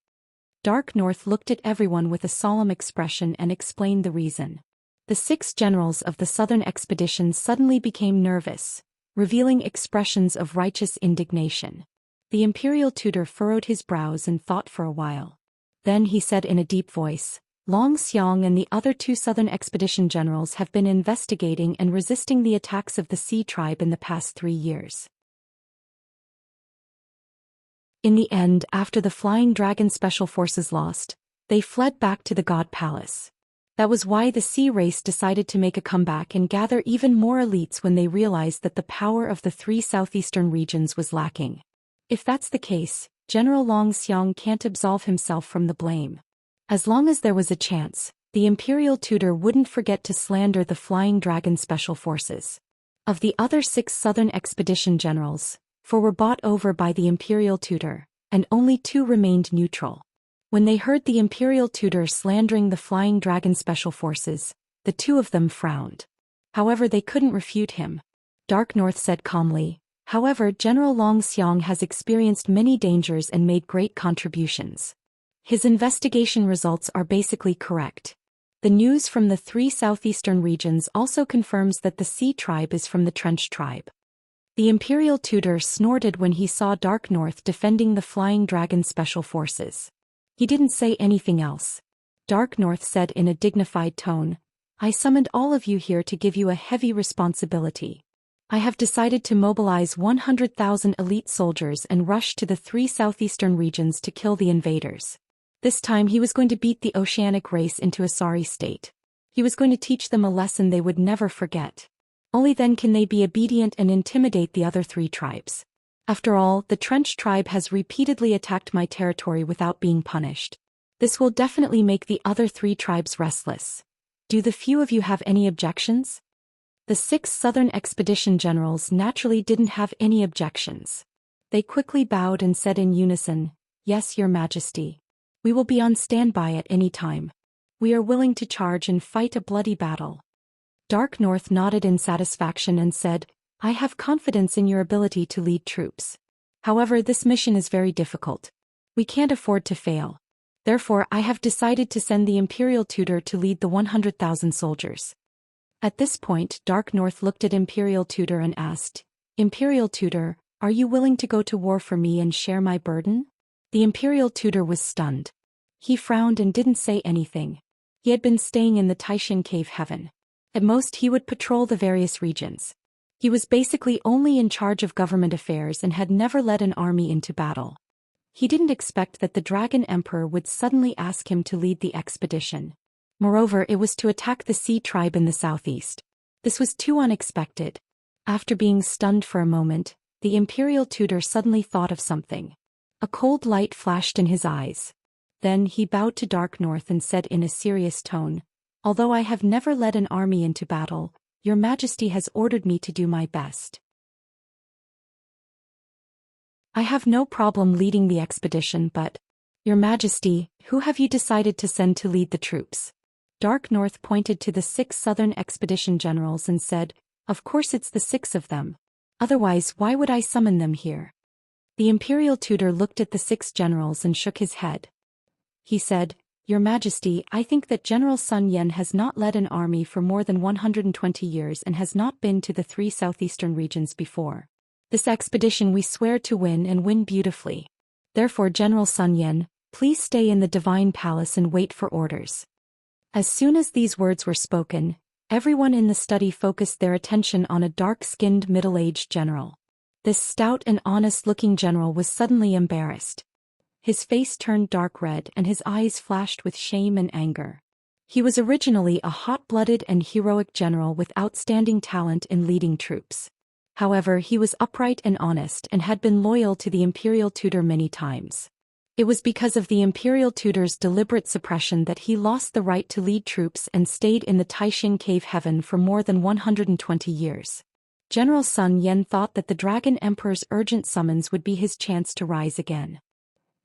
Dark North looked at everyone with a solemn expression and explained the reason. The 6 generals of the southern expedition suddenly became nervous, revealing expressions of righteous indignation. The Imperial Tutor furrowed his brows and thought for a while. Then he said in a deep voice, Long Xian and the other 2 Southern Expedition generals have been investigating and resisting the attacks of the Sea tribe in the past 3 years. In the end, after the Flying Dragon Special Forces lost, they fled back to the God Palace. That was why the Sea race decided to make a comeback and gather even more elites when they realized that the power of the 3 southeastern regions was lacking. If that's the case, General Long Xian can't absolve himself from the blame. As long as there was a chance, the imperial tutor wouldn't forget to slander the Flying Dragon Special Forces. Of the other 6 southern expedition generals, 4 were bought over by the imperial tutor, and only 2 remained neutral. When they heard the imperial tutor slandering the Flying Dragon Special Forces, the 2 of them frowned. However, they couldn't refute him. Dark North said calmly, "However, General Long Xiang has experienced many dangers and made great contributions. His investigation results are basically correct. The news from the 3 southeastern regions also confirms that the Sea tribe is from the Trench tribe." The imperial tutor snorted when he saw Dark North defending the Flying Dragon Special Forces. He didn't say anything else. Dark North said in a dignified tone, "I summoned all of you here to give you a heavy responsibility. I have decided to mobilize 100,000 elite soldiers and rush to the 3 southeastern regions to kill the invaders. This time he was going to beat the oceanic race into a sorry state. He was going to teach them a lesson they would never forget. Only then can they be obedient and intimidate the other 3 tribes. After all, the Trench tribe has repeatedly attacked my territory without being punished. This will definitely make the other 3 tribes restless. Do the few of you have any objections?" The 6 southern expedition generals naturally didn't have any objections. They quickly bowed and said in unison, "Yes, Your Majesty. We will be on standby at any time. We are willing to charge and fight a bloody battle." Dark North nodded in satisfaction and said, "I have confidence in your ability to lead troops. However, this mission is very difficult. We can't afford to fail. Therefore, I have decided to send the imperial tutor to lead the 100,000 soldiers." At this point, Dark North looked at imperial tutor and asked, "Imperial tutor, are you willing to go to war for me and share my burden?" The imperial tutor was stunned. He frowned and didn't say anything. He had been staying in the Taishan cave heaven. At most he would patrol the various regions. He was basically only in charge of government affairs and had never led an army into battle. He didn't expect that the Dragon Emperor would suddenly ask him to lead the expedition. Moreover, it was to attack the Sea tribe in the southeast. This was too unexpected. After being stunned for a moment, the imperial tutor suddenly thought of something. A cold light flashed in his eyes. Then he bowed to Dark North and said in a serious tone, "Although I have never led an army into battle, Your Majesty has ordered me to do my best. I have no problem leading the expedition, but, Your Majesty, who have you decided to send to lead the troops?" Dark North pointed to the 6 southern expedition generals and said, "Of course it's the 6 of them. Otherwise, why would I summon them here?" The imperial tutor looked at the 6 generals and shook his head. He said, "Your Majesty, I think that General Sun Yen has not led an army for more than 120 years and has not been to the 3 southeastern regions before. This expedition we swear to win and win beautifully. Therefore, General Sun Yen, please stay in the Divine Palace and wait for orders." As soon as these words were spoken, everyone in the study focused their attention on a dark-skinned middle-aged general. This stout and honest-looking general was suddenly embarrassed. His face turned dark red and his eyes flashed with shame and anger. He was originally a hot-blooded and heroic general with outstanding talent in leading troops. However, he was upright and honest and had been loyal to the imperial tutor many times. It was because of the imperial tutor's deliberate suppression that he lost the right to lead troops and stayed in the Taishan cave heaven for more than 120 years. General Sun Yen thought that the Dragon Emperor's urgent summons would be his chance to rise again.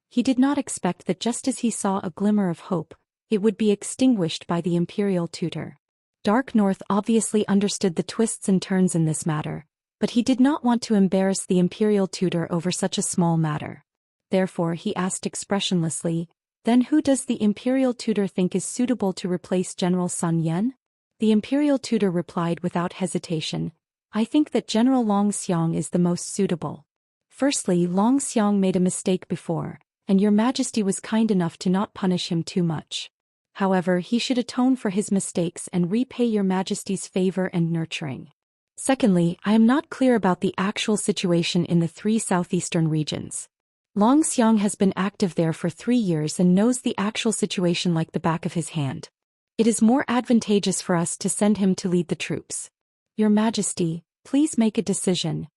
He did not expect that just as he saw a glimmer of hope, it would be extinguished by the imperial tutor. Dark North obviously understood the twists and turns in this matter, but he did not want to embarrass the imperial tutor over such a small matter. Therefore, he asked expressionlessly, "Then who does the imperial tutor think is suitable to replace General Sun Yen?" The imperial tutor replied without hesitation, "I think that General Long Xiang is the most suitable. Firstly, Long Xiang made a mistake before, and Your Majesty was kind enough to not punish him too much. However, he should atone for his mistakes and repay Your Majesty's favor and nurturing. Secondly, I am not clear about the actual situation in the 3 southeastern regions. Long Xiang has been active there for 3 years and knows the actual situation like the back of his hand. It is more advantageous for us to send him to lead the troops. Your Majesty, please make a decision."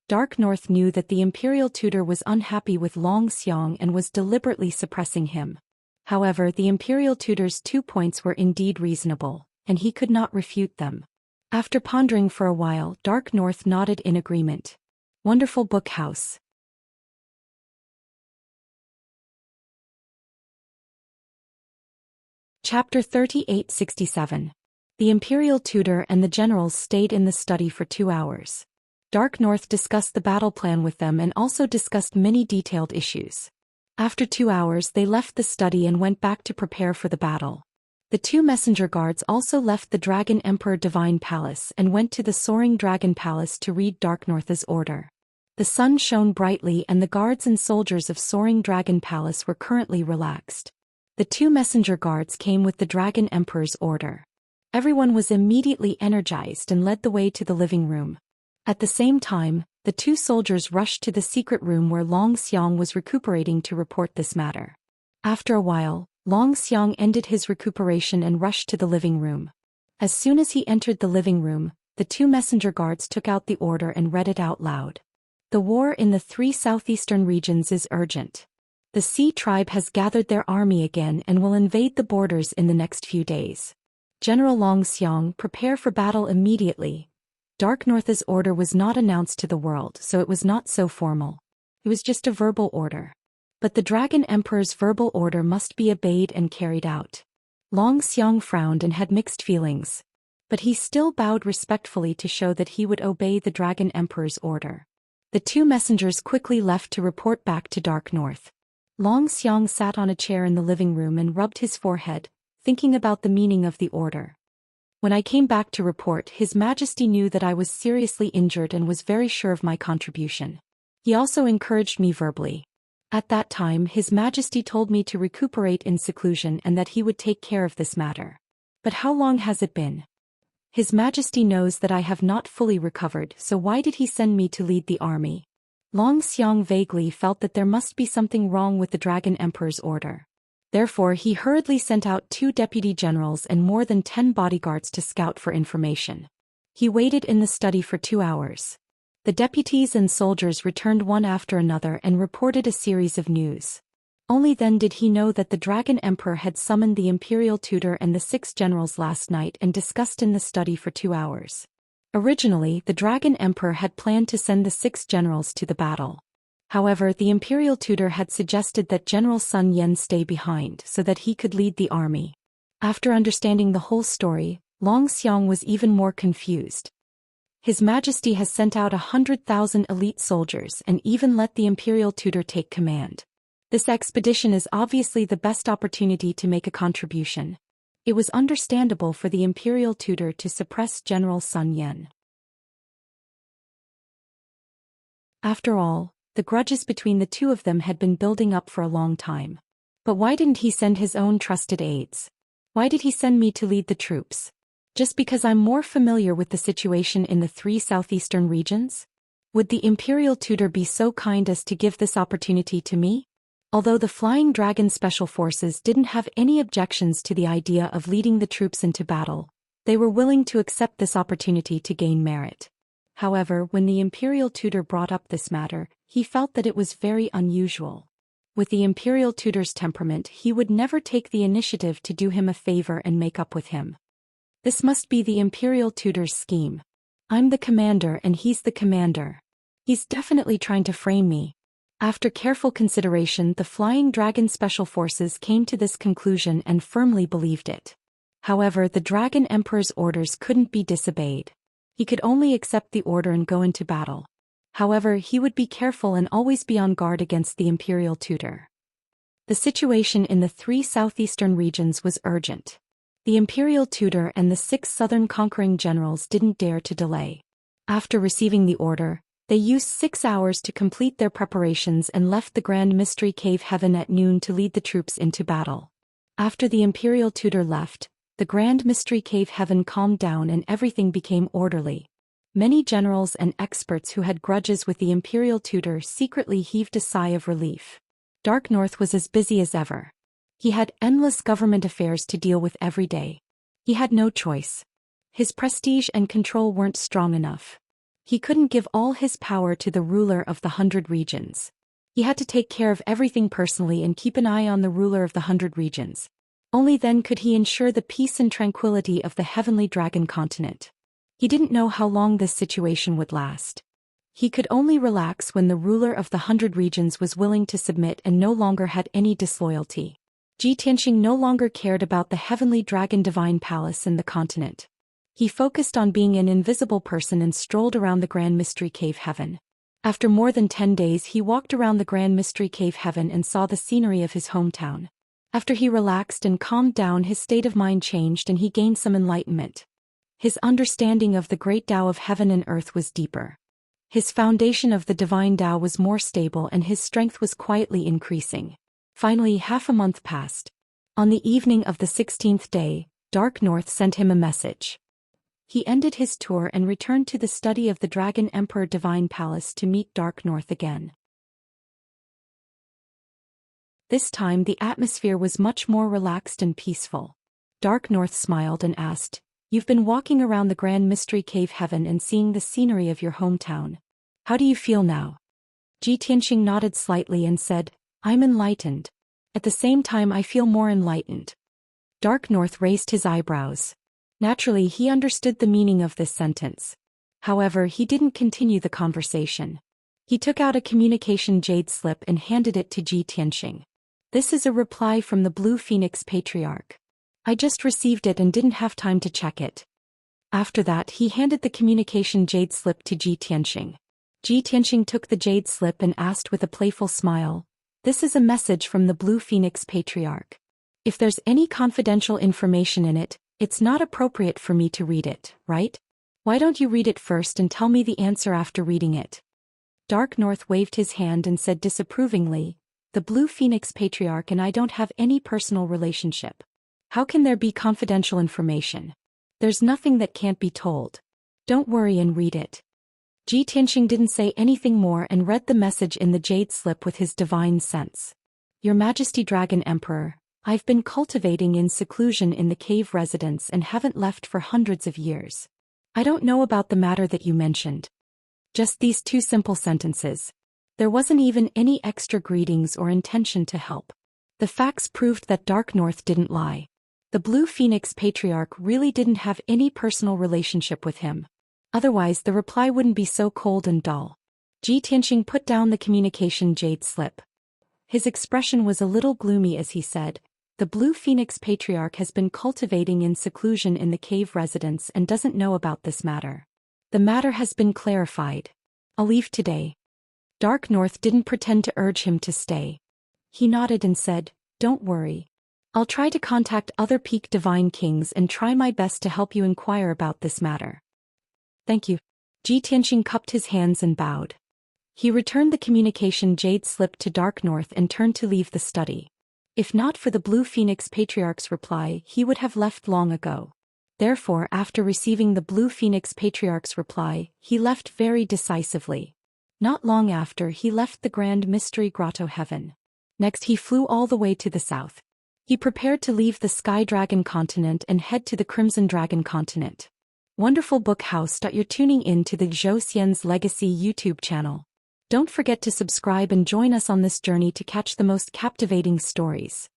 Dark North knew that the imperial tutor was unhappy with Long Xiang and was deliberately suppressing him. However, the imperial tutor's 2 points were indeed reasonable, and he could not refute them. After pondering for a while, Dark North nodded in agreement. Wonderful book house. Chapter 3867. The imperial tutor and the generals stayed in the study for 2 hours. Dark North discussed the battle plan with them and also discussed many detailed issues. After 2 hours they left the study and went back to prepare for the battle. The 2 messenger guards also left the Dragon Emperor Divine Palace and went to the Soaring Dragon Palace to read Dark North's order. The sun shone brightly and the guards and soldiers of Soaring Dragon Palace were currently relaxed. The 2 messenger guards came with the Dragon Emperor's order. Everyone was immediately energized and led the way to the living room. At the same time, the 2 soldiers rushed to the secret room where Long Xiang was recuperating to report this matter. After a while, Long Xiang ended his recuperation and rushed to the living room. As soon as he entered the living room, the 2 messenger guards took out the order and read it out loud. The war in the 3 southeastern regions is urgent. The Sea tribe has gathered their army again and will invade the borders in the next few days. General Long Xiang, prepare for battle immediately. Dark North's order was not announced to the world, so it was not so formal. It was just a verbal order. But the Dragon Emperor's verbal order must be obeyed and carried out. Long Xiang frowned and had mixed feelings. But he still bowed respectfully to show that he would obey the Dragon Emperor's order. The 2 messengers quickly left to report back to Dark North. Long Xiang sat on a chair in the living room and rubbed his forehead, thinking about the meaning of the order. When I came back to report, His Majesty knew that I was seriously injured and was very sure of my contribution. He also encouraged me verbally. At that time, His Majesty told me to recuperate in seclusion and that he would take care of this matter. But how long has it been? His Majesty knows that I have not fully recovered, so why did he send me to lead the army? Long Xiang vaguely felt that there must be something wrong with the Dragon Emperor's order. Therefore he hurriedly sent out 2 deputy generals and more than 10 bodyguards to scout for information. He waited in the study for 2 hours. The deputies and soldiers returned one after another and reported a series of news. Only then did he know that the Dragon Emperor had summoned the imperial tutor and the 6 generals last night and discussed in the study for 2 hours. Originally, the Dragon Emperor had planned to send the 6 generals to the battle. However, the imperial tutor had suggested that General Sun Yan stay behind so that he could lead the army. After understanding the whole story, Long Xiang was even more confused. His Majesty has sent out 100,000 elite soldiers and even let the imperial tutor take command. This expedition is obviously the best opportunity to make a contribution. It was understandable for the imperial tutor to suppress General Sun Yan. After all, the grudges between the 2 of them had been building up for a long time. But why didn't he send his own trusted aides? Why did he send me to lead the troops? Just because I'm more familiar with the situation in the 3 southeastern regions? Would the imperial tutor be so kind as to give this opportunity to me? Although the Flying Dragon Special Forces didn't have any objections to the idea of leading the troops into battle, they were willing to accept this opportunity to gain merit. However, when the imperial tutor brought up this matter, he felt that it was very unusual. With the imperial tutor's temperament, he would never take the initiative to do him a favor and make up with him. This must be the imperial tutor's scheme. I'm the commander and he's the commander. He's definitely trying to frame me. After careful consideration, the Flying Dragon Special Forces came to this conclusion and firmly believed it. However, the Dragon Emperor's orders couldn't be disobeyed. He could only accept the order and go into battle. However, he would be careful and always be on guard against the imperial tutor. The situation in the 3 southeastern regions was urgent. The imperial tutor and the 6 southern conquering generals didn't dare to delay. After receiving the order, they used 6 hours to complete their preparations and left the Grand Mystery Cave Heaven at noon to lead the troops into battle. After the imperial tutor left, the Grand Mystery Cave Heaven calmed down and everything became orderly. Many generals and experts who had grudges with the imperial tutor secretly heaved a sigh of relief. Dark North was as busy as ever. He had endless government affairs to deal with every day. He had no choice. His prestige and control weren't strong enough. He couldn't give all his power to the ruler of the 100 regions. He had to take care of everything personally and keep an eye on the ruler of the 100 regions. Only then could he ensure the peace and tranquility of the heavenly dragon continent. He didn't know how long this situation would last. He could only relax when the ruler of the 100 regions was willing to submit and no longer had any disloyalty. Xianxia no longer cared about the heavenly dragon divine palace and the continent. He focused on being an invisible person and strolled around the Grand Mystery Cave Heaven. After more than 10 days he walked around the Grand Mystery Cave Heaven and saw the scenery of his hometown. After he relaxed and calmed down, his state of mind changed and he gained some enlightenment. His understanding of the great Tao of heaven and earth was deeper. His foundation of the divine Tao was more stable and his strength was quietly increasing. Finally, half a month passed. On the evening of the 16th day, Dark North sent him a message. He ended his tour and returned to the study of the Dragon Emperor Divine Palace to meet Dark North again. This time the atmosphere was much more relaxed and peaceful. Dark North smiled and asked, "You've been walking around the Grand Mystery Cave Heaven and seeing the scenery of your hometown. How do you feel now?" Xianxia nodded slightly and said, "I'm enlightened. At the same time I feel more enlightened." Dark North raised his eyebrows. Naturally, he understood the meaning of this sentence. However, he didn't continue the conversation. He took out a communication jade slip and handed it to Xianxia. "This is a reply from the Blue Phoenix Patriarch. I just received it and didn't have time to check it." After that, he handed the communication jade slip to Xianxia. Xianxia took the jade slip and asked with a playful smile, "This is a message from the Blue Phoenix Patriarch. If there's any confidential information in it, it's not appropriate for me to read it, right? Why don't you read it first and tell me the answer after reading it?" Dark North waved his hand and said disapprovingly, "The Blue Phoenix Patriarch and I don't have any personal relationship. How can there be confidential information? There's nothing that can't be told. Don't worry and read it." Xianxia didn't say anything more and read the message in the jade slip with his divine sense. "Your Majesty Dragon Emperor, I've been cultivating in seclusion in the cave residence and haven't left for hundreds of years. I don't know about the matter that you mentioned." Just these two simple sentences. There wasn't even any extra greetings or intention to help. The facts proved that Dark North didn't lie. The Blue Phoenix Patriarch really didn't have any personal relationship with him. Otherwise the reply wouldn't be so cold and dull. Xianxia put down the communication jade slip. His expression was a little gloomy as he said, "The Blue Phoenix Patriarch has been cultivating in seclusion in the cave residence and doesn't know about this matter. The matter has been clarified. I'll leave today." Dark North didn't pretend to urge him to stay. He nodded and said, "Don't worry. I'll try to contact other peak divine kings and try my best to help you inquire about this matter." "Thank you." Xianxia cupped his hands and bowed. He returned the communication jade slip to Dark North and turned to leave the study. If not for the Blue Phoenix Patriarch's reply, he would have left long ago. Therefore, after receiving the Blue Phoenix Patriarch's reply, he left very decisively. Not long after, he left the Grand Mystery Grotto Heaven. Next, he flew all the way to the south. He prepared to leave the Sky Dragon continent and head to the Crimson Dragon continent. Wonderful Book House. You're tuning in to the Zhou Xian's Legacy YouTube channel. Don't forget to subscribe and join us on this journey to catch the most captivating stories.